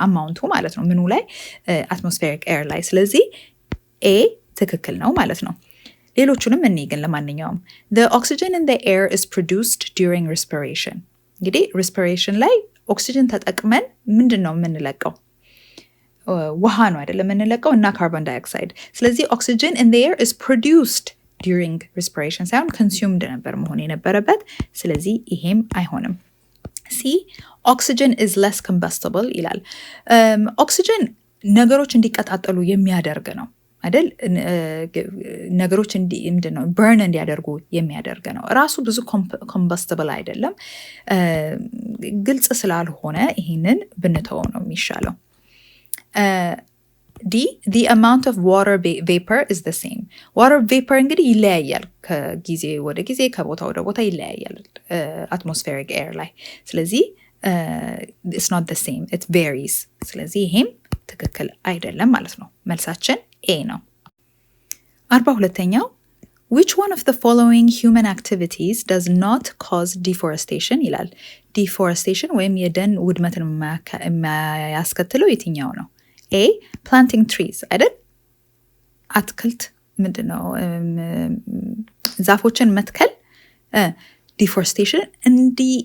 አማውንቱ ማለት ነው ምኑ ላይ አትሞስፌሪክ ኤር ላይ። ስለዚህ A ትክክል ነው ማለት ነው። ሌሎቹንም እኔ ግን ለማንኛውም the oxygen in the air is produced during respiration። እንግዲህ respiration ላይ ኦክሲጅን ተጠቅመን ምንድን ነው የምንለቀው? ውሃ ነው አይደለም የምንለቀው እና ካርቦን ዳይኦክሳይድ። ስለዚህ oxygen in the air is produced during respiration ሳይሆን consumed ነበር መሆን የነበረበት። ስለዚህ ይሄም አይሆንም። C oxygen is less combustible ይላል። ኦክሲጅን ነገሮች እንዲቀጣጠሉ የሚያደርግ ነው አይደል? ነገሮች ምንድነው በርን እንዲያደርጉ የሚያደርግ ነው። ራሱ ብዙ ኮምበስቲብል አይደለም። ግልጽ ስላልሆነ ይህንን ብንተወው ነው የሚሻለው። D the amount of water vapor is the same። water vapor እንግዲህ ይለያያል ከጊዜ ወደ ጊዜ ከቦታ ወደ ቦታ ይለያያል atmospheric air ላይ። ስለዚህ it's not the same, it varies። ስለዚህ ይሄም ትክክል አይደለም ማለት ነው። መልሳችን A ነው። 42ኛው which one of the following human activities does not cause deforestation ይላል። deforestation ወይም የደን ውድመትን የሚያስከትለው የትኛው ነው? A planting trees አይደል? አትክልት ምንድነው ዛፎችን መትከል ዲፎረስቴሽን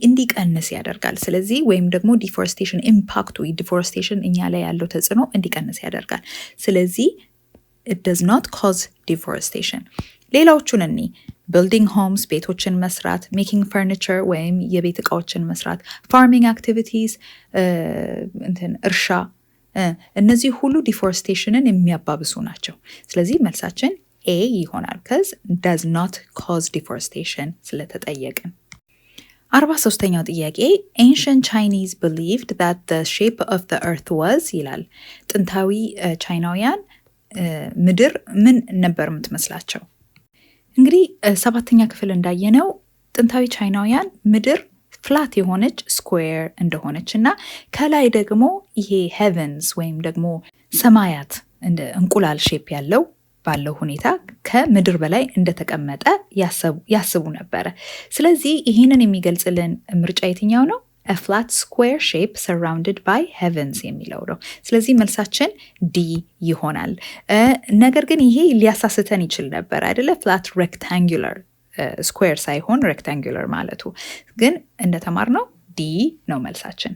እንዲቀንስ ያደርጋል። ስለዚህ ወይም ደግሞ ዲፎረስቴሽን ኢምፓክቱ ዲፎረስቴሽን እኛ ላይ ያለው ተጽዕኖ እንዲቀንስ ያደርጋል። ስለዚህ it does not cause deforestation። ሌላዎቹን እኒ building homes ቤቶችን መስራት፣ making furniture ወይም የቤት እቃዎችን መስራት፣ farming activities እርሻ እነዚህ ሁሉ ዲፎረስቴሽንን የሚያባብሱ ናቸው። ስለዚህ መልሳችን A ይሆናል because does not cause deforestation ስለተጠየቅን። 43ኛው ጥያቄ ancient Chinese believed that the shape of the earth was ይላል። ጥንታዊ ቻይናውያን ምድር ምን ነበር የምትመስላቸው? እንግዲህ 7ኛ ክፍል እንዳየነው ጥንታዊ ቻይናውያን ምድር ፍላት የሆነች ስኩዌር እንደሆነች እና ከላይ ደግሞ ይሄ heavens ወይም ደግሞ ሰማያት እንደ እንቁላል ሼፕ ያለው ባለው ሁኔታ ከምድር በላይ እንደተቀመጠ ያስቡ ነበረ። ስለዚህ ይህንን የሚገልጽልን ምርጫ የትኛው ነው? a flat square shape surrounded by heavens የሚለው ነው። ስለዚህ መልሳችን D ይሆናል። ነገር ግን ይሄ ሊያሳስተን ይችል ነበር አይደለ? flat rectangular ስኩዌር ሳይሆን rectangular ማለቱ ግን እንደተማርነው D ነው መልሳችን።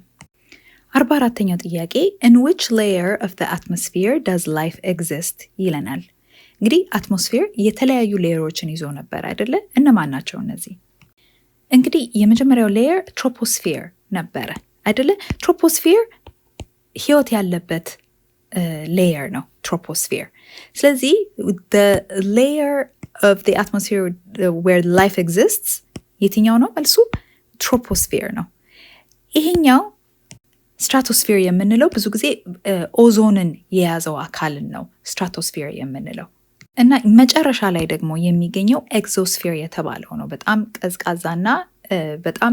44ኛው ጥያቄ in which layer of the atmosphere does life exist ይለናል። እንግዲህ አትሞስፌር የተለያዩ ሌየሮችን ይዞ ነበር አይደለ? እነማን ናቸው እነዚህ? እንግዲህ የመጀመሪያው ሌየር ትሮፖስፌር ነበረ አይደለ? ትሮፖስፌር ህይወት ያለበት ሌየር ነው ትሮፖስፌር። ስለዚህ the layer of the atmosphere where life exists የትኛው ነው መልሱ? ትሮፖስፌር ነው። ይሄኛው ስትራቶስፌር የምንለው ብዙ ጊዜ ኦዞንን የያዘው አካልን ነው ስትራቶስፌር የምንለው እና መጨረሻ ላይ ደግሞ የሚገኘው ኤግዞስፌር የተባለው ነው። በጣም ቀዝቃዛና በጣም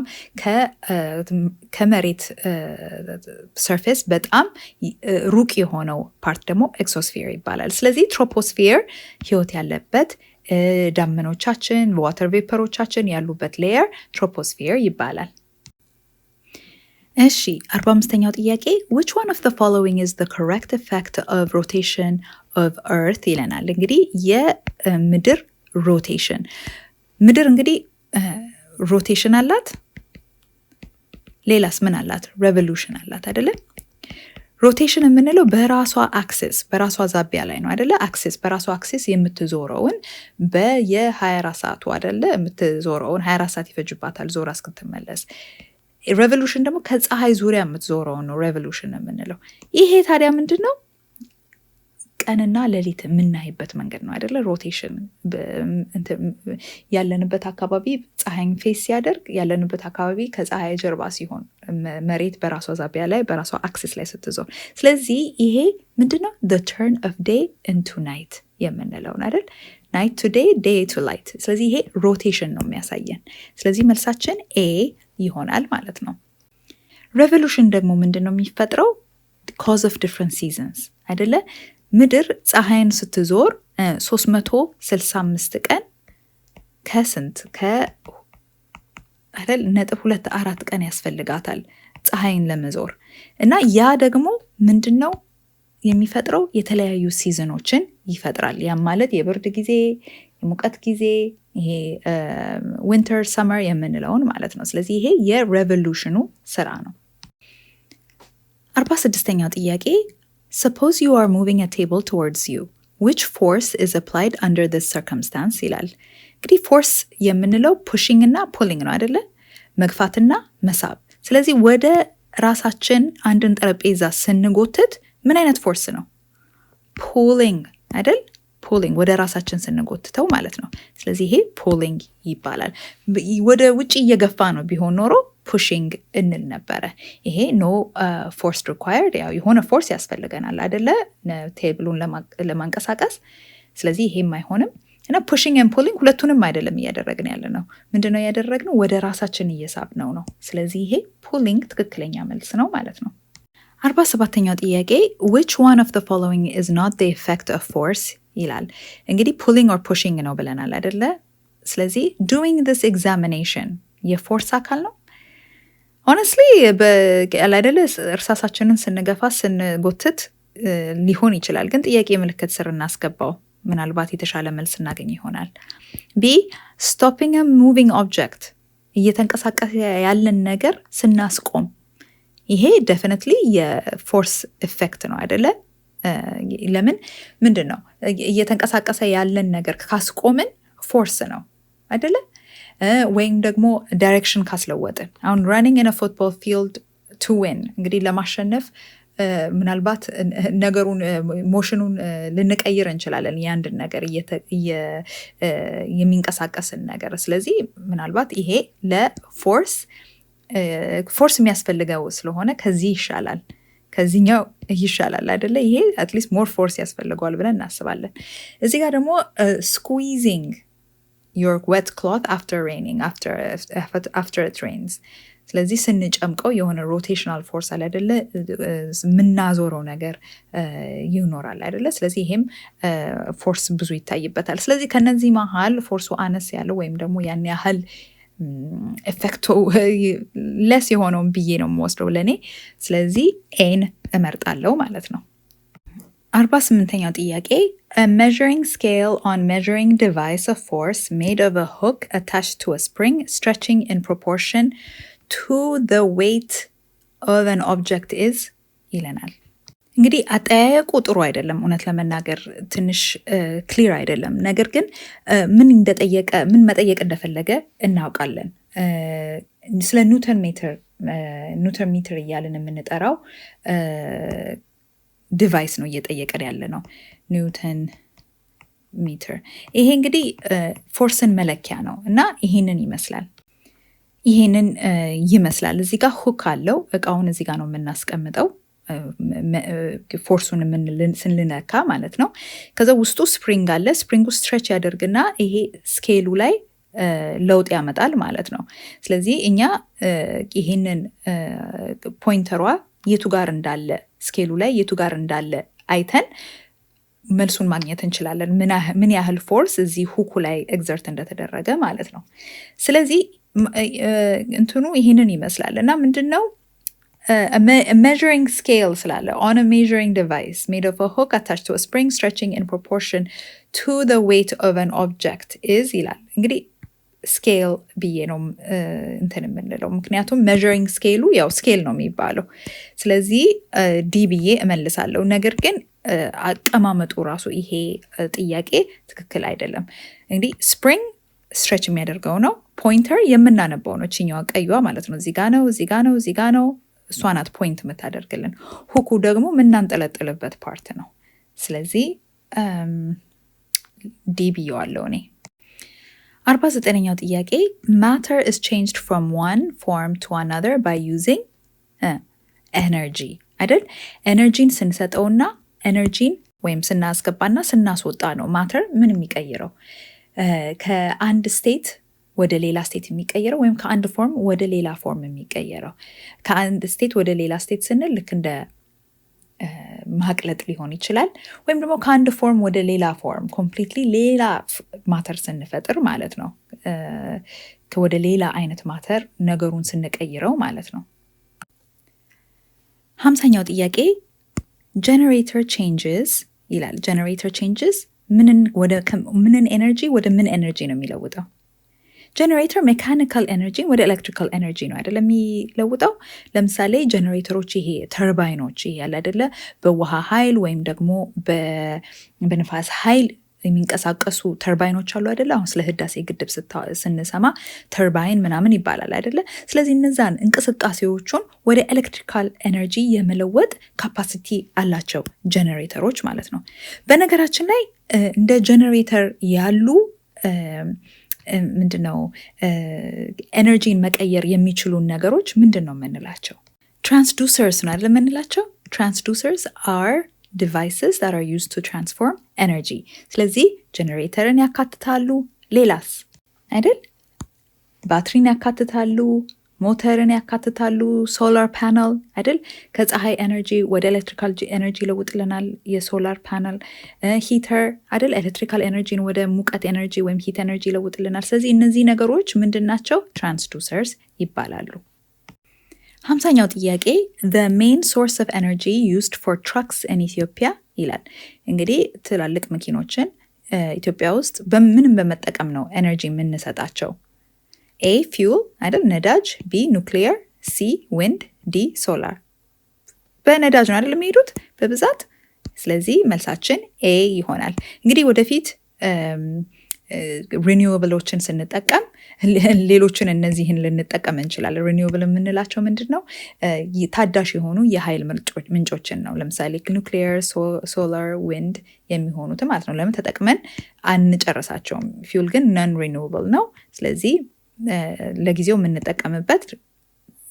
ከመሬት ሰርፌስ በጣም ሩቅ የሆነው ፓርት ደግሞ ኤግዞስፌር ይባላል። ስለዚህ ትሮፖስፌር ህይወት ያለበት ዳመኖቻችን ዋተር ቬፐሮቻችን ያሉበት ሌየር ትሮፖስፌር ይባላል። እሺ 45ኛው ጥያቄ which one of the following is the correct effect of rotation of earth ይለናል። እንግዲህ የምድር ሮቴሽን ምድር እንግዲህ ሮቴሽን አላት። ሌላስ ምን አላት? ሬቮሉሽን አላት አይደለ? ሮቴሽን የምንለው በራሷ አክሲስ በራሷ ዛቢያ ላይ ነው አይደለ? አክሲስ በራሷ አክሲስ የምትዞረውን በየ24 ሰዓቱ አይደለ? የምትዞረውን 24 ሰዓት ይፈጅባታል ዞራ እስክትመለስ። ሬቮሉሽን ደግሞ ከፀሐይ ዙሪያ የምትዞረው ነው ሬቮሉሽን የምንለው። ይሄ ታዲያ ምንድን ነው? ቀንና ሌሊት የምናይበት መንገድ ነው አይደለ? ሮቴሽን ያለንበት አካባቢ ፀሐይን ፌስ ሲያደርግ ያለንበት አካባቢ ከፀሐይ ጀርባ ሲሆን መሬት በራሷ ዛቢያ ላይ በራሷ አክሲስ ላይ ስትዞር፣ ስለዚህ ይሄ ምንድነው? the turn of day into night የምንለው አይደል? night to day, day to light። ስለዚህ ይሄ ሮቴሽን ነው የሚያሳየን። ስለዚህ መልሳችን A ይሆናል ማለት ነው። ሬቮሉሽን ደግሞ ምንድነው የሚፈጥረው? cause of different seasons አይደለ? ምድር ፀሐይን ስትዞር 365 ቀን ከስንት አይደል ነጥብ 24 ቀን ያስፈልጋታል ፀሐይን ለመዞር እና ያ ደግሞ ምንድነው የሚፈጥረው? የተለያዩ ሲዝኖችን ይፈጥራል። ያ ማለት የብርድ ጊዜ፣ የሙቀት ጊዜ፣ ይሄ ዊንተር ሰመር የምንለውን ማለት ነው። ስለዚህ ይሄ የሬቮሉሽኑ ስራ ነው። 46ኛው ጥያቄ suppose you are moving a table towards you which force is applied under this circumstance ይላል። እንግዲህ ፎርስ የምንለው ፑሽንግ እና ፑሊንግ ነው አይደለ? መግፋትና መሳብ። ስለዚህ ወደ ራሳችን አንድን ጠረጴዛ ስንጎትት ምን አይነት ፎርስ ነው? ፑሊንግ አይደል? ፑሊንግ ወደ ራሳችን ስንጎትተው ማለት ነው። ስለዚህ ይሄ ፑሊንግ ይባላል። ወደ ውጪ እየገፋ ነው ቢሆን ኖሮ ፑሽንግ እንል ነበረ። ይሄ ኖ ፎርስ ሪኳየርድ፣ ያው የሆነ ፎርስ ያስፈልገናል አይደለ ቴብሉን ለማንቀሳቀስ። ስለዚህ ይሄም አይሆንም እና ፑሽንግ ኤንድ ፑሊንግ ሁለቱንም አይደለም እያደረግን ያለ ነው። ምንድነው ያደረግነው? ወደ ራሳችን እየሳብነው ነው። ስለዚህ ይሄ ፑሊንግ ትክክለኛ መልስ ነው ማለት ነው። 47ኛው ጥያቄ which one of the following is not the effect of force ይላል። እንግዲህ ፑሊንግ ኦር ፑሽንግ ነው ብለናል አይደለ? ስለዚህ doing this examination የፎርስ አካል ነው። ሆነስትሊ አይደለ እርሳሳችንን ስንገፋ ስንጎትት ሊሆን ይችላል፣ ግን ጥያቄ ምልክት ስር እናስገባው ምናልባት የተሻለ መልስ እናገኝ ይሆናል። ቢ stopping a moving object እየተንቀሳቀሰ ያለን ነገር ስናስቆም፣ ይሄ definitely የፎርስ ኢፌክት ነው አይደለ? ለምን ምንድን ነው እየተንቀሳቀሰ ያለን ነገር ካስቆምን ፎርስ ነው አይደለ? ወይም ደግሞ ዳይሬክሽን ካስለወጥን፣ አሁን running in a football field to win እንግዲህ ለማሸነፍ ምናልባት ነገሩን ሞሽኑን ልንቀይር እንችላለን የአንድን ነገር የሚንቀሳቀስን ነገር። ስለዚህ ምናልባት ይሄ ለፎርስ የሚያስፈልገው ስለሆነ ከዚህ ይሻላል፣ ከዚህኛው ይሻላል አይደለ? ይሄ አትሊስት ሞር ፎርስ ያስፈልገዋል ብለን እናስባለን። እዚህ ጋር ደግሞ squeezing your wet cloth after raining, after it rains ስለዚህ ስንጨምቀው የሆነ ሮቴሽናል ፎርስ አለ አይደለ? የምናዞረው ነገር ይኖራል አይደለ? ስለዚህ ይሄም ፎርስ ብዙ ይታይበታል። ስለዚህ ከነዚህ መሀል ፎርሱ አነስ ያለው ወይም ደግሞ ያን ያህል ኤፌክቱ ለስ የሆነውን ብዬ ነው የምወስደው ለእኔ። ስለዚህ ኤን እመርጣለሁ ማለት ነው። 48ኛው ጥያቄ a measuring scale on measuring device of force made of a hook attached to a spring stretching in proportion to the weight of an object is ይለናል። እንግዲህ አጠያየቁ ጥሩ አይደለም፣ እውነት ለመናገር ትንሽ ክሊር አይደለም። ነገር ግን ምን መጠየቅ እንደፈለገ እናውቃለን። ስለ ኒውተን ሜትር እያልን የምንጠራው ዲቫይስ ነው እየጠየቀን ያለ ነው። ኒውተን ሜትር ይሄ እንግዲህ ፎርስን መለኪያ ነው እና ይሄንን ይመስላል። እዚህ ጋር ሁክ አለው። እቃውን እዚህ ጋር ነው የምናስቀምጠው ፎርሱን ስንልነካ ማለት ነው። ከዛ ውስጡ ስፕሪንግ አለ። ስፕሪንጉ ስትሬች ያደርግና ይሄ ስኬሉ ላይ ለውጥ ያመጣል ማለት ነው። ስለዚህ እኛ ይሄንን ፖይንተሯ የቱ ጋር እንዳለ ስኬሉ ላይ የቱ ጋር እንዳለ አይተን መልሱን ማግኘት እንችላለን። ምን ያህል ፎርስ እዚህ ሁኩ ላይ ኤግዘርት እንደተደረገ ማለት ነው። ስለዚህ እንትኑ ይሄንን ይመስላል እና ምንድነው measuring scale ስላለ on a measuring device made of a hook attached to a spring stretching in proportion to the weight of an object is ይላል። እንግዲህ ስኬል ብዬ ነው እንትን የምንለው ምክንያቱም measuring scale ያው ስኬል ነው የሚባለው። ስለዚህ ዲ ብዬ እመልሳለሁ። ነገር ግን አቀማመጡ ራሱ ይሄ ጥያቄ ትክክል አይደለም። እንግዲህ ስፕሪንግ ስትሬች የሚያደርገው ነው። ፖይንተር የምናነባው ነው። እችኛዋ ቀይዋ ማለት ነው። እዚህ ጋ ነው እሷ ናት ፖይንት የምታደርግልን። ሁኩ ደግሞ የምናንጠለጥልበት ፓርት ነው። ስለዚህ ዲ ብዬዋለሁ እኔ። 49ኛው ጥያቄ matter is changed from one form to another by using energy አይደል? ኤነርጂን ስንሰጠውና ኤነርጂን ወይም ስናስገባና ስናስወጣ ነው ማተር ምን የሚቀይረው። ከአንድ ስቴት ወደ ሌላ ስቴት የሚቀየረው ወይም ከአንድ ፎርም ወደ ሌላ ፎርም የሚቀየረው። ከአንድ ስቴት ወደ ሌላ ስቴት ስንል ልክ እንደ ማቅለጥ ሊሆን ይችላል። ወይም ደግሞ ከአንድ ፎርም ወደ ሌላ ፎርም ኮምፕሊትሊ ሌላ ማተር ስንፈጥር ማለት ነው። ወደ ሌላ አይነት ማተር ነገሩን ስንቀይረው ማለት ነው። 50ኛው ጥያቄ generator changes ይላል። generator changes ምንን ኤነርጂ ወደ ምን ኤነርጂ ነው የሚለውጠው? ጀነሬተር ሜካኒካል ኤነርጂ ወደ ኤሌክትሪካል ኤነርጂ ነው አይደለ የሚለውጠው። ለምሳሌ ጀነሬተሮች ይሄ ተርባይኖች ይሄ ያለ አይደለ በውሃ ኃይል ወይም ደግሞ በንፋስ ኃይል የሚንቀሳቀሱ ተርባይኖች አሉ አይደለ። አሁን ስለ ህዳሴ ግድብ ስንሰማ ተርባይን ምናምን ይባላል አይደለ። ስለዚህ እነዛን እንቅስቃሴዎቹን ወደ ኤሌክትሪካል ኤነርጂ የመለወጥ ካፓሲቲ አላቸው ጀነሬተሮች ማለት ነው። በነገራችን ላይ እንደ ጀነሬተር ያሉ ምንድነው ኤነርጂን መቀየር የሚችሉ ነገሮች ምንድነው የምንላቸው? ትራንስዱሰርስ ነው አይደል የምንላቸው። ትራንስዱሰርስ are devices that are used to transform energy። ስለዚህ ጀነሬተርን ያካትታሉ። ሌላስ አይደል? ባትሪን ያካትታሉ፣ ሞተርን ያካትታሉ፣ ሶላር ፓነል አይደል? ከፀሐይ ኤነርጂ ወደ ኤሌክትሪካል ኤነርጂ ይለውጥልናል የሶላር ፓነል። ሂተር አይደል? ኤሌክትሪካል ኤነርጂን ወደ ሙቀት ኤነርጂ ወይም ሂት ኤነርጂ ይለውጥልናል። ስለዚህ እነዚህ ነገሮች ምንድናቸው? ትራንስዱሰርስ ይባላሉ። 50ኛው ጥያቄ the main source of energy used for trucks in Ethiopia ይላል። እንግዲህ ትላልቅ መኪኖችን ኢትዮጵያ ውስጥ በምንም በመጠቀም ነው ኤነርጂ የምንሰጣቸው? ኤ ፊውል አይደል ነዳጅ፣ ቢ ኑክሊየር፣ ሲ ዊንድ፣ ዲ ሶላር። በነዳጅ ነው አይደል የሚሄዱት በብዛት። ስለዚህ መልሳችን ኤ ይሆናል። እንግዲህ ወደፊት ሪኒዌብሎችን ስንጠቀም ሌሎችን እነዚህን ልንጠቀም እንችላለን። ሪኒዌብል የምንላቸው ምንድን ነው? ታዳሽ የሆኑ የኃይል ምንጮችን ነው። ለምሳሌ ኑክሊየር፣ ሶላር፣ ዊንድ የሚሆኑት ማለት ነው። ለምን ተጠቅመን አንጨርሳቸውም። ፊውል ግን ነን ሪኒዌብል ነው። ስለዚህ ለጊዜው የምንጠቀምበት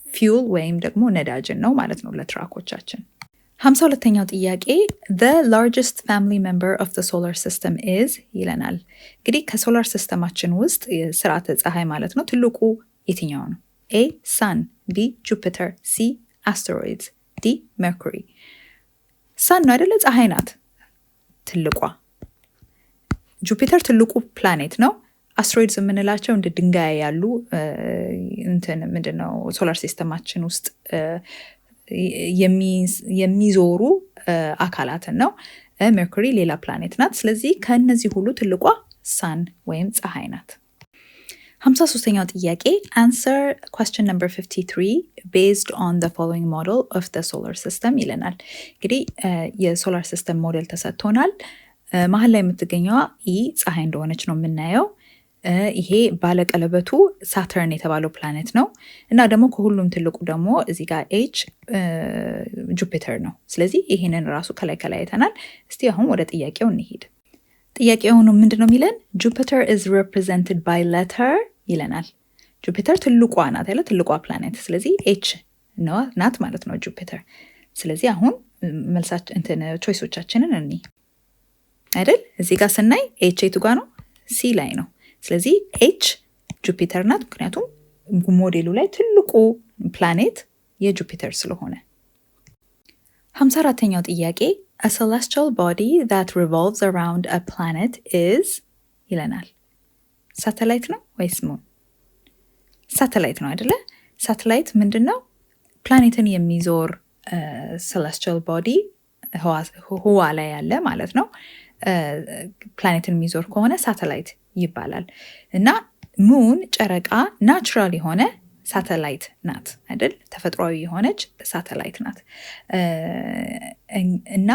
ፊውል ወይም ደግሞ ነዳጅን ነው ማለት ነው ለትራኮቻችን። 52ኛው ጥያቄ the largest family member of the solar system is ይለናል። እንግዲህ ከሶላር ሲስተማችን ውስጥ ስርዓተ ፀሐይ ማለት ነው ትልቁ የትኛው ነው? A sun፣ B Jupiter፣ C asteroids፣ D Mercury። sun ነው አይደለ? ፀሐይ ናት ትልቋ። ጁፒተር ትልቁ ፕላኔት ነው። አስትሮይድስ የምንላቸው እንደ ድንጋይ ያሉ ምንድነው ሶላር ሲስተማችን ውስጥ የሚዞሩ አካላትን ነው። ሜርኩሪ ሌላ ፕላኔት ናት። ስለዚህ ከእነዚህ ሁሉ ትልቋ ሳን ወይም ፀሐይ ናት። 53ኛው ጥያቄ answer question number 53 based on the following model of the solar system ይለናል። እንግዲህ የሶላር ሲስተም ሞዴል ተሰጥቶናል። መሀል ላይ የምትገኘዋ ኢ ፀሐይ እንደሆነች ነው የምናየው። ይሄ ባለቀለበቱ ሳተርን የተባለው ፕላኔት ነው እና ደግሞ ከሁሉም ትልቁ ደግሞ እዚህ ጋር ኤች ጁፒተር ነው። ስለዚህ ይሄንን ራሱ ከላይ አይተናል። እስቲ አሁን ወደ ጥያቄው እንሂድ። ጥያቄው ምንድን ነው የሚለን? ጁፒተር is represented by letter ይለናል። ጁፒተር ትልቋ ናት አይደል? ትልቋ ፕላኔት። ስለዚህ ኤች ናት ማለት ነው ጁፒተር። ስለዚህ አሁን መልሳችን ቾይሶቻችንን እንይ አይደል? እዚህ ጋር ስናይ ኤች የቱ ጋር ነው? ሲ ላይ ነው። ስለዚህ ኤች ጁፒተር ናት፣ ምክንያቱም ሞዴሉ ላይ ትልቁ ፕላኔት የጁፒተር ስለሆነ። 54ኛው ጥያቄ a celestial body that revolves around a planet is ይለናል። ሳተላይት ነው ወይስ ሙን? ሳተላይት ነው አይደለ? ሳተላይት ምንድን ነው? ፕላኔትን የሚዞር celestial body ህዋ ላይ ያለ ማለት ነው። ፕላኔትን የሚዞር ከሆነ ሳተላይት ይባላል። እና ሙን ጨረቃ ናቹራል የሆነ ሳተላይት ናት አይደል? ተፈጥሯዊ የሆነች ሳተላይት ናት። እና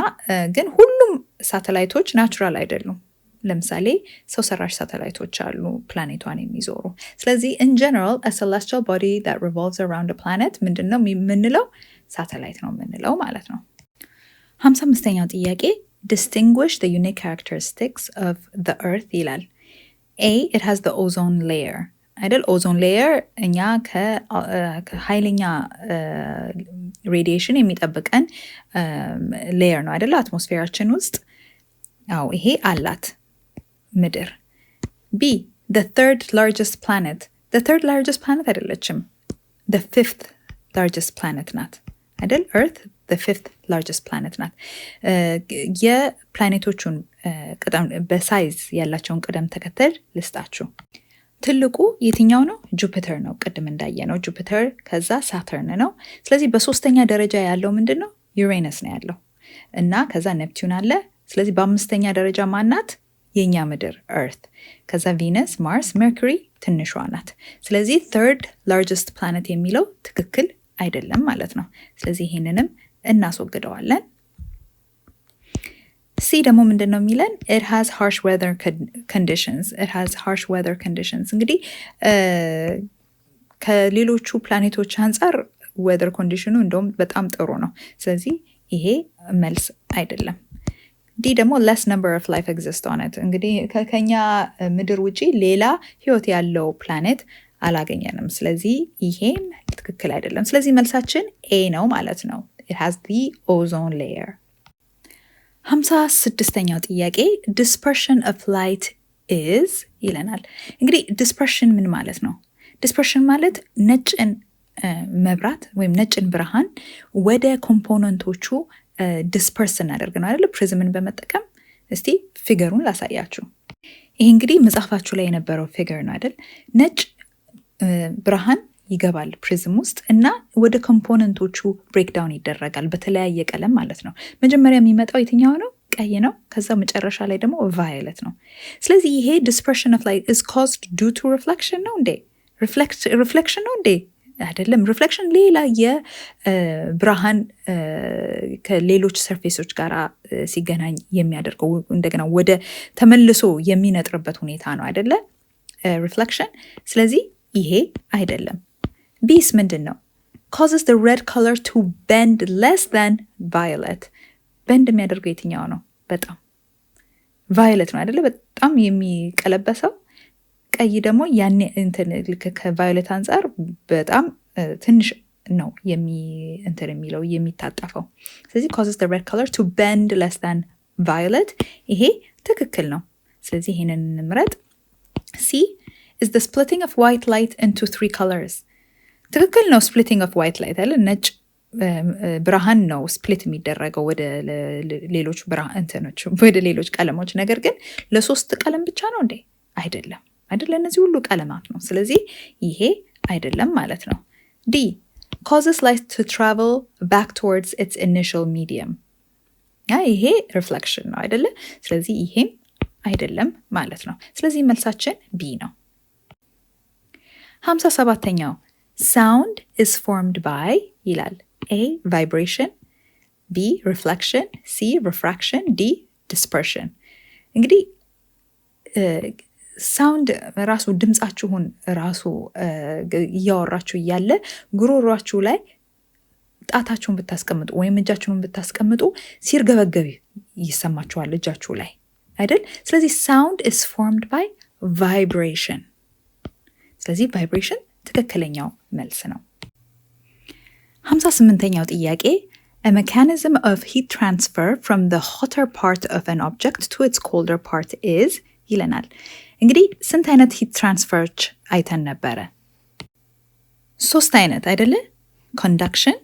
ግን ሁሉም ሳተላይቶች ናቹራል አይደሉም። ለምሳሌ ሰው ሰራሽ ሳተላይቶች አሉ ፕላኔቷን የሚዞሩ። ስለዚህ in general a celestial body that revolves around a planet ምንድነው የምንለው? ሳተላይት ነው የምንለው ማለት ነው። 55ኛው ጥያቄ distinguish the unique characteristics of the earth ይላል። A it has the ozone layer አይደል? ኦዞን ሌየር እኛ ከኃይለኛ ሬዲዬሽን የሚጠብቀን ሌየር ነው አይደል? አትሞስፌራችን ውስጥ አዎ ይሄ አላት ምድር። B the third largest planet አይደለችም፣ the fifth largest planet ናት አይደል? earth the fifth largest planet ናት። የፕላኔቶቹን በሳይዝ ያላቸውን ቅደም ተከተል ልስጣችሁ። ትልቁ የትኛው ነው? ጁፒተር ነው። ቅድም እንዳየ ነው ጁፒተር፣ ከዛ ሳተርን ነው። ስለዚህ በሶስተኛ ደረጃ ያለው ምንድን ነው? ዩሬነስ ነው ያለው እና ከዛ ኔፕቲዩን አለ። ስለዚህ በአምስተኛ ደረጃ ማናት? የኛ ምድር earth፣ ከዛ ቪነስ፣ ማርስ፣ ሜርኩሪ ትንሿ ናት። ስለዚህ third largest planet የሚለው ትክክል አይደለም ማለት ነው። ስለዚህ ይሄንንም እናስወግደዋለን። ሲ ደግሞ ምንድን ነው የሚለን? it has harsh weather conditions እንግዲህ ከሌሎቹ ፕላኔቶች አንጻር ዌዘር ኮንዲሽኑ እንደውም በጣም ጥሩ ነው። ስለዚህ ይሄ መልስ አይደለም። ዲ ደግሞ less number of life exist on it እንግዲህ ከኛ ምድር ውጪ ሌላ ህይወት ያለው ፕላኔት አላገኘንም። ስለዚህ ይሄም ትክክል አይደለም። ስለዚህ መልሳችን ኤ ነው ማለት ነው። it has the ozone layer። 56ኛው ጥያቄ dispersion of light is ይለናል። እንግዲህ dispersion ምን ማለት ነው? dispersion ማለት ነጭን መብራት ወይም ነጭን ብርሃን ወደ ኮምፖነንቶቹ ዲስፐርስ እናደርግ ነው አይደል? ፕሪዝምን በመጠቀም እስቲ ፊገሩን ላሳያችሁ። ይሄ እንግዲህ መጽሐፋችሁ ላይ የነበረው ፊገር ነው አይደል? ነጭ ብርሃን ይገባል ፕሪዝም ውስጥ እና ወደ ኮምፖነንቶቹ ብሬክዳውን ይደረጋል በተለያየ ቀለም ማለት ነው። መጀመሪያ የሚመጣው የትኛው ነው? ቀይ ነው። ከዛ መጨረሻ ላይ ደግሞ ቫዮሌት ነው። ስለዚህ ይሄ dispersion of light is caused due to reflection ነው እንዴ? ሪፍሌክሽን ነው እንዴ? አይደለም። ሪፍሌክሽን ሌላ የብርሃን ከሌሎች ሰርፌሶች ጋር ሲገናኝ የሚያደርገው እንደገና ወደ ተመልሶ የሚነጥርበት ሁኔታ ነው አይደለ? ሪፍሌክሽን። ስለዚህ ይሄ አይደለም። ቢስ ምንድን ነው? causes the red color to bend less than violet. በንድ የሚያደርገው የትኛው ነው? በጣም ቫዮሌት ነው አይደለ? በጣም የሚቀለበሰው። ቀይ ደግሞ ያኔ እንትን ከቫዮሌት አንጻር በጣም ትንሽ ነው እንትን የሚለው የሚታጠፈው። ስለዚህ causes the red color to bend less than violet። ይሄ ትክክል ነው። ስለዚህ ይሄንን እንምረጥ። C is the splitting of white light into 3 colors። ትክክል ነው። splitting of white light አይደል? ነጭ ብርሃን ነው ስፕሊት የሚደረገው ወደ ሌሎች እንትኖች ወደ ሌሎች ቀለሞች። ነገር ግን ለ3 ቀለም ብቻ ነው እንዴ? አይደለም አይደለ? እነዚህ ሁሉ ቀለማት ነው። ስለዚህ ይሄ አይደለም ማለት ነው። D causes light to travel back towards its initial medium። ይሄ ሪፍሌክሽን ነው አይደለ? ስለዚህ ይሄም አይደለም ማለት ነው። ስለዚህ መልሳችን B ነው። 57ኛው sound is formed by ይላል። A vibration, B reflection, C refraction, D dispersion። እንግዲህ ሳውንድ ራሱ ድምጻችሁን ራሱ እያወራችሁ እያለ ጉሮሯችሁ ላይ ጣታችሁን ብታስቀምጡ ወይም እጃችሁን ብታስቀምጡ ሲርገበገብ ይሰማችኋል እጃችሁ ላይ አይደል? ስለዚህ sound is formed by vibration። ስለዚህ vibration ትክክለኛው መልስ ነው። 58ኛው ጥያቄ a mechanism of heat transfer from the hotter part of an object to its colder part is ይለናል። እንግዲህ ስንት አይነት ሂት ትራንስፈሮች አይተን ነበረ? 3 አይነት አይደለ? ኮንዳክሽን፣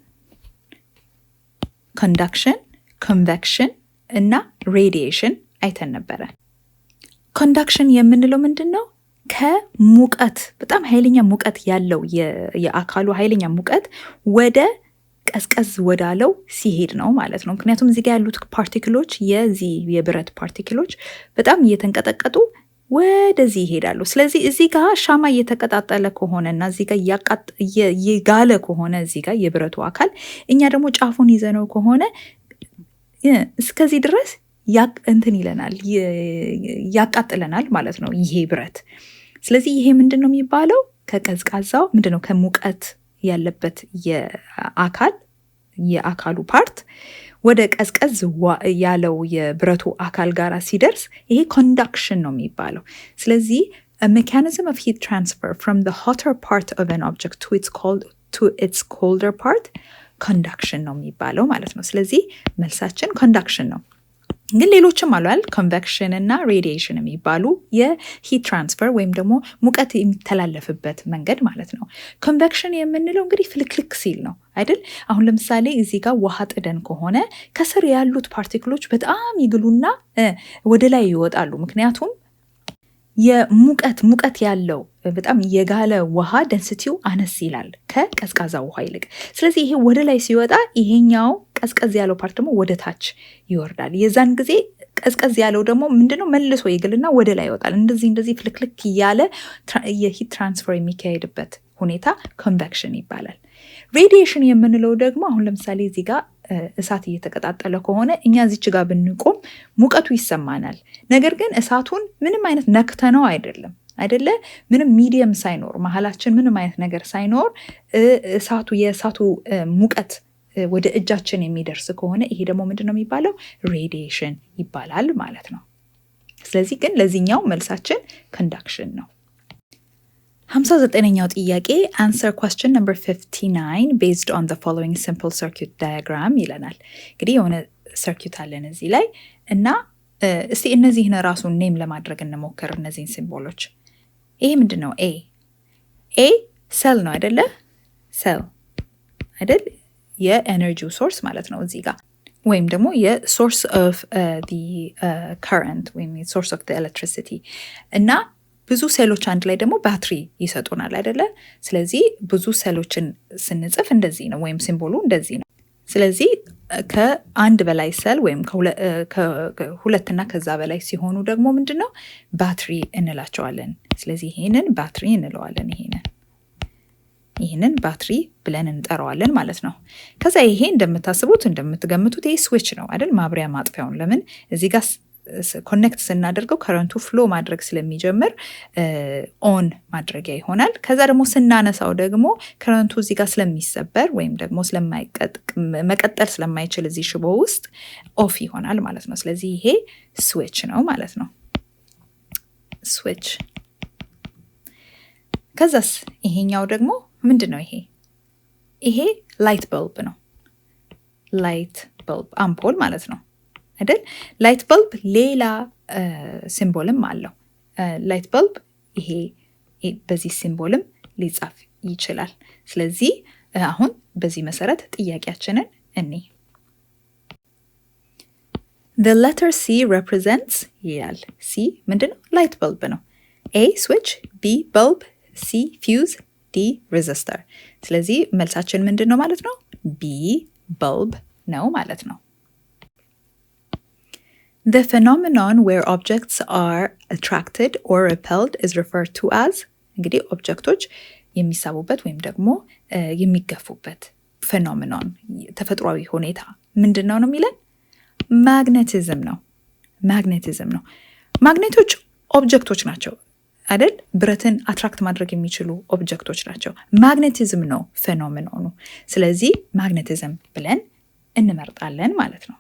ኮንቬክሽን እና ሬዲዬሽን አይተን ነበረ። ኮንዳክሽን የምንለው ምንድን ነው? ከሙቀት በጣም ኃይለኛ ሙቀት ያለው የአካሉ ኃይለኛ ሙቀት ወደ ቀዝቀዝ ወዳለው ሲሄድ ነው ማለት ነው። ምክንያቱም እዚህ ጋር ያሉት ፓርቲክሎች የብረት ፓርቲክሎች በጣም እየተንቀጠቀጡ ወደዚህ ይሄዳሉ። ስለዚህ እዚህ ጋር ሻማ እየተቀጣጠለ ከሆነና እዚህ ጋር እየጋለ ከሆነ እዚህ ጋር የብረቱ አካል እኛ ደግሞ ጫፉን ይዘነው ከሆነ እስከዚህ ድረስ እንትን ይለናል ያቃጥለናል ማለት ነው ይሄ ብረት። ስለዚህ ይሄ ምንድን ነው የሚባለው? ከቀዝቃዛው ምንድን ነው ከሙቀት ያለበት የአካሉ ፓርት ወደ ቀዝቀዝ ያለው የብረቱ አካል ጋር ሲደርስ ይሄ ኮንዳክሽን ነው የሚባለው። ስለዚህ a mechanism of heat transfer from the hotter part of an object to its colder part conduction ነው የሚባለው ማለት ነው። ስለዚህ መልሳችን ኮንዳክሽን ነው። ግን ሌሎችም አሏል ኮንቬክሽን እና ሬዲዬሽን የሚባሉ የሂት ትራንስፈር ወይም ደግሞ ሙቀት የሚተላለፍበት መንገድ ማለት ነው። ኮንቬክሽን የምንለው እንግዲህ ፍልክልክ ሲል ነው አይደል? አሁን ለምሳሌ እዚህ ጋር ውሃ ጥደን ከሆነ ከስር ያሉት ፓርቲክሎች በጣም ይግሉና ወደ ላይ ይወጣሉ። ምክንያቱም ሙቀት ያለው በጣም የጋለ ውሃ ደንስቲው አነስ ይላል ከቀዝቃዛ ውሃ ይልቅ። ስለዚህ ይሄ ወደ ላይ ሲወጣ ይሄኛው ቀዝቀዝ ያለው ፓርት ደግሞ ወደ ታች ይወርዳል። የዛን ጊዜ ቀዝቀዝ ያለው ደግሞ ምንድነው መልሶ ይግልና ወደ ላይ ይወጣል። እንደዚህ ፍልክልክ እያለ የሂት ትራንስፈር የሚካሄድበት ሁኔታ ኮንቬክሽን ይባላል። ሬዲዬሽን የምንለው ደግሞ አሁን ለምሳሌ እዚህ ጋር እሳት እየተቀጣጠለ ከሆነ እኛ እዚች ጋር ብንቆም ሙቀቱ ይሰማናል። ነገር ግን እሳቱን ምንም አይነት ነክተነው አይደለም አይደለ? ምንም ሚዲየም ሳይኖር መሀላችን ምንም አይነት ነገር ሳይኖር የእሳቱ ሙቀት ወደ እጃችን የሚደርስ ከሆነ ይሄ ደግሞ ምንድን ነው የሚባለው? ሬዲዬሽን ይባላል ማለት ነው። ስለዚህ ግን ለዚህኛው መልሳችን ኮንዳክሽን ነው። 59ኛው ጥያቄ answer question number 59 based on the following simple circuit diagram ይለናል። እንግዲህ የሆነ ሰርኪዩት አለን እዚህ ላይ እና እስቲ እነዚህን ራሱን ኔም ለማድረግ እንሞክር። እነዚህን ሲምቦሎች ይሄ ምንድን ነው? ኤ ሴል ነው አይደለ? ሴል አይደል? የኤነርጂው ሶርስ ማለት ነው እዚህ ጋር ወይም ደግሞ የሶርስ ኦፍ the current ወይም source of the electricity እና ብዙ ሴሎች አንድ ላይ ደግሞ ባትሪ ይሰጡናል አይደለ? ስለዚህ ብዙ ሴሎችን ስንጽፍ እንደዚህ ነው ወይም ሲምቦሉ እንደዚህ ነው። ስለዚህ ከአንድ በላይ ሰል ወይም ከሁለትና ከዛ በላይ ሲሆኑ ደግሞ ምንድነው ባትሪ እንላቸዋለን። ስለዚህ ይሄንን ባትሪ እንለዋለን። ይሄንን ባትሪ ብለን እንጠራዋለን ማለት ነው። ከዛ ይሄ እንደምትገምቱት ይሄ ስዊች ነው አይደል? ማብሪያ ማጥፊያውን ለምን እዚህ ጋር ኮኔክት ስናደርገው ከረንቱ ፍሎ ማድረግ ስለሚጀምር ኦን ማድረጊያ ይሆናል። ከዛ ደግሞ ስናነሳው ደግሞ ከረንቱ እዚህ ጋር ስለሚሰበር ወይም ደግሞ መቀጠል ስለማይችል እዚህ ሽቦ ውስጥ ኦፍ ይሆናል ማለት ነው። ስለዚህ ይሄ ስዊች ነው ማለት ነው። ስዊች። ከዛስ ይሄኛው ደግሞ ምንድን ነው? ይሄ ላይት በልብ ነው። ላይት በልብ አምፖል ማለት ነው አይደል? ላይት በልብ ሌላ ሲምቦልም አለው። ላይት በልብ ይሄ በዚህ ሲምቦልም ሊጻፍ ይችላል። ስለዚህ አሁን በዚህ መሰረት ጥያቄያችንን እኔ the letter C represents ይላል። C ምንድነው? ላይት በልብ ነው። A switch, B bulb, C fuse, D resistor። ስለዚህ መልሳችን ምንድነው ማለት ነው? B bulb ነው ማለት ነው። The phenomenon where objects are attracted or repelled is referred to as እንግዲህ ኦብጀክቶች የሚሳቡበት ወይም ደግሞ የሚገፉበት ፌኖሜኖን ተፈጥሯዊ ሁኔታ ምንድነው ነው የሚለን? ማግኔቲዝም ነው። ማግኔቶች ኦብጀክቶች ናቸው አይደል? ብረትን አትራክት ማድረግ የሚችሉ ኦብጀክቶች ናቸው። ማግኔቲዝም ነው ፌኖሜኖኑ። ስለዚህ ማግኔቲዝም ብለን እንመርጣለን ማለት ነው።